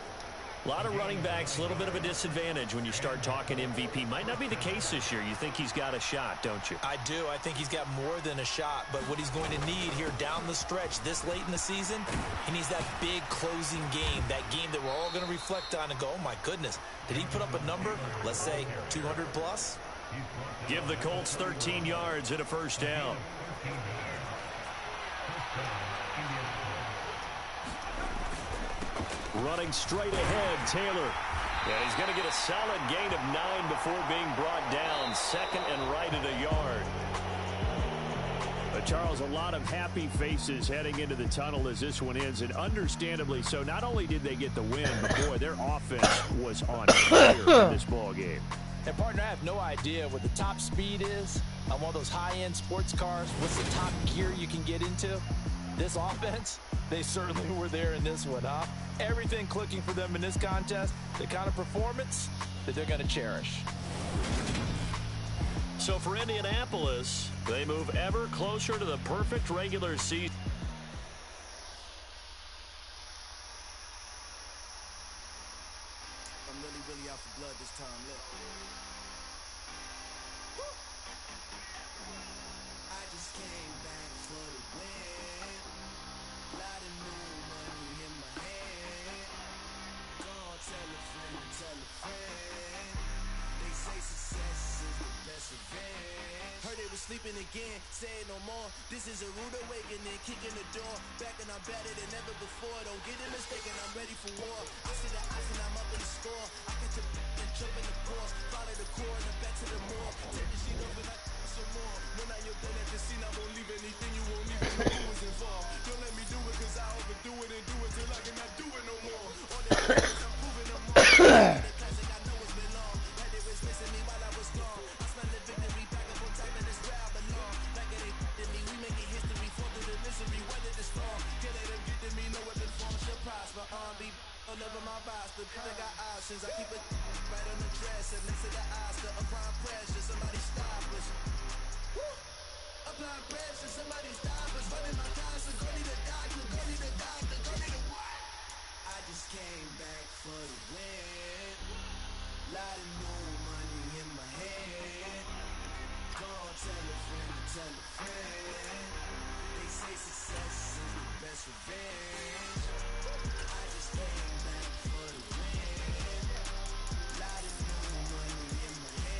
A lot of running backs, a little bit of a disadvantage when you start talking MVP. Might not be the case this year. You think he's got a shot, don't you? I do. I think he's got more than a shot. But what he's going to need here down the stretch this late in the season, he needs that big closing game, that game that we're all going to reflect on and go, oh, my goodness, did he put up a number, let's say 200 plus? Give the Colts 13 yards and a first down. Running straight ahead, Taylor. Yeah, he's going to get a solid gain of 9 before being brought down. 2nd and right at a yard. Charles, a lot of happy faces heading into the tunnel as this one ends, and understandably so. Not only did they get the win, but boy, their offense was on fire in this ball game. And, partner, I have no idea what the top speed is on one of those high-end sports cars. What's the top gear you can get into? This offense, they certainly were there in this one, huh? Everything clicking for them in this contest, the kind of performance that they're going to cherish. So for Indianapolis, they move ever closer to the perfect regular season. I'm really out for blood this time. Look. I just came back for the win. Lot of new money in my hand. Gonna tell a friend. They say success is the best revenge. Heard they was sleeping again, say it no more. This is a rude awakening, kicking the door. Back and I'm better than ever before. Don't get it mistaken, I'm ready for war. I see the eyes and I'm up in the score. I get to and jump in the course. Follow the core and back to the more. Take the sheet off and I some more. When I you're done at the scene, I won't leave anything. You won't even know who was involved. Don't let me do it cause I overdo it and do it till I cannot do it no more. All the things I'm proving them more. The classic I know it's been long. Had they was missing me while I was gone. I smell the victory back up on top of this crowd belong. Like it ain't to me, we making history. Fall through the misery, weather this storm. Can't let them get to me, no weapon form should prosper. Be all over my roster. I got options. I keep it right on the dresser. Next to the Oscar. Applying pressure. Somebody stop us. Applying pressure. Somebody stop us. Running my constant. Go need a doctor. Go need a doctor. Go need a what? I just came back for the win. Lot of new money in my hand. Gonna tell a friend. They say success is the best revenge. I just came back for the win. Lot of new money in my hand.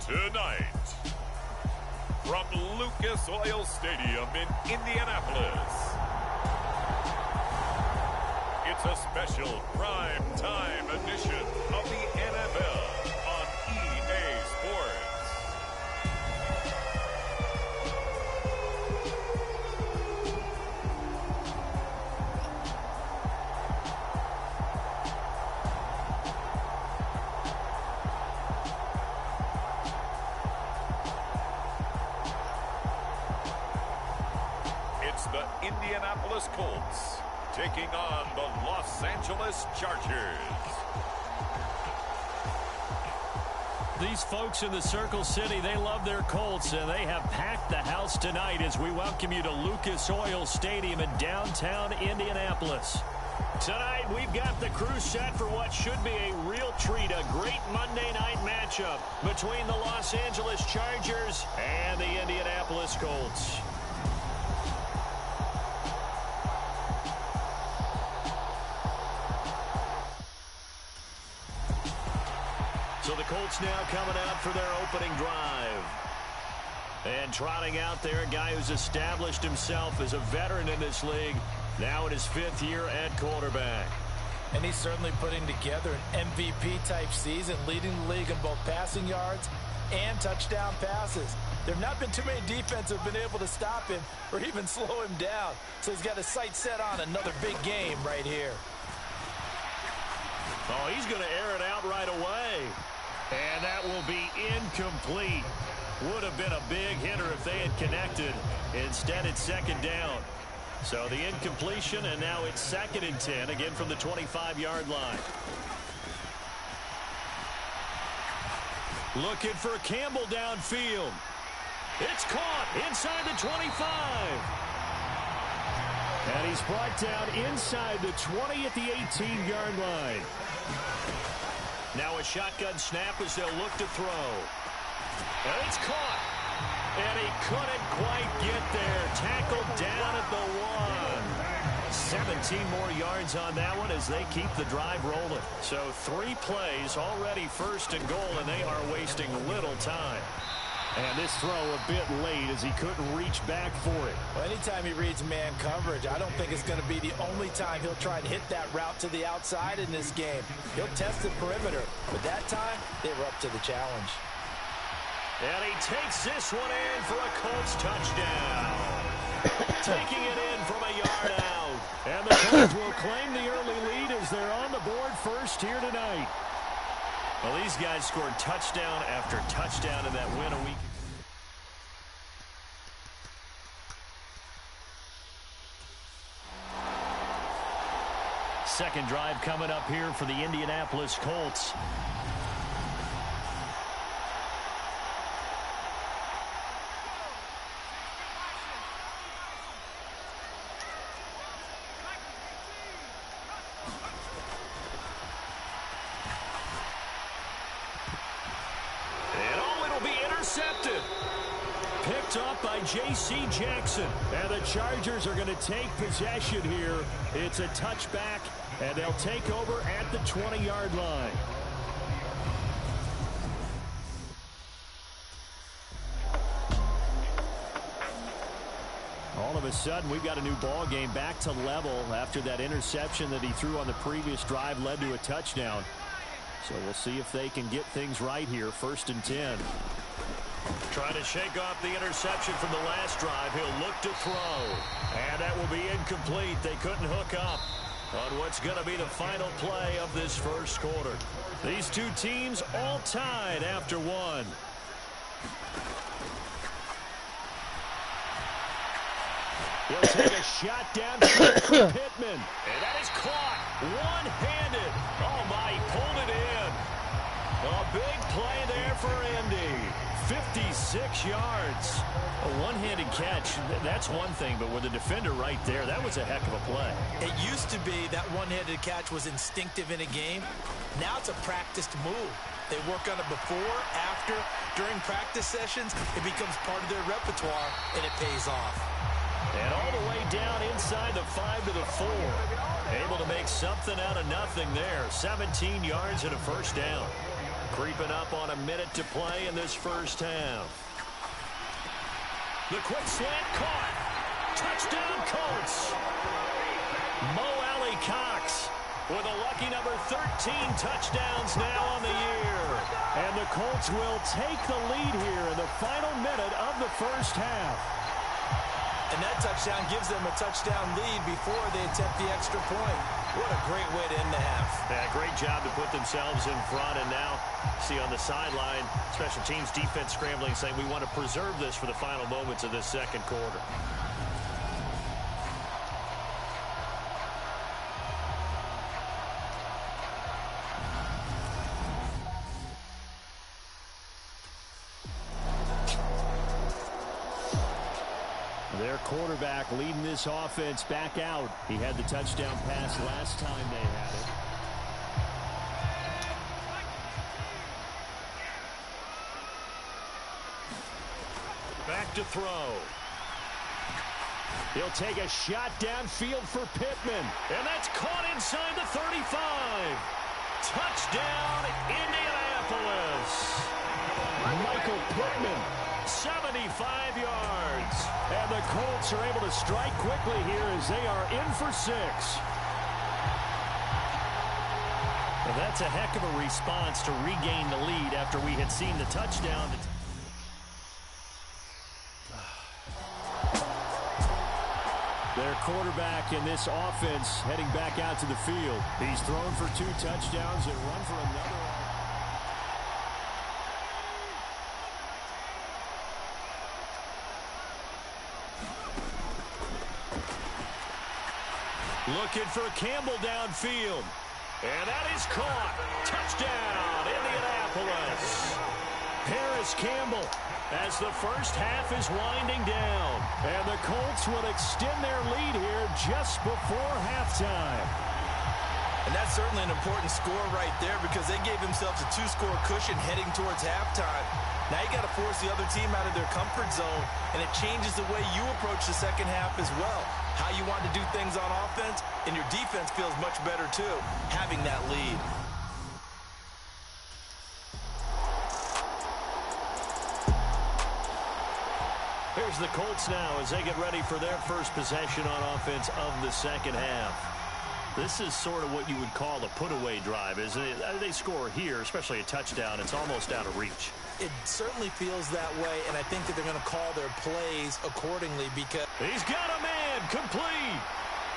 Tonight, from Lucas Oil Stadium in Indianapolis, it's a special prime time edition of the NFL on EA Sports. The Indianapolis Colts taking on the Los Angeles Chargers. These folks in the Circle City, they love their Colts, and they have packed the house tonight as we welcome you to Lucas Oil Stadium in downtown Indianapolis. Tonight, we've got the crew set for what should be a real treat, a great Monday night matchup between the Los Angeles Chargers and the Indianapolis Colts. So the Colts now coming out for their opening drive. And trotting out there, a guy who's established himself as a veteran in this league, now in his 5th year at quarterback. And he's certainly putting together an MVP-type season, leading the league in both passing yards and touchdown passes. There have not been too many defenses that have been able to stop him or even slow him down. So he's got his sights set on another big game right here. Oh, he's going to air it out right away. And that will be incomplete. Would have been a big hitter if they had connected. Instead, it's second down. So the incompletion, and now it's 2nd and 10, again from the 25-yard line. Looking for Campbell downfield. It's caught inside the 25. And he's brought down inside the 20 at the 18-yard line. Now a shotgun snap as they'll look to throw. And it's caught. And he couldn't quite get there. Tackled down at the 1. 17 more yards on that one as they keep the drive rolling. So 3 plays already, 1st and goal, and they are wasting little time. And this throw a bit late as he couldn't reach back for it. Well, anytime he reads man coverage, I don't think it's going to be the only time he'll try to hit that route to the outside in this game. He'll test the perimeter, but that time they were up to the challenge. And he takes this one in for a Colts touchdown. Taking it in from a yard out. And the Colts will claim the early lead as they're on the board first here tonight. Well, these guys scored touchdown after touchdown in that win a week. Second drive coming up here for the Indianapolis Colts. Intercepted. Picked up by J.C. Jackson. And the Chargers are going to take possession here. It's a touchback, and they'll take over at the 20-yard line. All of a sudden, we've got a new ball game back to level after that interception that he threw on the previous drive led to a touchdown. So we'll see if they can get things right here. 1st and 10. Trying to shake off the interception from the last drive. He'll look to throw. And that will be incomplete. They couldn't hook up on what's going to be the final play of this first quarter. These two teams all tied after one. He'll take a shot down for Pittman. And that is caught one-handed. Oh, my, he pulled it in. A big play there for Indy. 56 yards. A one-handed catch, that's one thing, but with the defender right there, that was a heck of a play. It used to be that one-handed catch was instinctive in a game. Now it's a practiced move. They work on it before, after, during practice sessions. It becomes part of their repertoire, and it pays off. And all the way down inside the 5 to the 4. Able to make something out of nothing there. 17 yards and a first down. Creeping up on a minute to play in this first half. The quick slant caught. Touchdown Colts. Mo Alley Cox with a lucky number 13 touchdowns now on the year. And the Colts will take the lead here in the final minute of the first half. And that touchdown gives them a touchdown lead before they attempt the extra point. What a great way to end the half. Yeah, great job to put themselves in front. And now, see on the sideline, special teams defense scrambling, saying we want to preserve this for the final moments of this second quarter. Their quarterback leading this offense back out. He had the touchdown pass last time they had it. Back to throw. He'll take a shot downfield for Pittman. And that's caught inside the 35. Touchdown, Indianapolis. Michael Pittman. 75 yards. And the Colts are able to strike quickly here as they are in for 6. Well, that's a heck of a response to regain the lead after we had seen the touchdown. Their quarterback in this offense heading back out to the field. He's thrown for 2 touchdowns and run for another. Looking for Campbell downfield. And that is caught. Touchdown, Indianapolis. Harris Campbell as the first half is winding down. And the Colts will extend their lead here just before halftime. And that's certainly an important score right there because they gave themselves a 2-score cushion heading towards halftime. Now you got to force the other team out of their comfort zone, and it changes the way you approach the second half as well. How you want to do things on offense, and your defense feels much better too, having that lead. Here's the Colts now as they get ready for their first possession on offense of the second half. This is sort of what you would call a put-away drive, isn't it? They score here, especially a touchdown. It's almost out of reach. It certainly feels that way, and I think that they're going to call their plays accordingly because... He's got a man complete.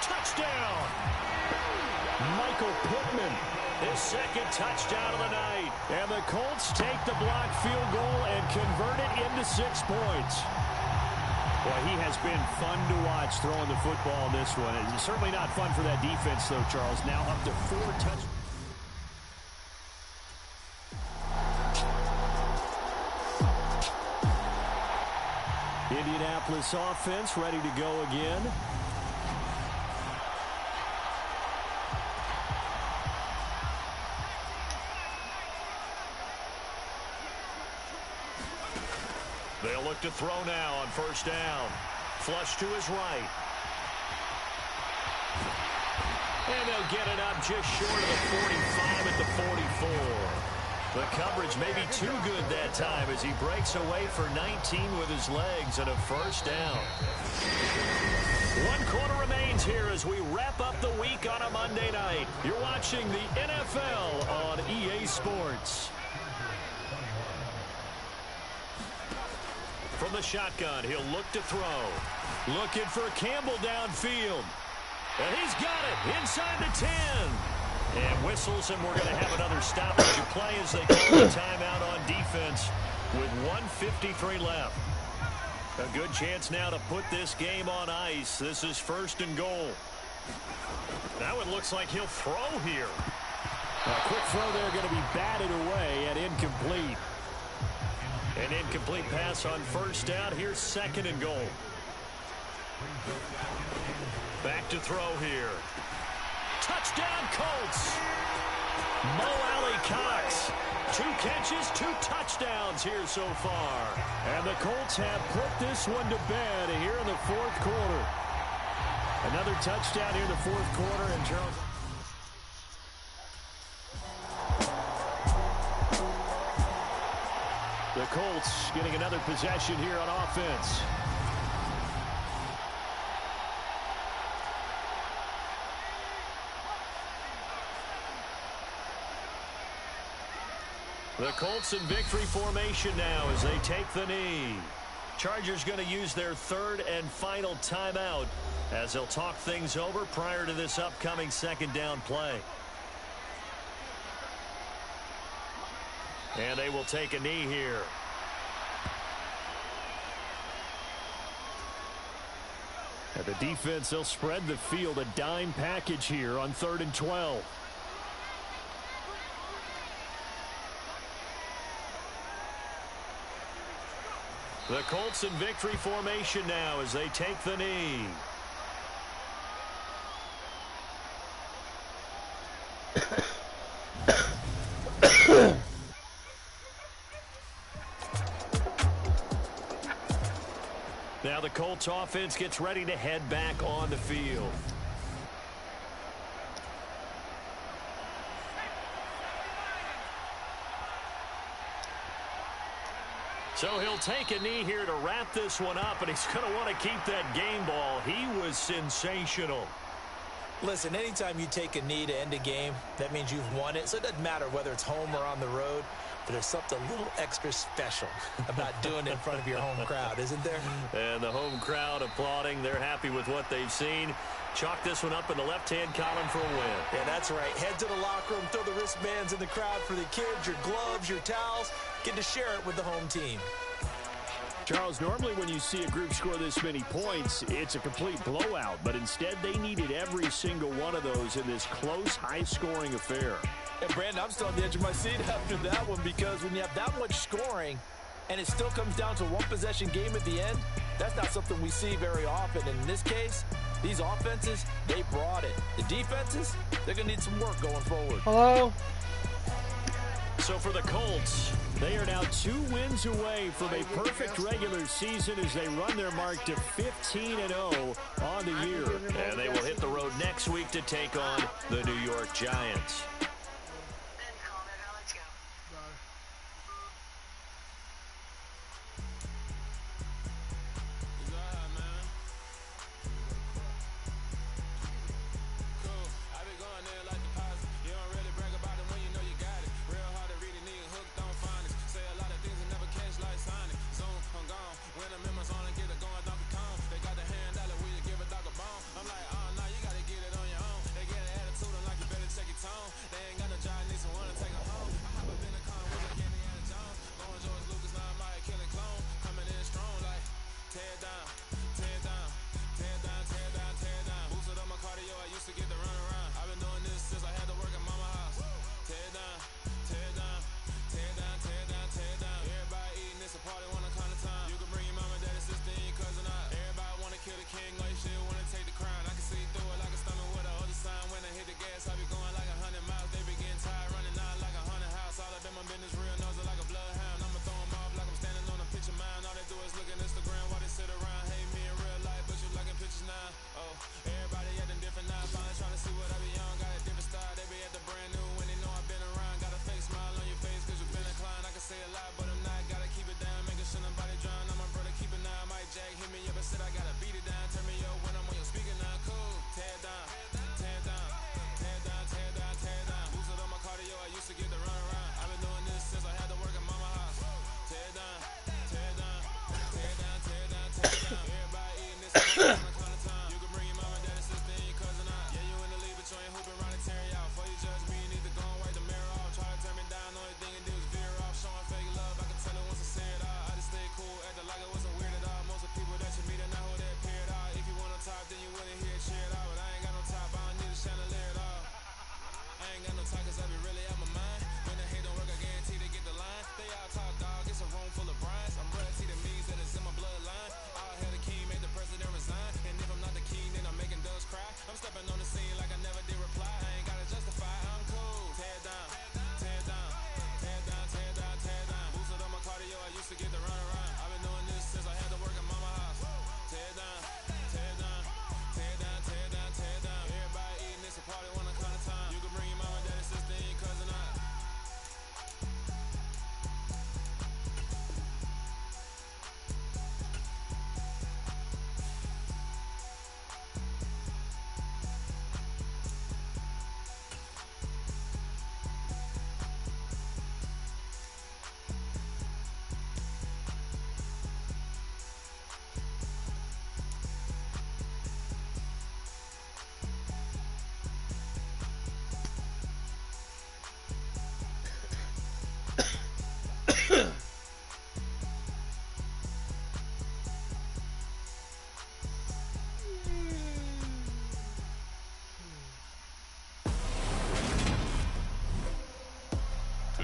Touchdown. Michael Pittman His second touchdown of the night. And the Colts take the blocked field goal and convert it into 6 points. Boy, he has been fun to watch throwing the football in this one. It's certainly not fun for that defense, though, Charles. Now up to 4 touchdowns. Indianapolis offense ready to go again. They'll look to throw now on first down. Flush to his right. And they'll get it up just short of the 45 at the 44. The coverage may be too good that time as he breaks away for 19 with his legs and a first down. 1 quarter remains here as we wrap up the week on a Monday night. You're watching the NFL on EA Sports. From the shotgun, he'll look to throw. Looking for Campbell downfield. And he's got it inside the 10. And whistles, and we're going to have another stoppage of play as they call the timeout on defense with 1:53 left. A good chance now to put this game on ice. This is 1st and goal. Now it looks like he'll throw here. A quick throw there going to be batted away and incomplete. An incomplete pass on first down. Here's 2nd and goal. Back to throw here. Touchdown, Colts. Mo Alley-Cox. 2 catches, 2 touchdowns here so far. And the Colts have put this one to bed here in the 4th quarter. Another touchdown here in the 4th quarter. And Charles... The Colts getting another possession here on offense. The Colts in victory formation now as they take the knee. Chargers going to use their 3rd and final timeout as they'll talk things over prior to this upcoming 2nd down play. And they will take a knee here. At the defense, they'll spread the field, a dime package here on 3rd and 12. The Colts in victory formation now as they take the knee. Now the Colts offense gets ready to head back on the field. So he'll take a knee here to wrap this one up, and he's going to want to keep that game ball. He was sensational. Listen, anytime you take a knee to end a game, that means you've won it. So it doesn't matter whether it's home or on the road, but there's something a little extra special about doing it in front of your home crowd, isn't there? And the home crowd applauding. They're happy with what they've seen. Chalk this one up in the left-hand column for a win. Yeah, that's right. Head to the locker room, throw the wristbands in the crowd for the kids, your gloves, your towels. Get to share it with the home team. Charles, normally when you see a group score this many points, it's a complete blowout. But instead, they needed every single one of those in this close, high-scoring affair. And, Brandon, I'm still on the edge of my seat after that one because when you have that much scoring and it still comes down to a one-possession game at the end, that's not something we see very often. And in this case, these offenses, they brought it. The defenses, they're going to need some work going forward. Hello? So for the Colts, they are now 2 wins away from a perfect regular season as they run their mark to 15-0 on the year. And they will hit the road next week to take on the New York Giants.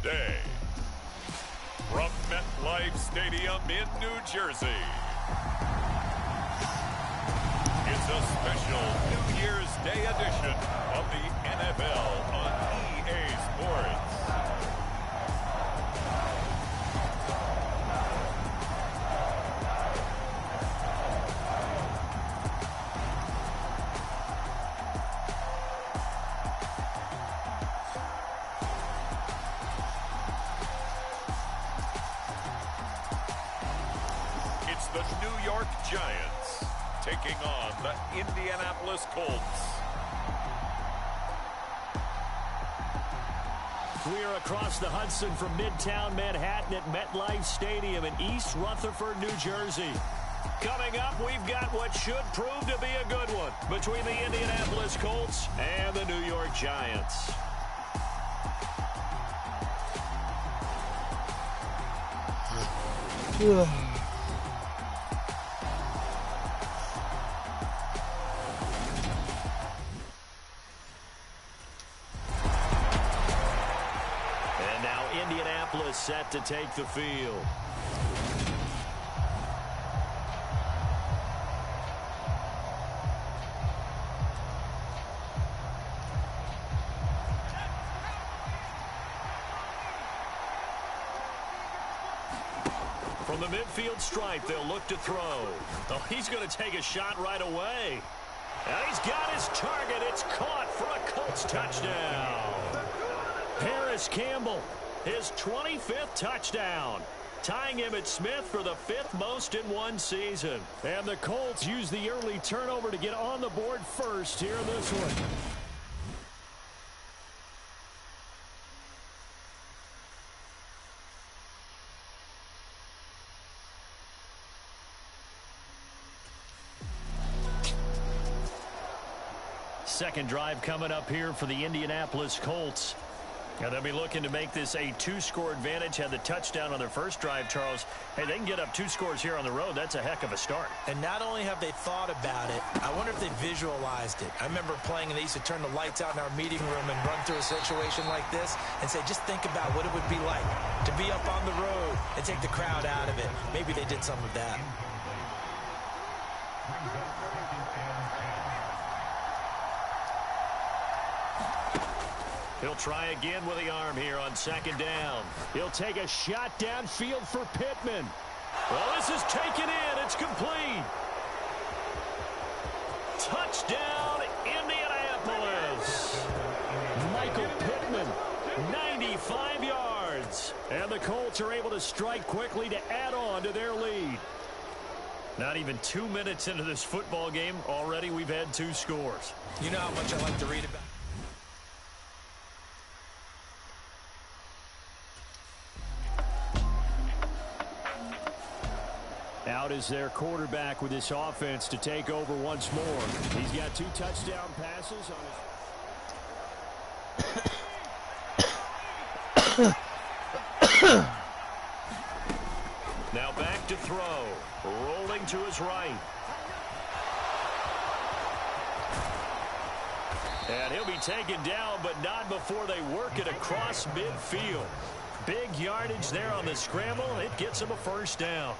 Day. From MetLife Stadium in New Jersey, it's a special New Year's Day edition of the NFL on EA Sports. It's the New York Giants taking on the Indianapolis Colts. We are across the Hudson from Midtown Manhattan at MetLife Stadium in East Rutherford, New Jersey. Coming up, we've got what should prove to be a good one between the Indianapolis Colts and the New York Giants. And now Indianapolis set to take the field. From the midfield stripe, they'll look to throw. Oh, he's going to take a shot right away. And he's got his target. It's caught for a Colts touchdown. Paris Campbell, his 25th touchdown, tying Emmitt Smith for the 5th most in one season. And the Colts use the early turnover to get on the board first here in this one. Second drive coming up here for the Indianapolis Colts. And they'll be looking to make this a 2-score advantage. Had the touchdown on their first drive, Charles. Hey, they can get up 2 scores here on the road. That's a heck of a start. And not only have they thought about it, I wonder if they visualized it. I remember playing and they used to turn the lights out in our meeting room and run through a situation like this and say, just think about what it would be like to be up on the road and take the crowd out of it. Maybe they did some of that. He'll try again with the arm here on second down. He'll take a shot downfield for Pittman. Well, this is taken in. It's complete. Touchdown, Indianapolis. Michael Pittman. 95 yards. And the Colts are able to strike quickly to add on to their lead. Not even 2 minutes into this football game, already we've had 2 scores. You know how much I like to read about. Out is their quarterback with this offense to take over once more. He's got 2 touchdown passes on his... Now back to throw. Rolling to his right. And he'll be taken down, but not before they work it across midfield. Big yardage there on the scramble. It gets him a first down.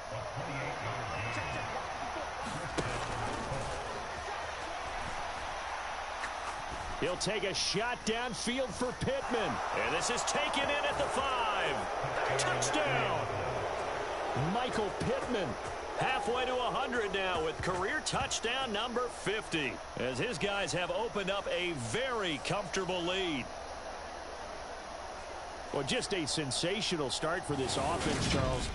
He'll take a shot downfield for Pittman. And this is taken in at the 5. Touchdown. Michael Pittman. Halfway to 100 now with career touchdown number 50. As his guys have opened up a very comfortable lead. Well, just a sensational start for this offense, Charles.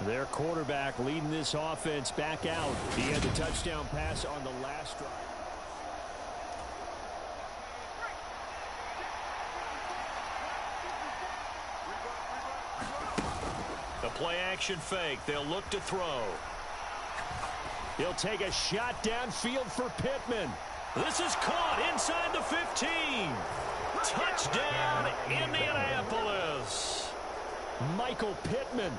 Their quarterback leading this offense back out. He had the touchdown pass on the last drive. The play action fake. They'll look to throw. He'll take a shot downfield for Pittman. This is caught inside the 15. Touchdown, Indianapolis. Michael Pittman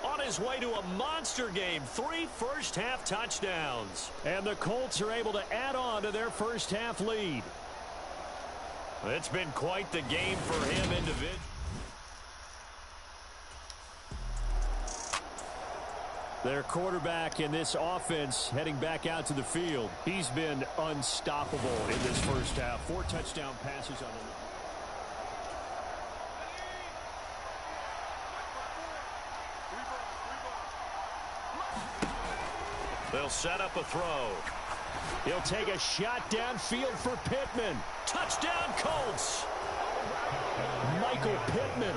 on his way to a monster game. 3 first-half touchdowns. And the Colts are able to add on to their first-half lead. It's been quite the game for him individually. Their quarterback in this offense heading back out to the field. He's been unstoppable in this first half. 4 touchdown passes on the They'll set up a throw. He'll take a shot downfield for Pittman. Touchdown, Colts. Michael Pittman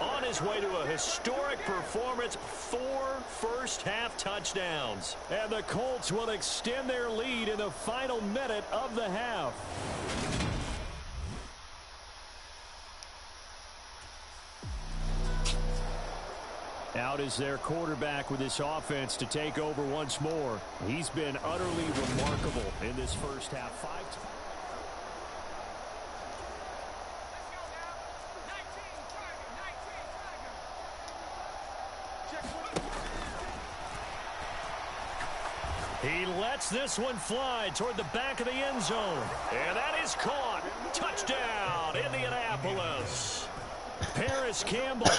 on his way to a historic performance. 4 first-half touchdowns. And the Colts will extend their lead in the final minute of the half. Out is their quarterback with this offense to take over once more. He's been utterly remarkable in this first half. 5 He lets this one fly toward the back of the end zone. And that is caught. Touchdown, Indianapolis. Paris Campbell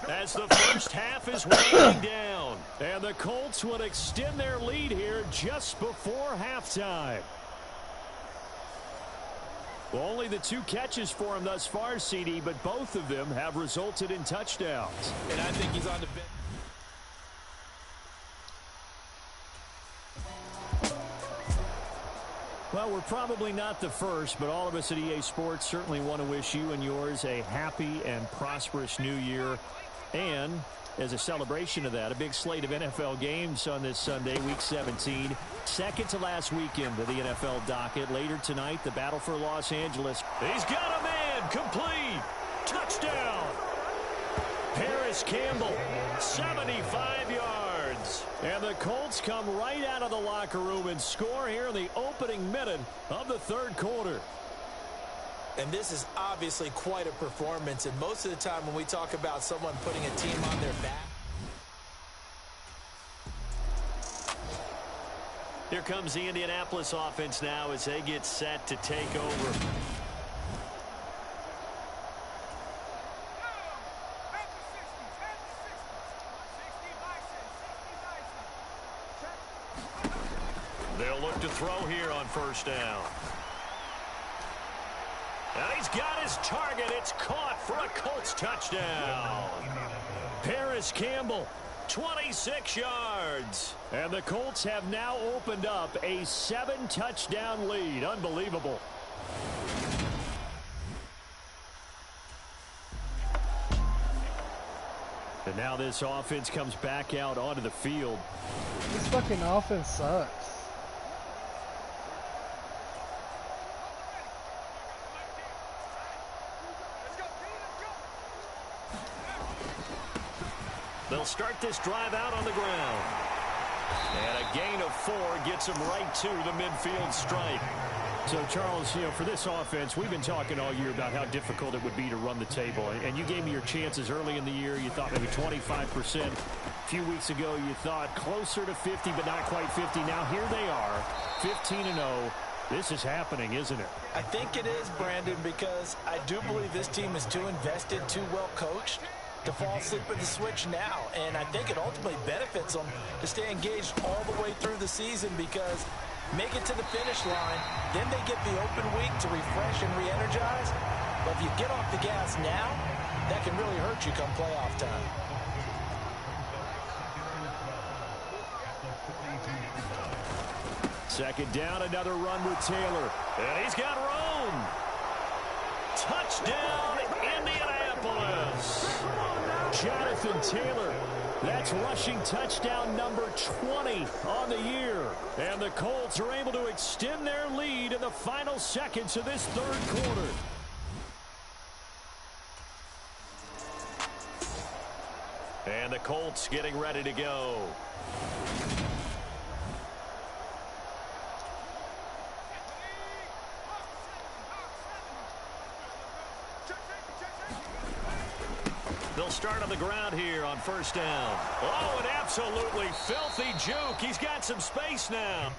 as the first half is winding down. And the Colts would extend their lead here just before halftime. Well, only the 2 catches for him thus far, CD, but both of them have resulted in touchdowns. And I think he's on the bench. Well, we're probably not the first, but all of us at EA Sports certainly want to wish you and yours a happy and prosperous new year. And as a celebration of that, a big slate of NFL games on this Sunday, Week 17. Second to last weekend of the NFL docket. Later tonight, the battle for Los Angeles. He's got a man. Complete. Touchdown. Paris Campbell, 75 yards. And the Colts come right out of the locker room and score here in the opening minute of the third quarter. And this is obviously quite a performance. And most of the time when we talk about someone putting a team on their back. Here comes the Indianapolis offense now as they get set to take over. They'll look to throw here on first down. And he's got his target. It's caught for a Colts touchdown. Paris Campbell, 26 yards. And the Colts have now opened up a 7-touchdown lead. Unbelievable. And now this offense comes back out onto the field. This fucking offense sucks. They'll start this drive out on the ground. And a gain of 4 gets them right to the midfield stripe. So, Charles, you know, for this offense, we've been talking all year about how difficult it would be to run the table. And you gave me your chances early in the year. You thought maybe 25%. A few weeks ago, you thought closer to 50, but not quite 50. Now, here they are, 15-0. This is happening, isn't it? I think it is, Brandon, because I do believe this team is too invested, too well coached to fall asleep at the switch now. And I think it ultimately benefits them to stay engaged all the way through the season because make it to the finish line, then they get the open week to refresh and re-energize. But if you get off the gas now, that can really hurt you come playoff time. Second down, another run with Taylor. And he's got room. Touchdown, Indianapolis. Jonathan Taylor. That's rushing touchdown number 20 on the year. And the Colts are able to extend their lead in the final seconds of this third quarter. And the Colts getting ready to go. They'll start on the ground here on first down. Oh, an absolutely filthy juke. He's got some space now.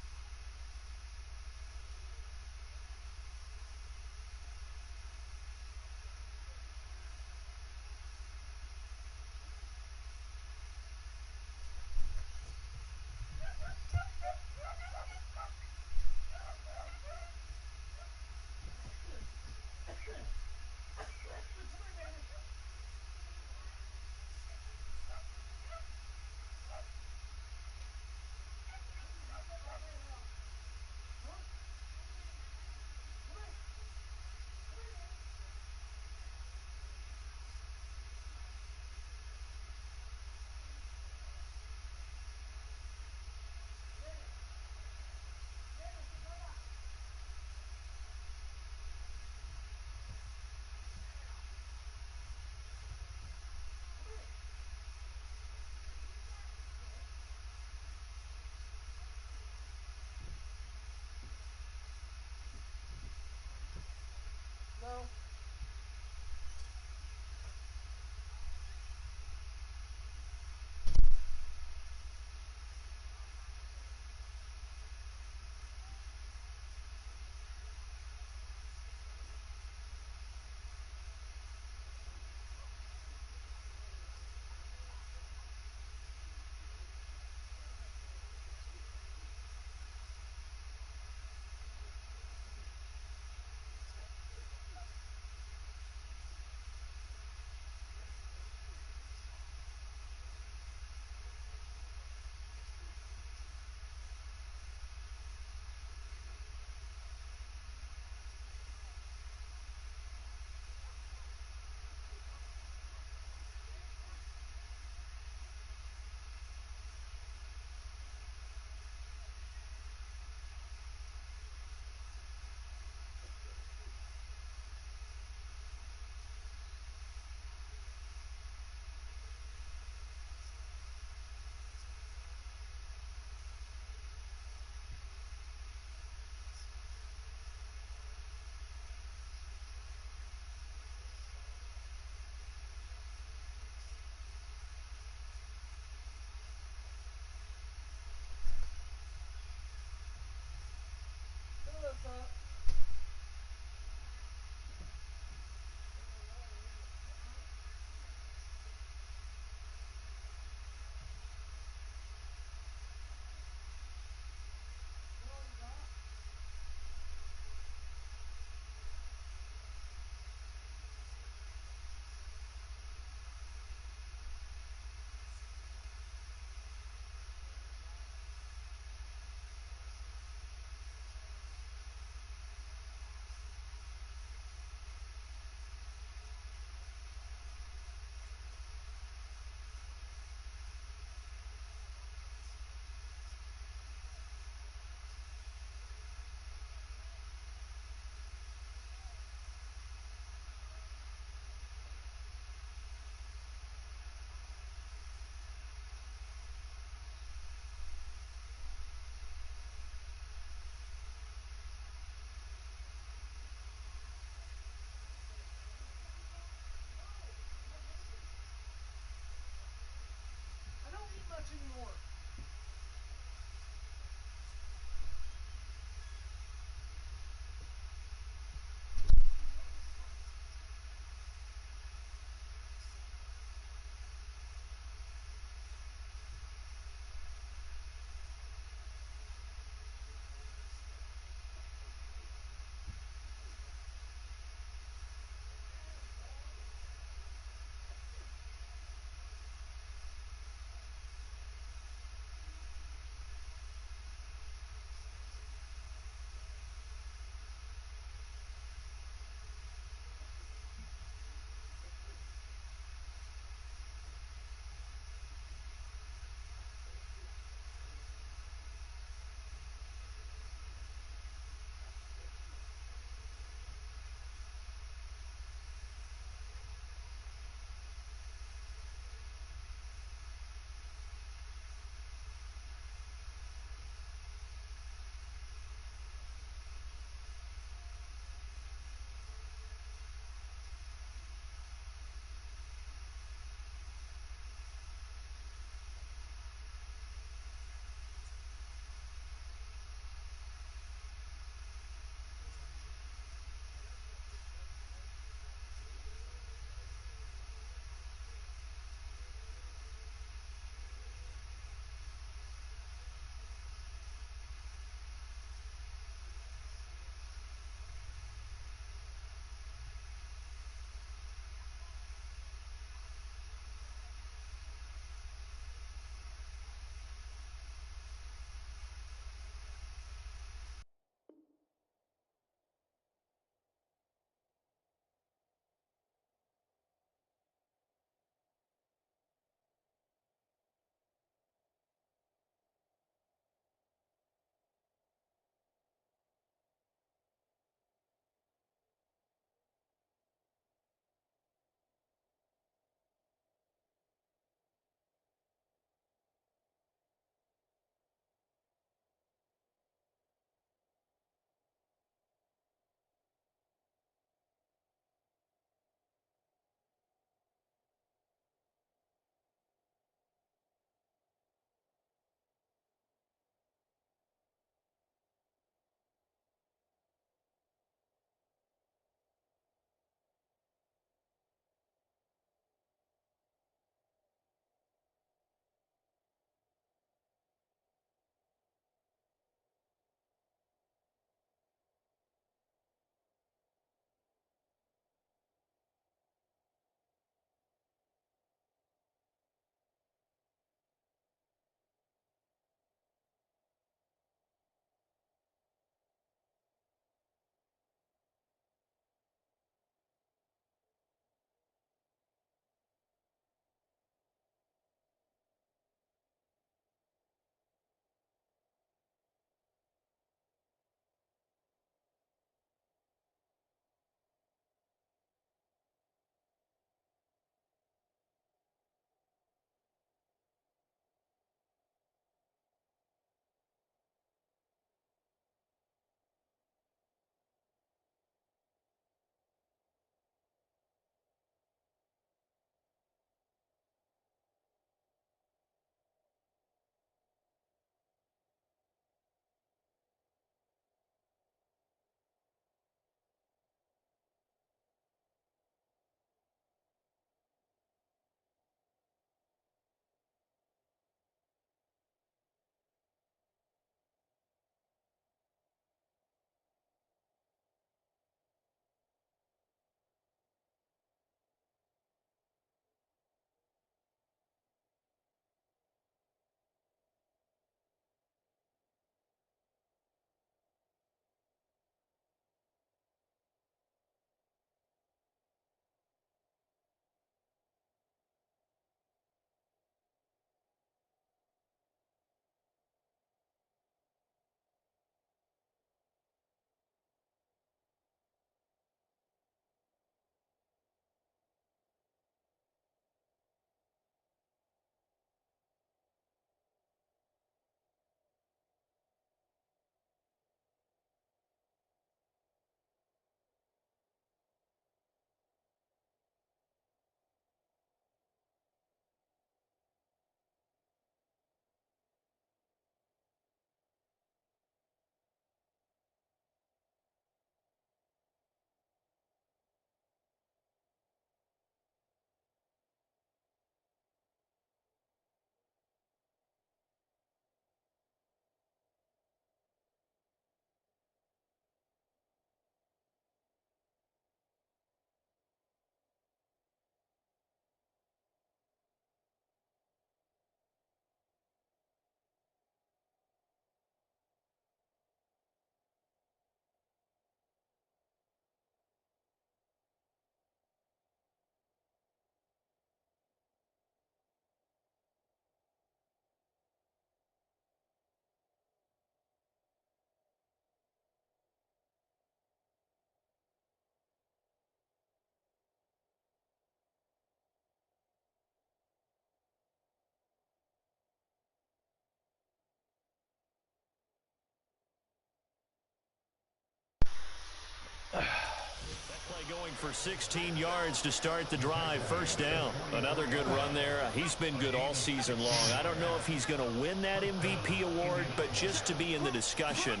going for 16 yards to start the drive. First down. Another good run there. He's been good all season long. I don't know if he's going to win that MVP award, but just to be in the discussion,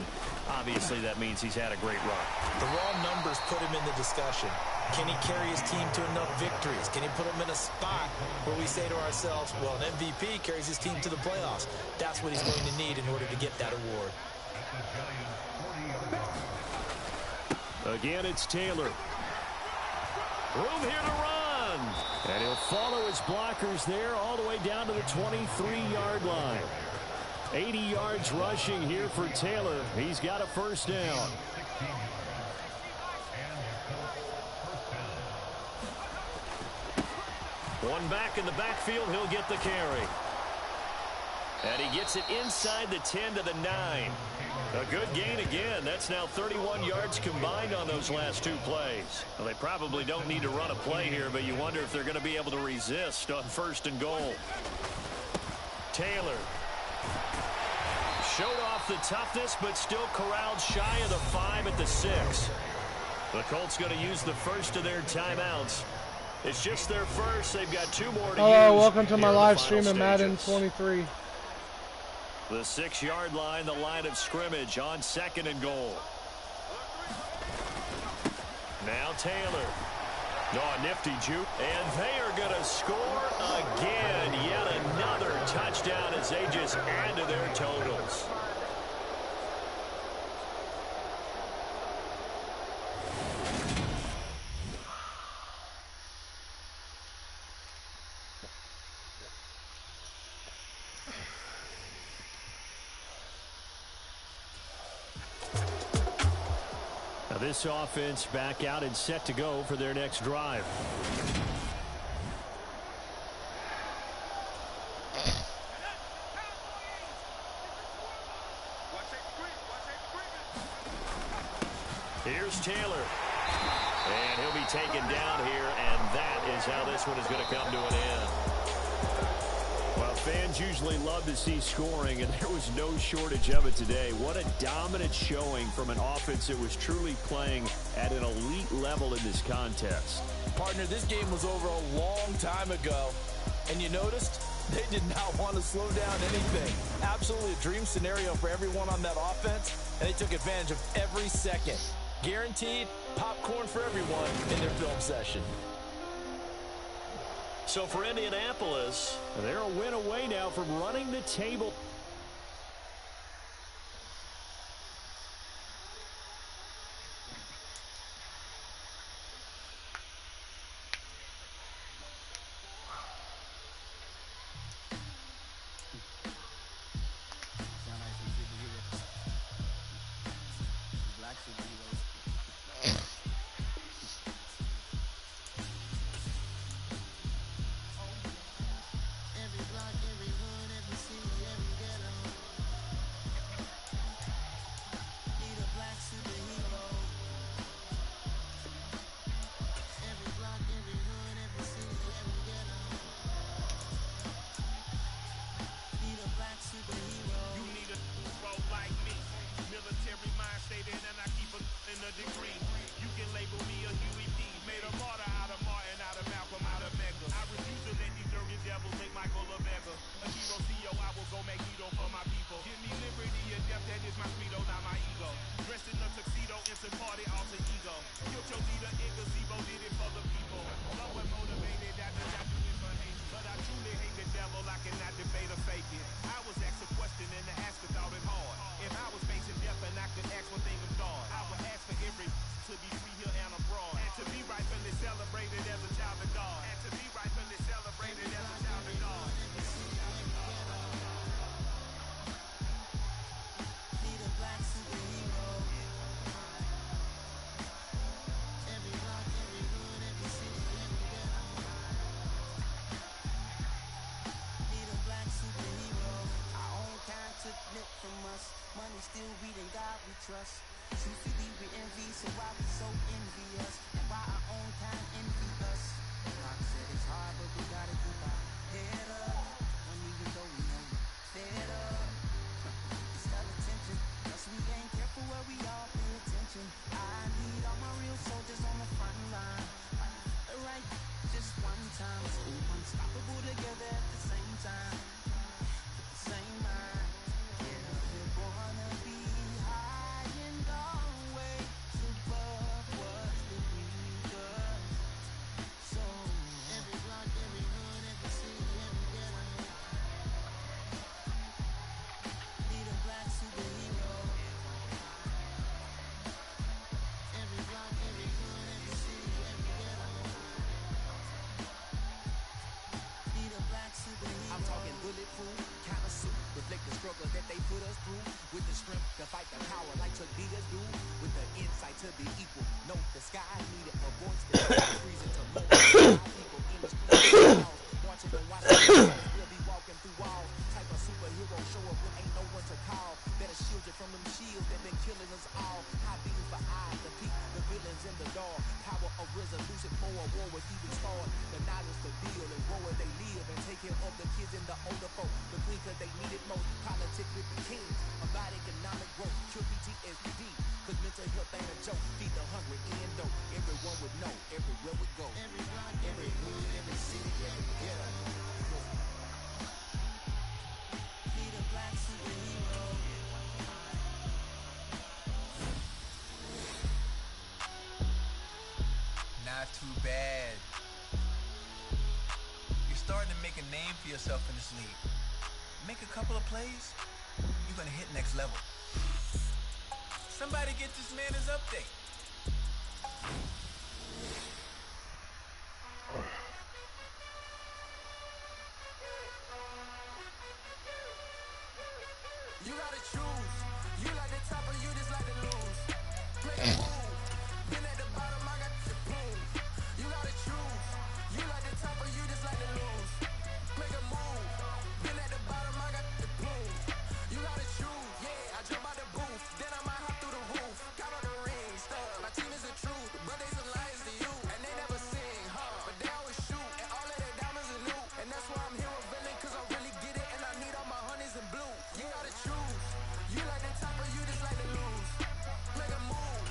obviously that means he's had a great run. The raw numbers put him in the discussion. Can he carry his team to enough victories? Can he put them in a spot where we say to ourselves, well, an MVP carries his team to the playoffs. That's what he's going to need in order to get that award. Again, it's Taylor. Room here to run. And he'll follow his blockers there all the way down to the 23-yard line. 80 yards rushing here for Taylor. He's got a first down. One back in the backfield. He'll get the carry. And he gets it inside the 10 to the 9. A good gain again. That's now 31 yards combined on those last two plays. Well, they probably don't need to run a play here, but you wonder if they're going to be able to resist on first and goal. Taylor showed off the toughness, but still corralled shy of the 5 at the 6. The Colts going to use the first of their timeouts. It's just their first. They've got 2 more to use. Hello, welcome to my live stream of Madden 23. The 6-yard line, the line of scrimmage on second and goal. Now Taylor. Oh, nifty juke. And they are going to score again. Yet another touchdown as they just add to their totals. This offense back out and set to go for their next drive. Here's Taylor. And he'll be taken down here, and that is how this one is going to come to an end. Well, fans usually love to see scoring, and there was no shortage of it today. What a dominant showing from an offense that was truly playing at an elite level in this contest. Partner, this game was over a long time ago, and you noticed they did not want to slow down anything. Absolutely a dream scenario for everyone on that offense, and they took advantage of every second. Guaranteed popcorn for everyone in their film session. So for Indianapolis, they're a win away now from running the table. Still reading God we trust. Truthfully we envy, so why we so envious? And why our own kind envy us? Rock said it's hard, but we gotta keep our head up. When even though we know we fed up. It's hell attention, cause we ain't careful where we all pay attention. I need all my real soldiers on the front line. to fight the power like Chuck Diaz do, with the insight to be equal. Note the sky needed a voice that freezing to more people in the streets. Watching the we'll be walking through walls. Type of superhero show up when ain't no one to call. Better shield you from them shields that been killing us all. High beams for eyes, the peak, the villains in the dark. Power of resolution for a war with even start. The knowledge to deal and grow where they live and take care of the kids and the older folk. The queen cause they need it most. Politics with the kings. About economic growth. Cure PTSD. Cause mental health ain't a joke. Feed the hungry and dope. Everyone would know. Everywhere we go. Every block, every hood, every city, every ghetto. Be the black superhero. Not too bad. You're starting to make a name for yourself in this league. Make a couple of plays, you're gonna hit next level. Somebody get this man his update. You gotta choose. You like the top or you just like to lose. Play the move. Been at the bottom, I got the prove. You gotta choose. You like the top or you just like to lose. Make a move. Been at the bottom, I got the prove. You gotta choose. Yeah, I jump out the booth. Then I might hop through the roof. Got all the rings, stuff. My team is the truth, but they some liars to you. And they never sing, huh? But they always shoot. And all of their diamonds are new. And that's why I'm here with Villain, cause I really get it. And I need all my honeys in blue. You gotta choose. You like the top or you just like to lose. Play the move.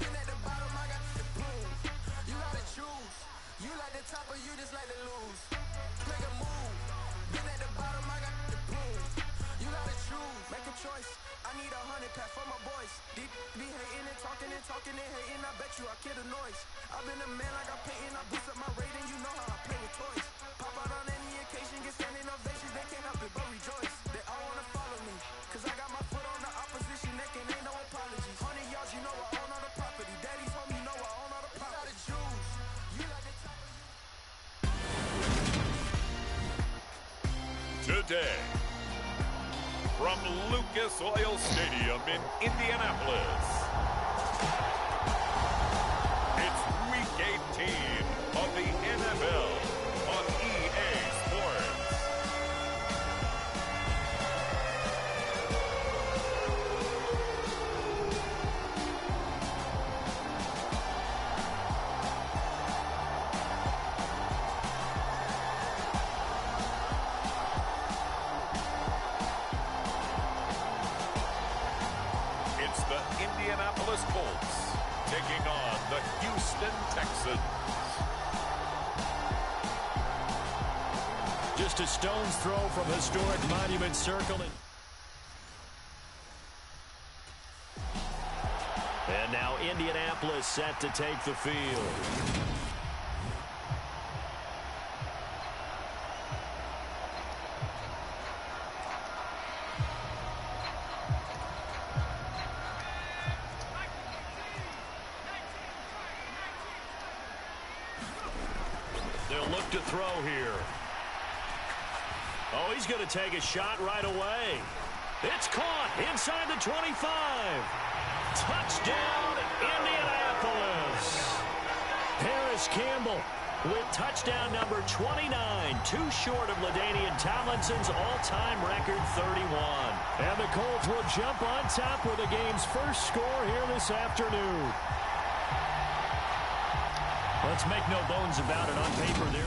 Been at the bottom, I got the prove. You gotta choose. You like the top or you just like to lose. Play the move. Been at the bottom, I got the prove. You gotta choose. Make a choice. I need 100 pack for my boys. Deep be hating and talking and hating. I bet you I kill the noise. I've been a man like I'm painting. I boost up my rating. You know how I play with toys. Pop out on any occasion, get standing ovations. They can't help it but rejoice. They all wanna follow me, cause I got my foot on the opposition neck and ain't no apologies. 100 yards, you know I own all the property. Daddy's home, you know I own all the property. You gotta choose. You like the top. Today, from Lucas Oil Stadium in Indianapolis, it's Week 18 of the NFL on EA Sports. It's the Indianapolis Colts taking on the Houston Texans. Just a stone's throw from historic Monument Circle. And now Indianapolis set to take the field. They'll look to throw here. Oh, he's going to take a shot right away. It's caught inside the 25. Touchdown, Indianapolis. Paris Campbell with touchdown number 29, too short of LaDainian Tomlinson's all-time record 31. And the Colts will jump on top with the game's first score here this afternoon. Let's make no bones about it. On paper, there.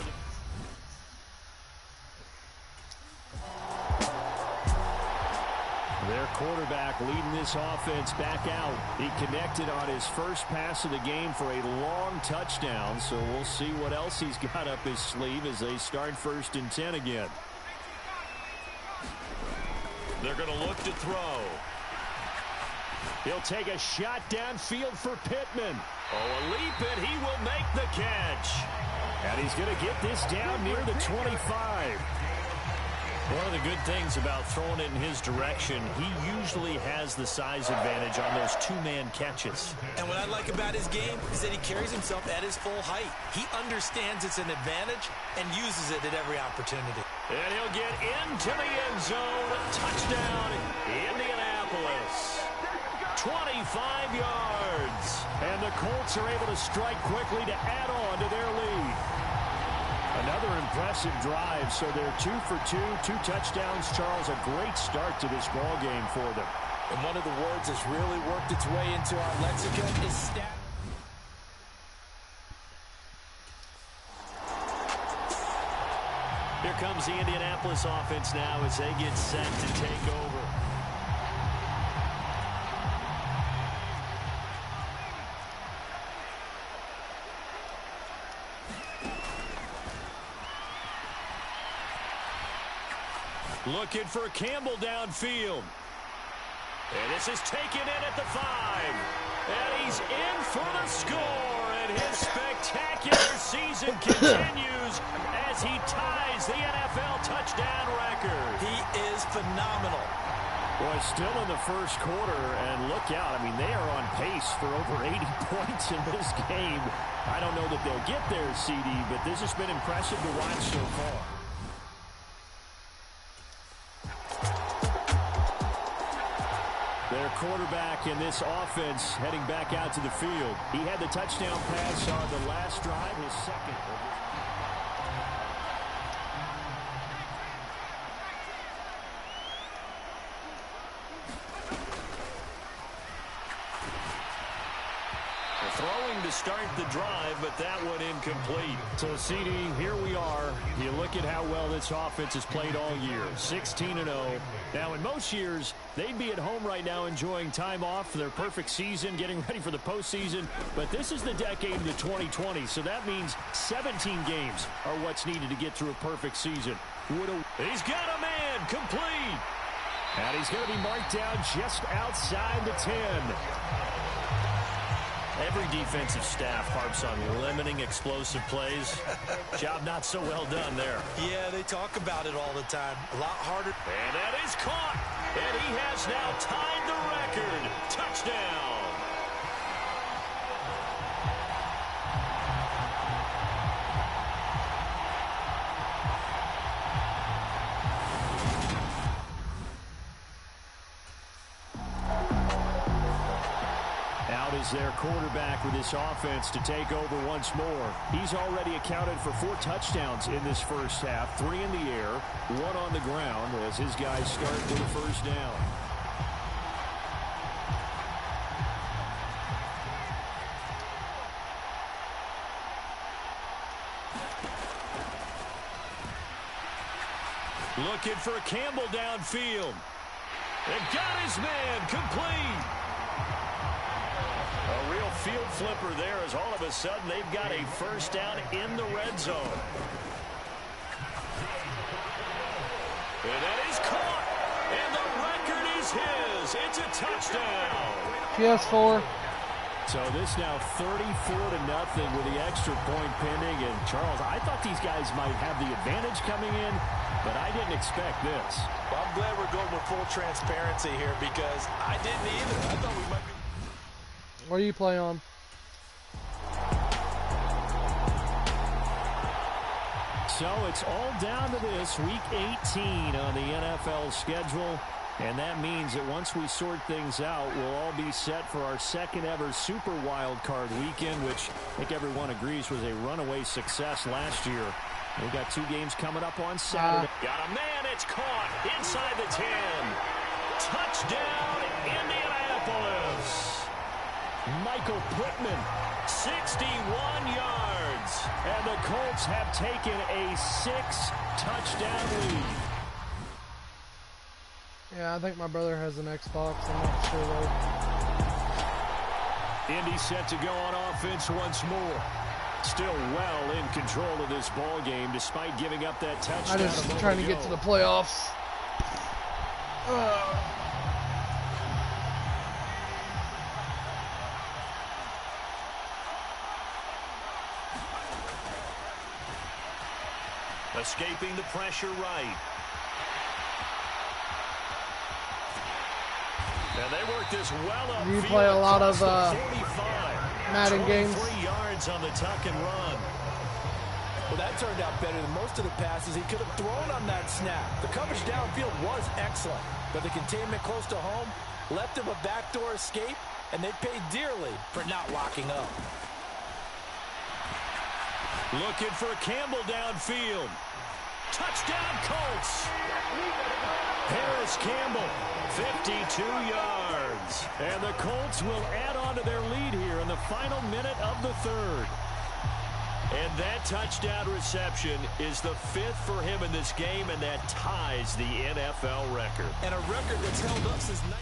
Their quarterback leading this offense back out. He connected on his first pass of the game for a long touchdown, so we'll see what else he's got up his sleeve as they start 1st and 10 again. They're going to look to throw. He'll take a shot downfield for Pittman. Oh, a leap, and he will make the catch. And he's going to get this down near the 25. One of the good things about throwing it in his direction, he usually has the size advantage on those two-man catches. And what I like about his game is that he carries himself at his full height. He understands it's an advantage and uses it at every opportunity. And he'll get into the end zone. Touchdown, Indianapolis. 25 yards. And the Colts are able to strike quickly to add on to their lead. Another impressive drive, so they're 2 for 2, 2 touchdowns. Charles, a great start to this ball game for them. And one of the words that's really worked its way into our lexicon is stat. Here comes the Indianapolis offense now as they get set to take over. Looking for Campbell downfield. And this is taken in at the 5. And he's in for the score. And his spectacular season continues as he ties the NFL touchdown record. He is phenomenal. Boy, still in the first quarter, and look out. I mean, they are on pace for over 80 points in this game. I don't know that they'll get there, CD, but this has been impressive to watch so far. Their quarterback in this offense heading back out to the field. He had the touchdown pass on the last drive, his second. Throwing to start the drive, but that one incomplete. So, CD, here we are. You look at how well this offense has played all year, 16-0. Now, in most years, they'd be at home right now enjoying time off for their perfect season, getting ready for the postseason. But this is the decade of the 2020, so that means 17 games are what's needed to get through a perfect season. He's got a man, complete. And he's going to be marked down just outside the 10. Every defensive staff harps on limiting explosive plays. Job not so well done there. Yeah, they talk about it all the time. A lot harder. And that is caught. And he has now tied the record. Touchdown. Is their quarterback with this offense to take over once more. He's already accounted for 4 touchdowns in this first half, 3 in the air, 1 on the ground as his guys start with a first down. Looking for Campbell downfield. And got his man, complete. A real field flipper there as all of a sudden they've got a first down in the red zone. And that is caught. And the record is his. It's a touchdown. PS4. So this now 34-0 with the extra point pending. And Charles, I thought these guys might have the advantage coming in, but I didn't expect this. Well, I'm glad we're going with full transparency here because I didn't either. I thought we might be. What do you play on? So it's all down to this, Week 18 on the NFL schedule. And that means that once we sort things out, we'll all be set for our second ever Super Wild Card weekend, which I think everyone agrees was a runaway success last year. We've got 2 games coming up on Saturday. Got a man, it's caught inside the 10. Touchdown, Indianapolis. Michael Pittman, 61 yards. And the Colts have taken a 6-touchdown lead. Yeah, I think my brother has an Xbox. I'm not sure though. Indy set to go on offense once more. Still well in control of this ball game despite giving up that touchdown. I'm just trying to get to the playoffs. Escaping the pressure right. And they work this well up. You play a lot of Madden games. 3 yards on the tuck and run. Well, that turned out better than most of the passes he could have thrown on that snap. The coverage downfield was excellent, but the containment close to home, Left him a backdoor escape, and they paid dearly for not locking up. Looking for Campbell downfield. Touchdown, Colts. Harris Campbell, 52 yards. And the Colts will add on to their lead here in the final minute of the third. And that touchdown reception is the 5th for him in this game, and that ties the NFL record. And a record that's held up since 19...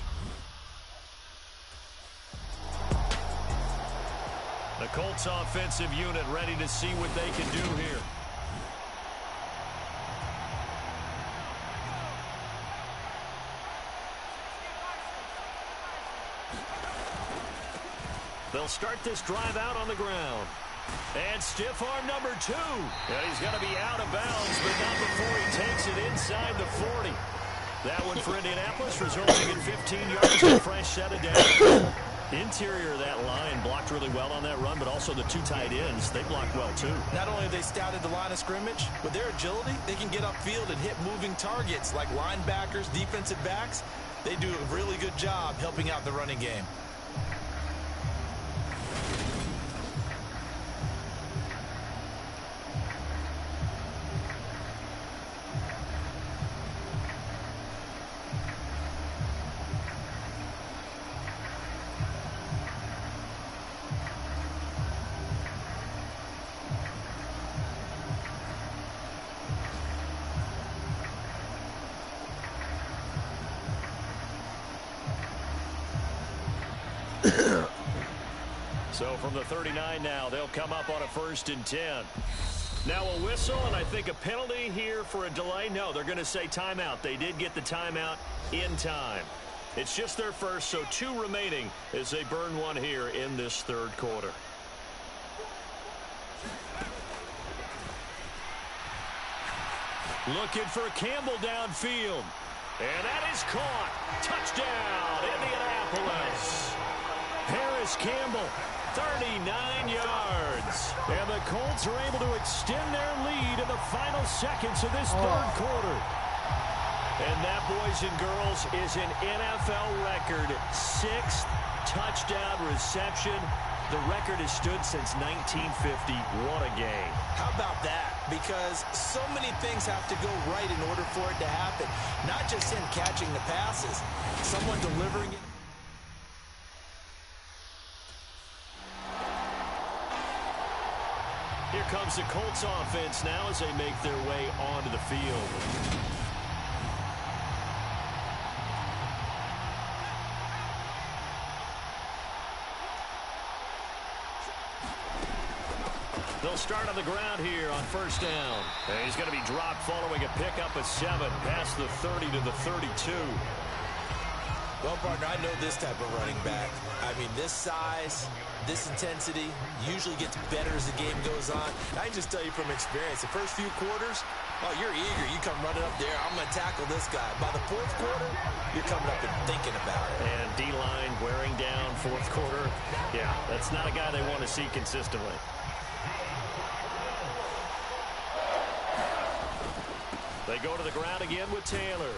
The Colts offensive unit ready to see what they can do here. They'll start this drive out on the ground. And stiff arm number 2. And he's going to be out of bounds, but not before he takes it inside the 40. That one for Indianapolis, resulting in 15 yards and a fresh set of downs. Interior of that line blocked really well on that run, but also the 2 tight ends, they blocked well too. Not only have they scouted the line of scrimmage, with their agility, they can get upfield and hit moving targets like linebackers, defensive backs. They do a really good job helping out the running game. So from the 39 now, they'll come up on a 1st and 10. Now a whistle, and I think a penalty here for a delay. No, they're going to say timeout. They did get the timeout in time. It's just their first, so 2 remaining as they burn one here in this third quarter. Looking for Campbell downfield. And that is caught. Touchdown, Indianapolis. Harris Campbell, 39 yards. And the Colts are able to extend their lead in the final seconds of this third quarter. And that, boys and girls, is an NFL record 6th touchdown reception. The record has stood since 1950. What a game. How about that? Because so many things have to go right in order for it to happen. Not just him catching the passes, someone delivering it. Here comes the Colts offense now as they make their way onto the field. They'll start on the ground here on 1st down. And he's going to be dropped following a pickup of 7 past the 30 to the 32. Well, partner, I know this type of running back. I mean, this size, this intensity usually gets better as the game goes on. I can just tell you from experience, the first few quarters, oh, you're eager. You come running up there. I'm going to tackle this guy. By the 4th quarter, you're coming up and thinking about it. And D-line wearing down 4th quarter. Yeah, that's not a guy they want to see consistently. They go to the ground again with Taylor.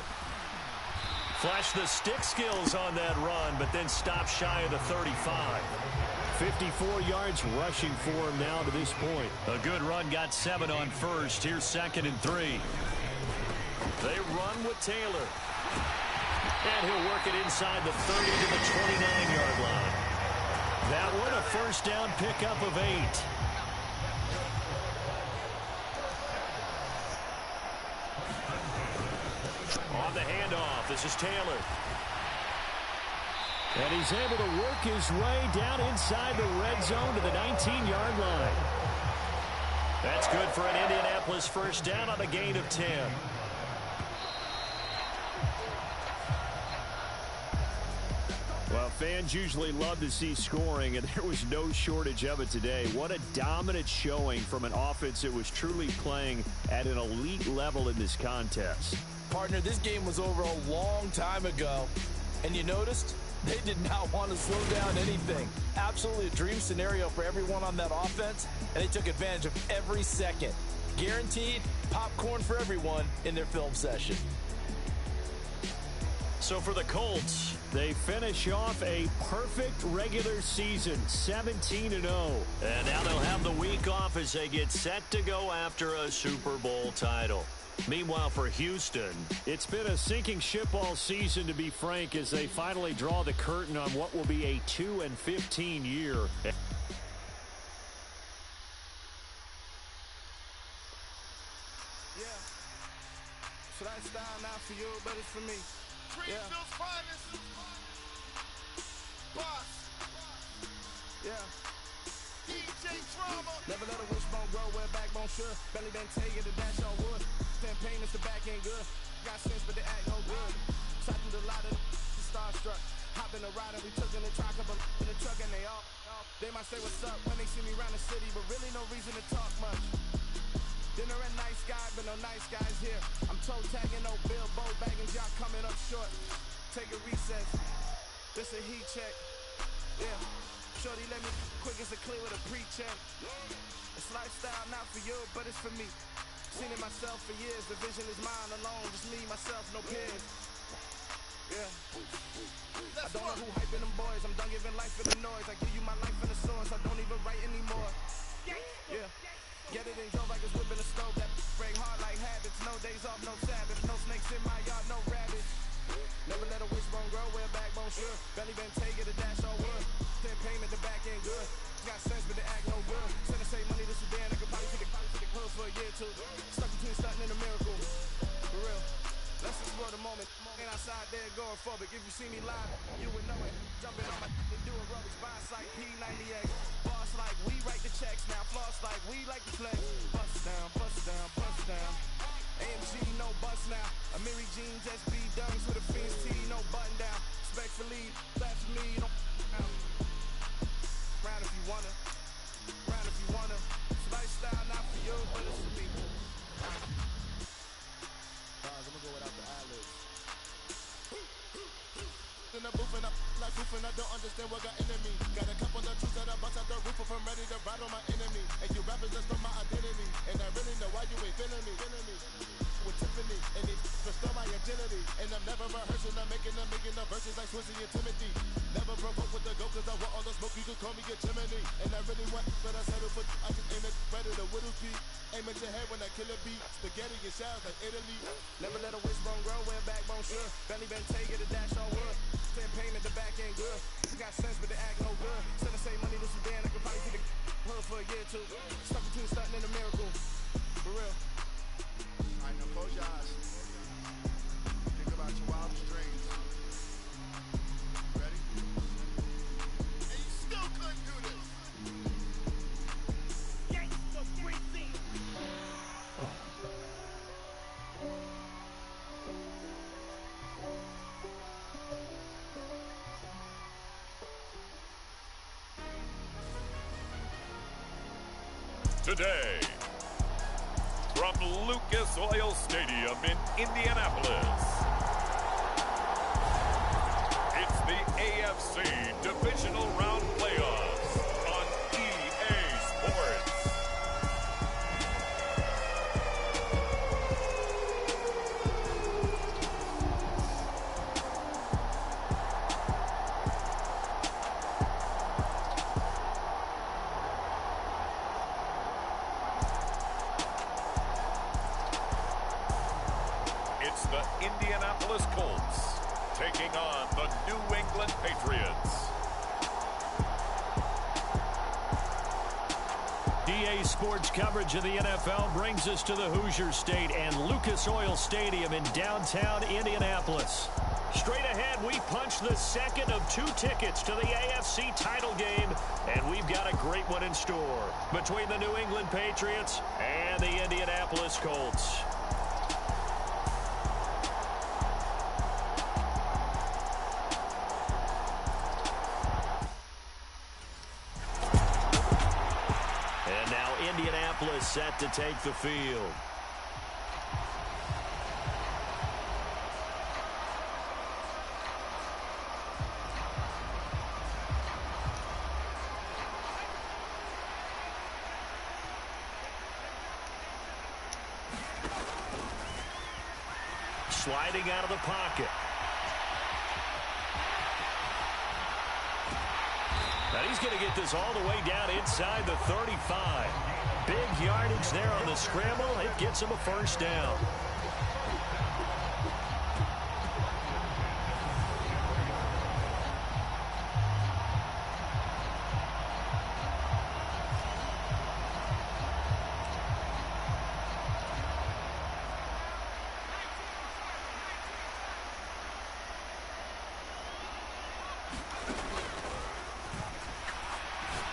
Flash the stick skills on that run, but then stop shy of the 35. 54 yards rushing for him now to this point. A good run, got 7 on 1st. Here's 2nd and 3. They run with Taylor. And he'll work it inside the 30 to the 29-yard line. That one a 1st down pickup of 8. On the handoff, this is Taylor. And he's able to work his way down inside the red zone to the 19-yard line. That's good for an Indianapolis 1st down on a gain of 10. Well, fans usually love to see scoring, and there was no shortage of it today. What a dominant showing from an offense that was truly playing at an elite level in this contest. Partner, this game was over a long time ago, and you noticed they did not want to slow down anything. Absolutely a dream scenario for everyone on that offense, and they took advantage of every second. Guaranteed popcorn for everyone in their film session. So for the Colts, they finish off a perfect regular season, 17-0. And now they'll have the week off as they get set to go after a Super Bowl title. Meanwhile, for Houston, it's been a sinking ship all season, to be frank, as they finally draw the curtain on what will be a 2-15 year. Should I style not for you, but it's for me. Greenfield's finest. Boss. Yeah. DJ Drama. Never let a wishbone grow where a backbone should. Belly been taking the dash on wood. Campaign is the back end good. Got sense, but they act no good. Shot through the lot of the starstruck. Hop in the ride and we took in the truck up in the truck and they all. They might say what's up when they see me around the city, but really no reason to talk much. Dinner and nice guy, but no nice guys here. I'm toe tagging, no Bilbo bagging, y'all coming up short. Take a recess. This a heat check. Yeah. Shorty let me quick as a clear with a pre-check. It's lifestyle not for you, but it's for me. Seen it myself for years. The vision is mine alone. Just me, myself, no peers. Yeah. I don't know who hyping them boys. I'm done giving life in the noise. I give you my life in the source. I don't even write anymore. Yeah. Get it in drove like it's whipping a stove. That break hard like habits. No days off, no Sabbath. No snakes in my yard, no rabbits. Never let a wishbone grow where a backbone should. Belly been taking the dash on wood. Then payment, the back ain't good. Got sense, but they act no good. Send the same money to Sudan. I could probably take the hood for a year or two. Stuck between stunting and a miracle. For real. Let's explore the moment. Ain't outside there going phobic. If you see me live, you would know it. Jumping on my and do aerobics. Bias like P98. Boss like we write the checks now. Floss like we like to flex. Bust down, bust down, bust down. AMG, no bust now. Amiri jeans, SB dunks with a Fiends T, no button down. Respectfully, laugh for me, you don't round if you wanna. Round if you wanna. It's lifestyle not for you, but it's for me. I'm gonna go without the eyelids. In the booth and I like goofing, I don't understand what got into me. Got a couple of truths that I bust out the roof if I'm ready to ride on my enemy. And you rappers just on my identity. And I really know why you ain't feeling me. With Tiffany, and they restore my agility. And I'm never rehearsing, I'm making the verses like Swizzy and Timothy. Never provoke with the go, cause I want all the smoke, you can call me a chimney. And I really want, but I settle for, I just aim it better than Whittle P. Aim at your head when I kill a beat. Spaghetti and shells like Italy. Never let a wishbone grow where a backbone should. Belly been taking the dash on wood. Then payment, the back ain't good. Got sense, but they act no good. Send the same money to Sudan, I could probably take the hood for a year or two. Stuck between stunting and a miracle. For real. Alright, now close your eyes. Think about your wildest dreams. Ready? And you still couldn't do this. Gangsta breathing. Today, from Lucas Oil Stadium in Indianapolis, it's the AFC Divisional Round Playoffs on EA Sports. The Indianapolis Colts taking on the New England Patriots. EA Sports coverage of the NFL brings us to the Hoosier State and Lucas Oil Stadium in downtown Indianapolis. Straight ahead, we punch the second of two tickets to the AFC title game, and we've got a great one in store between the New England Patriots and the Indianapolis Colts. Indianapolis set to take the field. Sliding out of the pocket. And he's going to get this all the way down inside the 35. Big yardage there on the scramble. It gets him a first down.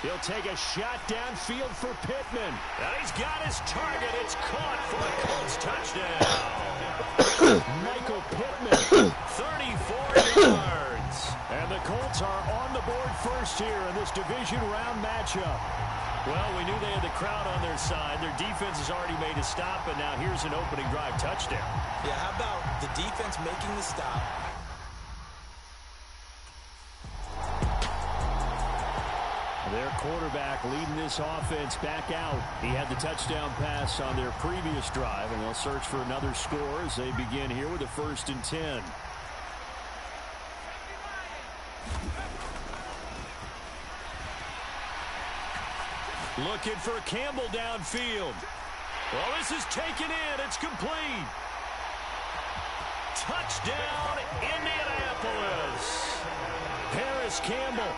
He'll take a shot downfield for Pittman. And he's got his target. It's caught for a Colts touchdown. Michael Pittman, 34 yards. And the Colts are on the board first here in this division round matchup. Well, we knew they had the crowd on their side. Their defense has already made a stop, and now here's an opening drive touchdown. Yeah, how about the defense making the stop? Their quarterback leading this offense back out. He had the touchdown pass on their previous drive, and they'll search for another score as they begin here with a 1st and 10. Looking for Campbell downfield. Well, this is taken in. It's complete. Touchdown, Indianapolis. Harris Campbell,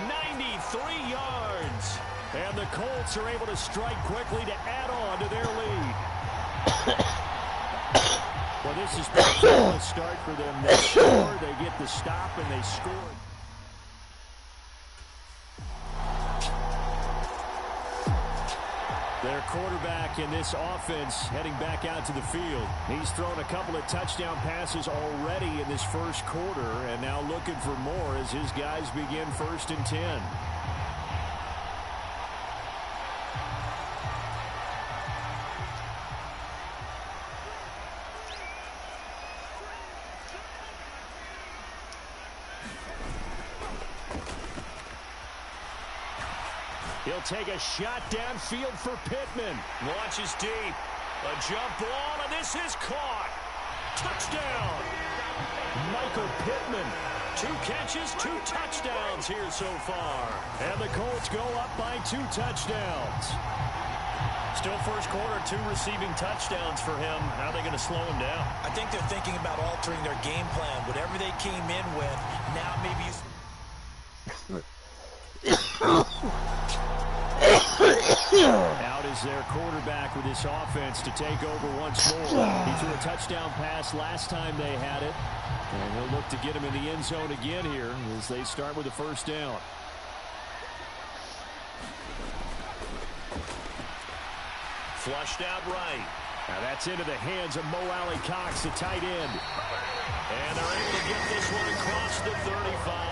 93 yards. And the Colts are able to strike quickly to add on to their lead. Well, this has been a start for them. They score, they get the stop, and they score. Their quarterback in this offense heading back out to the field. He's thrown a couple of touchdown passes already in this first quarter, and now looking for more as his guys begin 1st and 10. He'll take a shot downfield for Pittman. Launches deep. A jump ball, and this is caught. Touchdown. Michael Pittman. 2 catches, 2 touchdowns here so far. And the Colts go up by 2 touchdowns. Still first quarter, 2 receiving touchdowns for him. How are they going to slow him down? I think they're thinking about altering their game plan. Whatever they came in with, now maybe you... Out is their quarterback with this offense to take over once more. He threw a touchdown pass last time they had it. And he'll look to get him in the end zone again here as they start with a 1st down. Flushed out right. Now that's into the hands of Mo Alley Cox, the tight end. And they're able to get this one across the 35.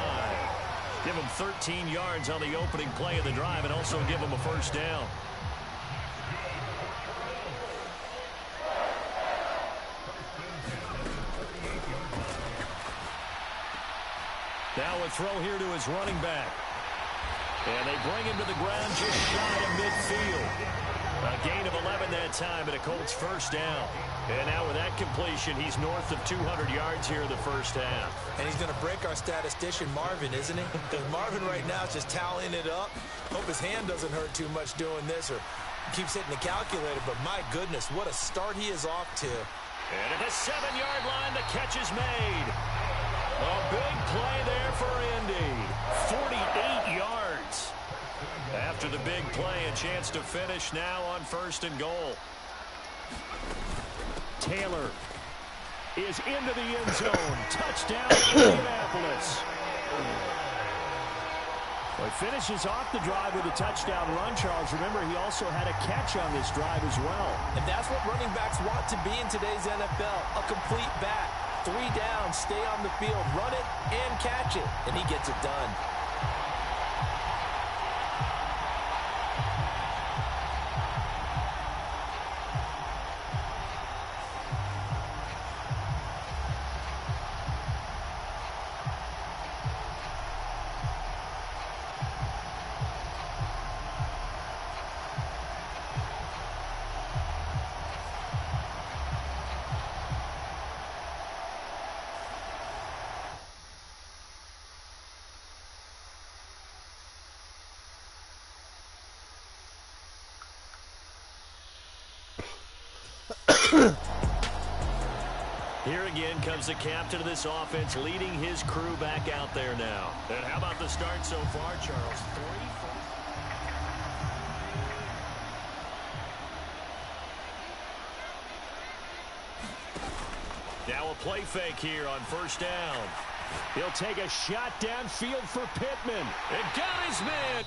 Give him 13 yards on the opening play of the drive and also give him a 1st down. Now a throw here to his running back. And they bring him to the ground just shy of midfield. A gain of 11 that time and a Colts 1st down. And now with that completion, he's north of 200 yards here in the first half. And he's going to break our statistician Marvin, isn't he? Because Marvin right now is just tallying it up. Hope his hand doesn't hurt too much doing this or keeps hitting the calculator. But my goodness, what a start he is off to. And at the 7-yard line, the catch is made. A big play there for Indy. 48 yards. After the big play, a chance to finish now on 1st and goal. Taylor is into the end zone. Touchdown, Indianapolis. Well, he finishes off the drive with a touchdown run, Charles. Remember, he also had a catch on this drive as well. And that's what running backs want to be in today's NFL, a complete back. 3 down, stay on the field, run it, and catch it. And he gets it done. Here again comes the captain of this offense, leading his crew back out there now. And how about the start so far, Charles? 3 for... Now a play fake here on first down. He'll take a shot downfield for Pittman. It got his man.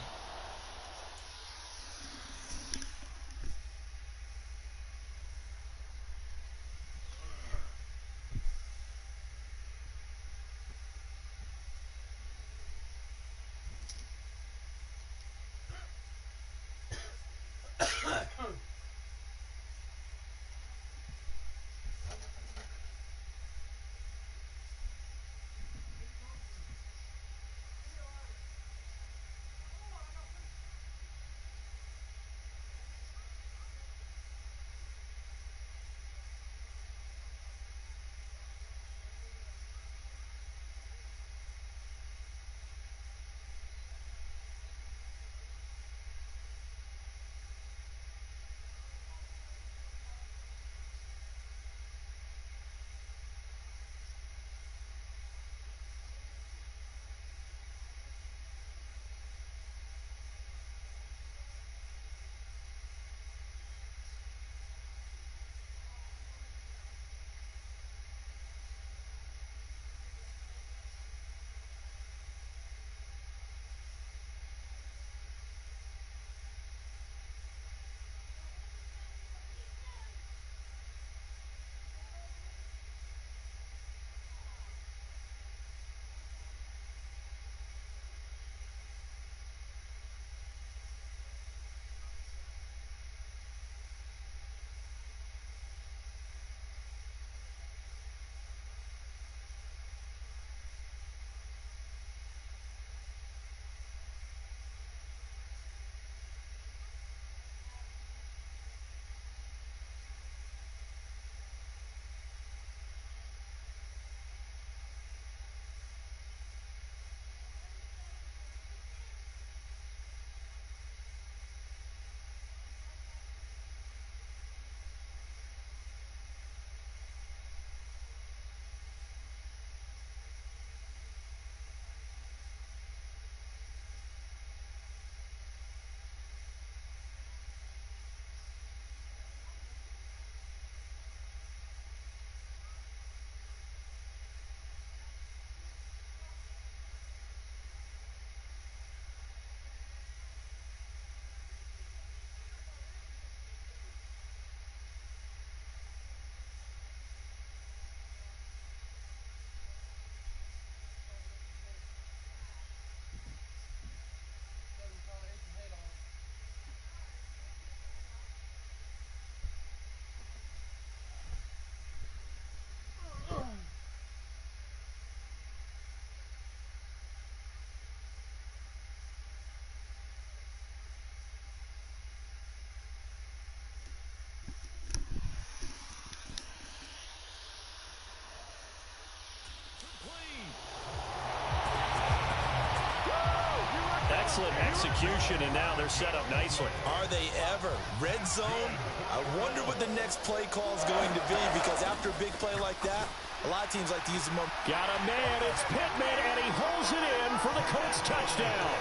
Excellent execution, and now they're set up nicely. Are they ever? Red zone? I wonder what the next play call is going to be, because after a big play like that, a lot of teams like to use the moment. Got a man, it's Pittman, and he holds it in for the Colts touchdown.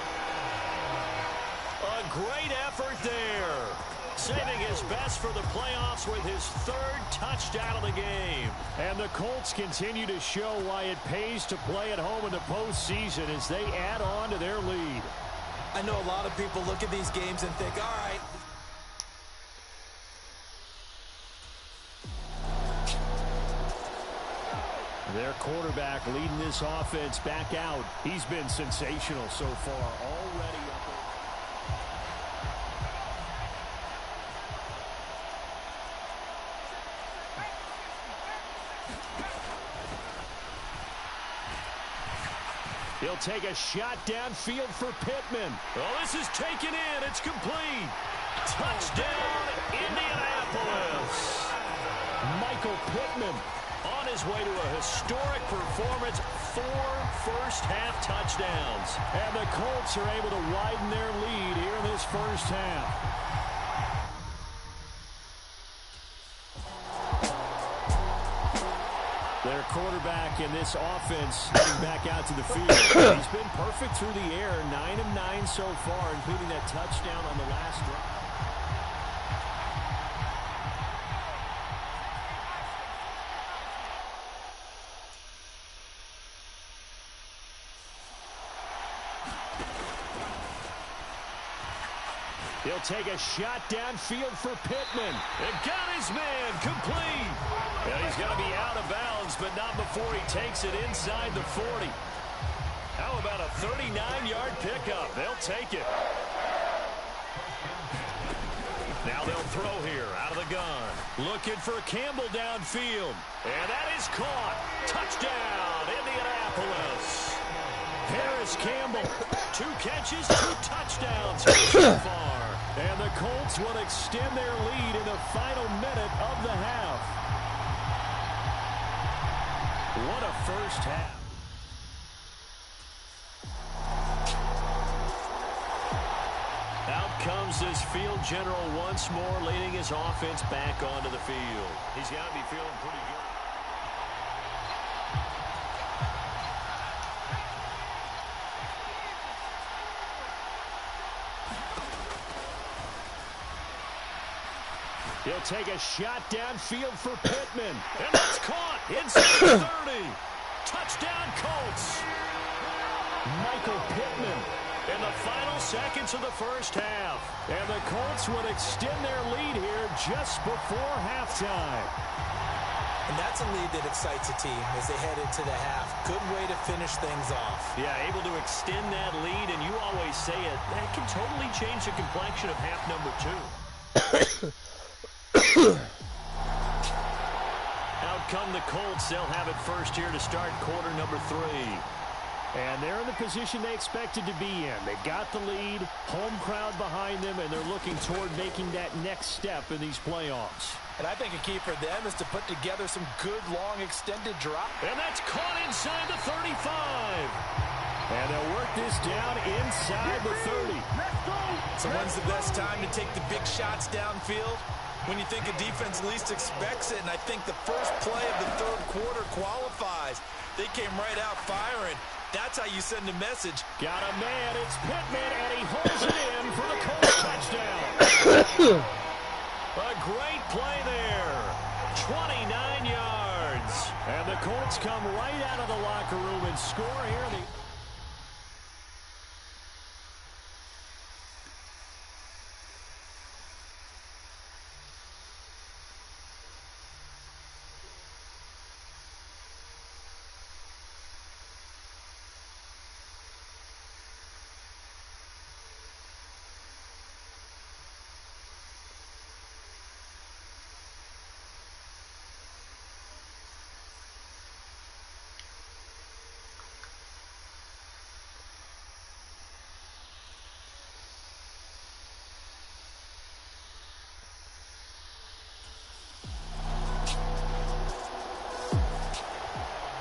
A great effort there. Saving his best for the playoffs with his 3rd touchdown of the game. And the Colts continue to show why it pays to play at home in the postseason as they add on to their lead. I know a lot of people look at these games and think, all right. Their quarterback leading this offense back out. He's been sensational so far already. He'll take a shot downfield for Pittman. Well, this is taken in. It's complete. Touchdown, Indianapolis. Michael Pittman on his way to a historic performance, 4 first-half touchdowns. And the Colts are able to widen their lead here in this first half. Their quarterback in this offense heading back out to the field. He's been perfect through the air, 9 of 9 so far, including that touchdown on the last drive. He'll take a shot downfield for Pittman. It got his man complete. And he's going to be out of bounds, but not before he takes it inside the 40. How about a 39-yard pickup? They'll take it. Now they'll throw here out of the gun. Looking for Campbell downfield. And that is caught. Touchdown, Indianapolis. Harris Campbell, 2 catches, 2 touchdowns so far. And the Colts will extend their lead in the final minute of the half. What a first half. Out comes this field general once more, leading his offense back onto the field. He's got to be feeling pretty good. He'll take a shot downfield for Pittman. And that's caught inside the 30. Touchdown, Colts. Michael Pittman. In the final seconds of the first half. And the Colts would extend their lead here just before halftime. And that's a lead that excites a team as they head into the half. Good way to finish things off. Yeah, able to extend that lead, and you always say it, that can totally change the complexion of half number 2. Out come the Colts. They'll have it first here to start quarter number 3. And they're in the position they expected to be in. They got the lead, home crowd behind them, and they're looking toward making that next step in these playoffs. And I think a key for them is to put together some good, long, extended drop. And that's caught inside the 35. And they'll work this down inside the 30. So when's the best time to take the big shots downfield? When you think a defense least expects it, and I think the first play of the third quarter qualifies. They came right out firing. That's how you send a message. Got a man, it's Pittman, and he holds it in for the Colts touchdown. A great play there. 29 yards. And the Colts come right out of the locker room and score here.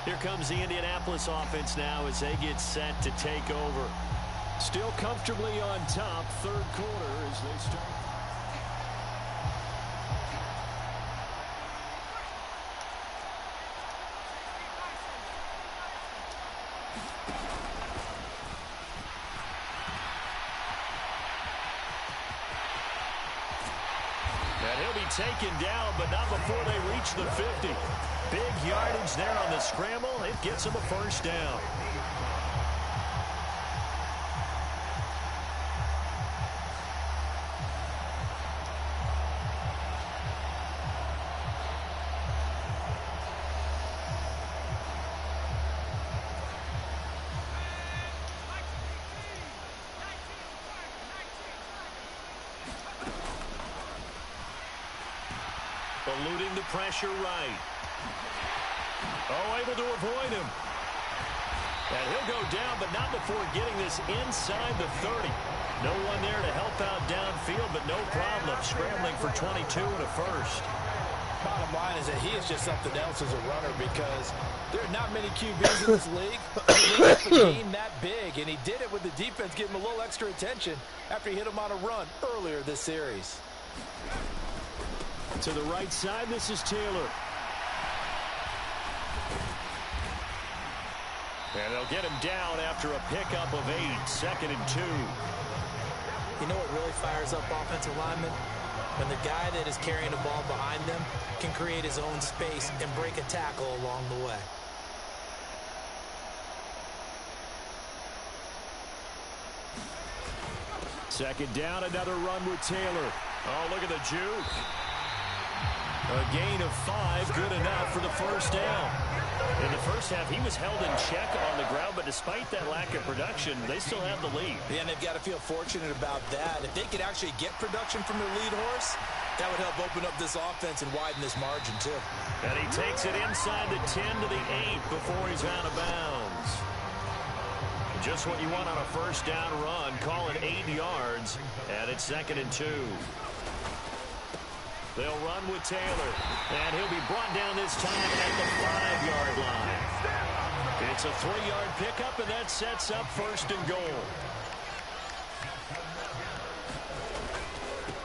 Here comes the Indianapolis offense now as they get set to take over. Still comfortably on top, third quarter as they start. And he'll be taken down, but not before they reach the 50. Big yardage there on the scramble. It gets him a first down. Eluding the pressure right. Oh, able to avoid him. And he'll go down, but not before getting this inside the 30. No one there to help out downfield, but no problem. Scrambling for 22 and a first. Bottom line is that he is just something else as a runner because there are not many QBs in this league who make up a game that big, and he did it with the defense giving him a little extra attention after he hit him on a run earlier this series. To the right side, this is Taylor. And they'll get him down after a pickup of 8, 2nd and 2. You know what really fires up offensive linemen? When the guy that is carrying the ball behind them can create his own space and break a tackle along the way. Second down, another run with Taylor. Oh, look at the juke. A gain of 5, good enough for the first down. In the first half, he was held in check on the ground, but despite that lack of production, they still have the lead. Yeah, and they've got to feel fortunate about that. If they could actually get production from their lead horse, that would help open up this offense and widen this margin, too. And he takes it inside the 10 to the 8 before he's out of bounds. Just what you want on a first down run. Call it 8 yards, and it's 2nd and 2. They'll run with Taylor, and he'll be brought down this time at the 5-yard line. It's a 3-yard pickup, and that sets up 1st and goal.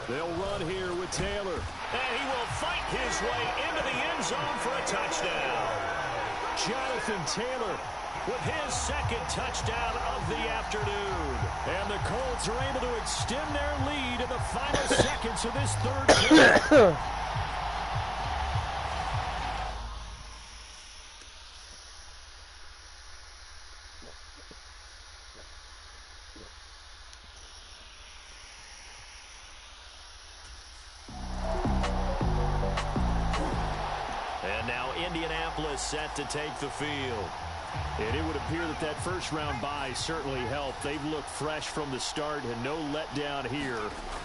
They'll run here with Taylor. And he will fight his way into the end zone for a touchdown. Jonathan Taylor with his 2nd touchdown of the afternoon. And the Colts are able to extend their lead in the final seconds of this 3rd quarter. And now Indianapolis set to take the field. And it would appear that that first-round bye certainly helped. They've looked fresh from the start and no letdown here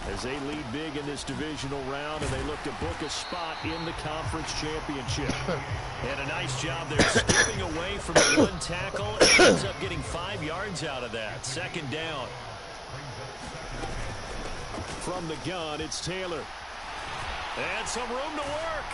as they lead big in this divisional round, and they look to book a spot in the conference championship. And a nice job there skipping away from the one tackle and ends up getting 5 yards out of that. 2nd down. From the gun, it's Taylor. And some room to work.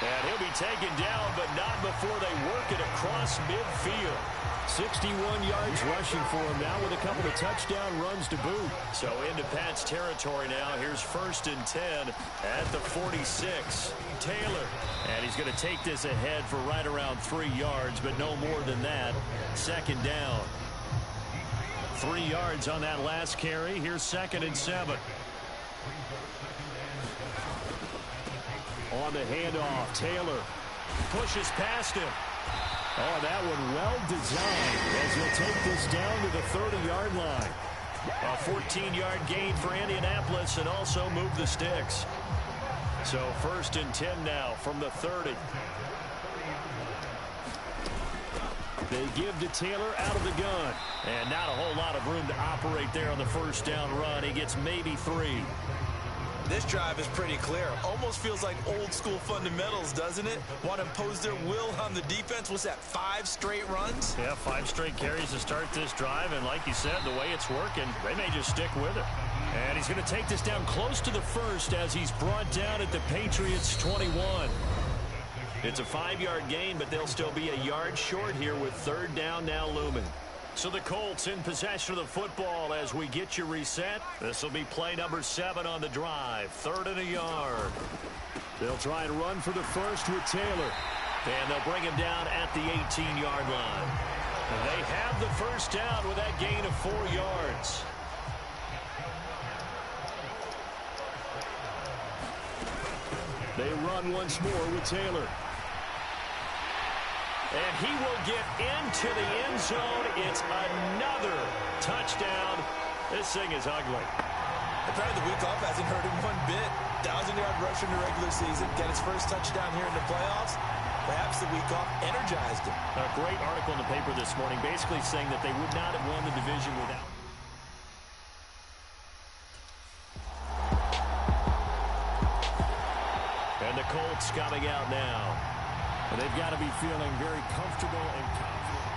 And he'll be taken down, but not before they work it across midfield. 61 yards rushing for him now with a couple of touchdown runs to boot. So into Pat's territory now. Here's 1st and 10 at the 46. Taylor. And he's going to take this ahead for right around 3 yards, but no more than that. 2nd down. 3 yards on that last carry. Here's 2nd and 7. On the handoff, Taylor pushes past him. Oh, that one well designed as he'll take this down to the 30-yard line. A 14-yard gain for Indianapolis and also move the sticks. So 1st and 10 now from the 30. They give to Taylor out of the gun. And not a whole lot of room to operate there on the first down run. He gets maybe 3. This drive is pretty clear. Almost feels like old school fundamentals, doesn't it? Want to impose their will on the defense. What's that, 5 straight runs? Yeah, 5 straight carries to start this drive. And like you said, the way it's working, they may just stick with it. And he's going to take this down close to the 1st as he's brought down at the Patriots' 21. It's a 5-yard gain, but they'll still be a yard short here with 3rd down now looming. So the Colts in possession of the football as we get you reset. This will be play number 7 on the drive. 3rd and a yard. They'll try and run for the 1st with Taylor. And they'll bring him down at the 18-yard line. And they have the 1st down with that gain of 4 yards. They run once more with Taylor. And he will get into the end zone. It's another touchdown. This thing is ugly. Apparently the week off hasn't hurt him one bit. 1,000-yard rush in the regular season. Got his first touchdown here in the playoffs. Perhaps the week off energized him. A great article in the paper this morning basically saying that they would not have won the division without. And the Colts coming out now. And they've got to be feeling very comfortable and confident.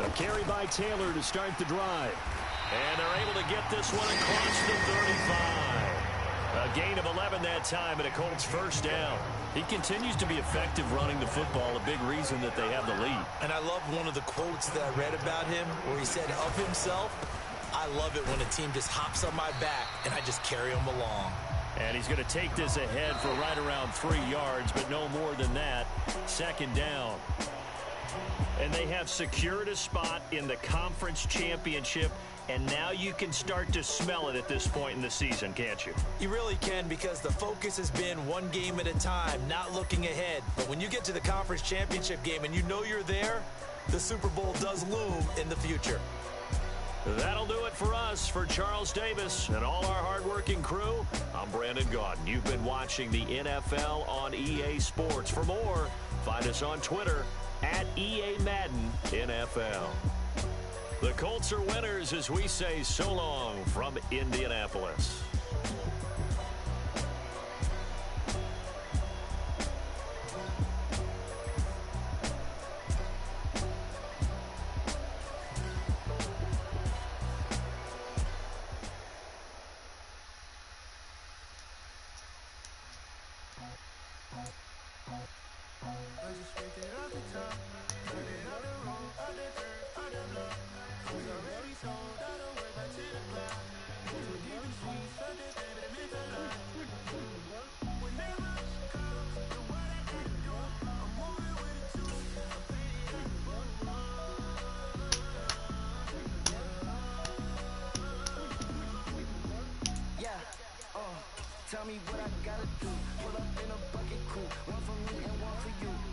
A carry by Taylor to start the drive. And they're able to get this one across the 35. A gain of 11 that time and a Colts 1st down. He continues to be effective running the football, a big reason that they have the lead. And I love one of the quotes that I read about him where he said of himself, I love it when a team just hops on my back and I just carry them along. And he's going to take this ahead for right around 3 yards, but no more than that. Second down. And they have secured a spot in the conference championship, and now you can start to smell it at this point in the season, can't you? You really can, because the focus has been one game at a time, not looking ahead. But when you get to the conference championship game and you know you're there, the Super Bowl does loom in the future. That'll do it for us. For Charles Davis and all our hardworking crew, I'm Brandon Gaudin. You've been watching the NFL on EA Sports. For more, find us on Twitter at EA Madden NFL. The Colts are winners as we say so long from Indianapolis. Tell me what I gotta do. Pull up in a bucket crew. One for me and one for you.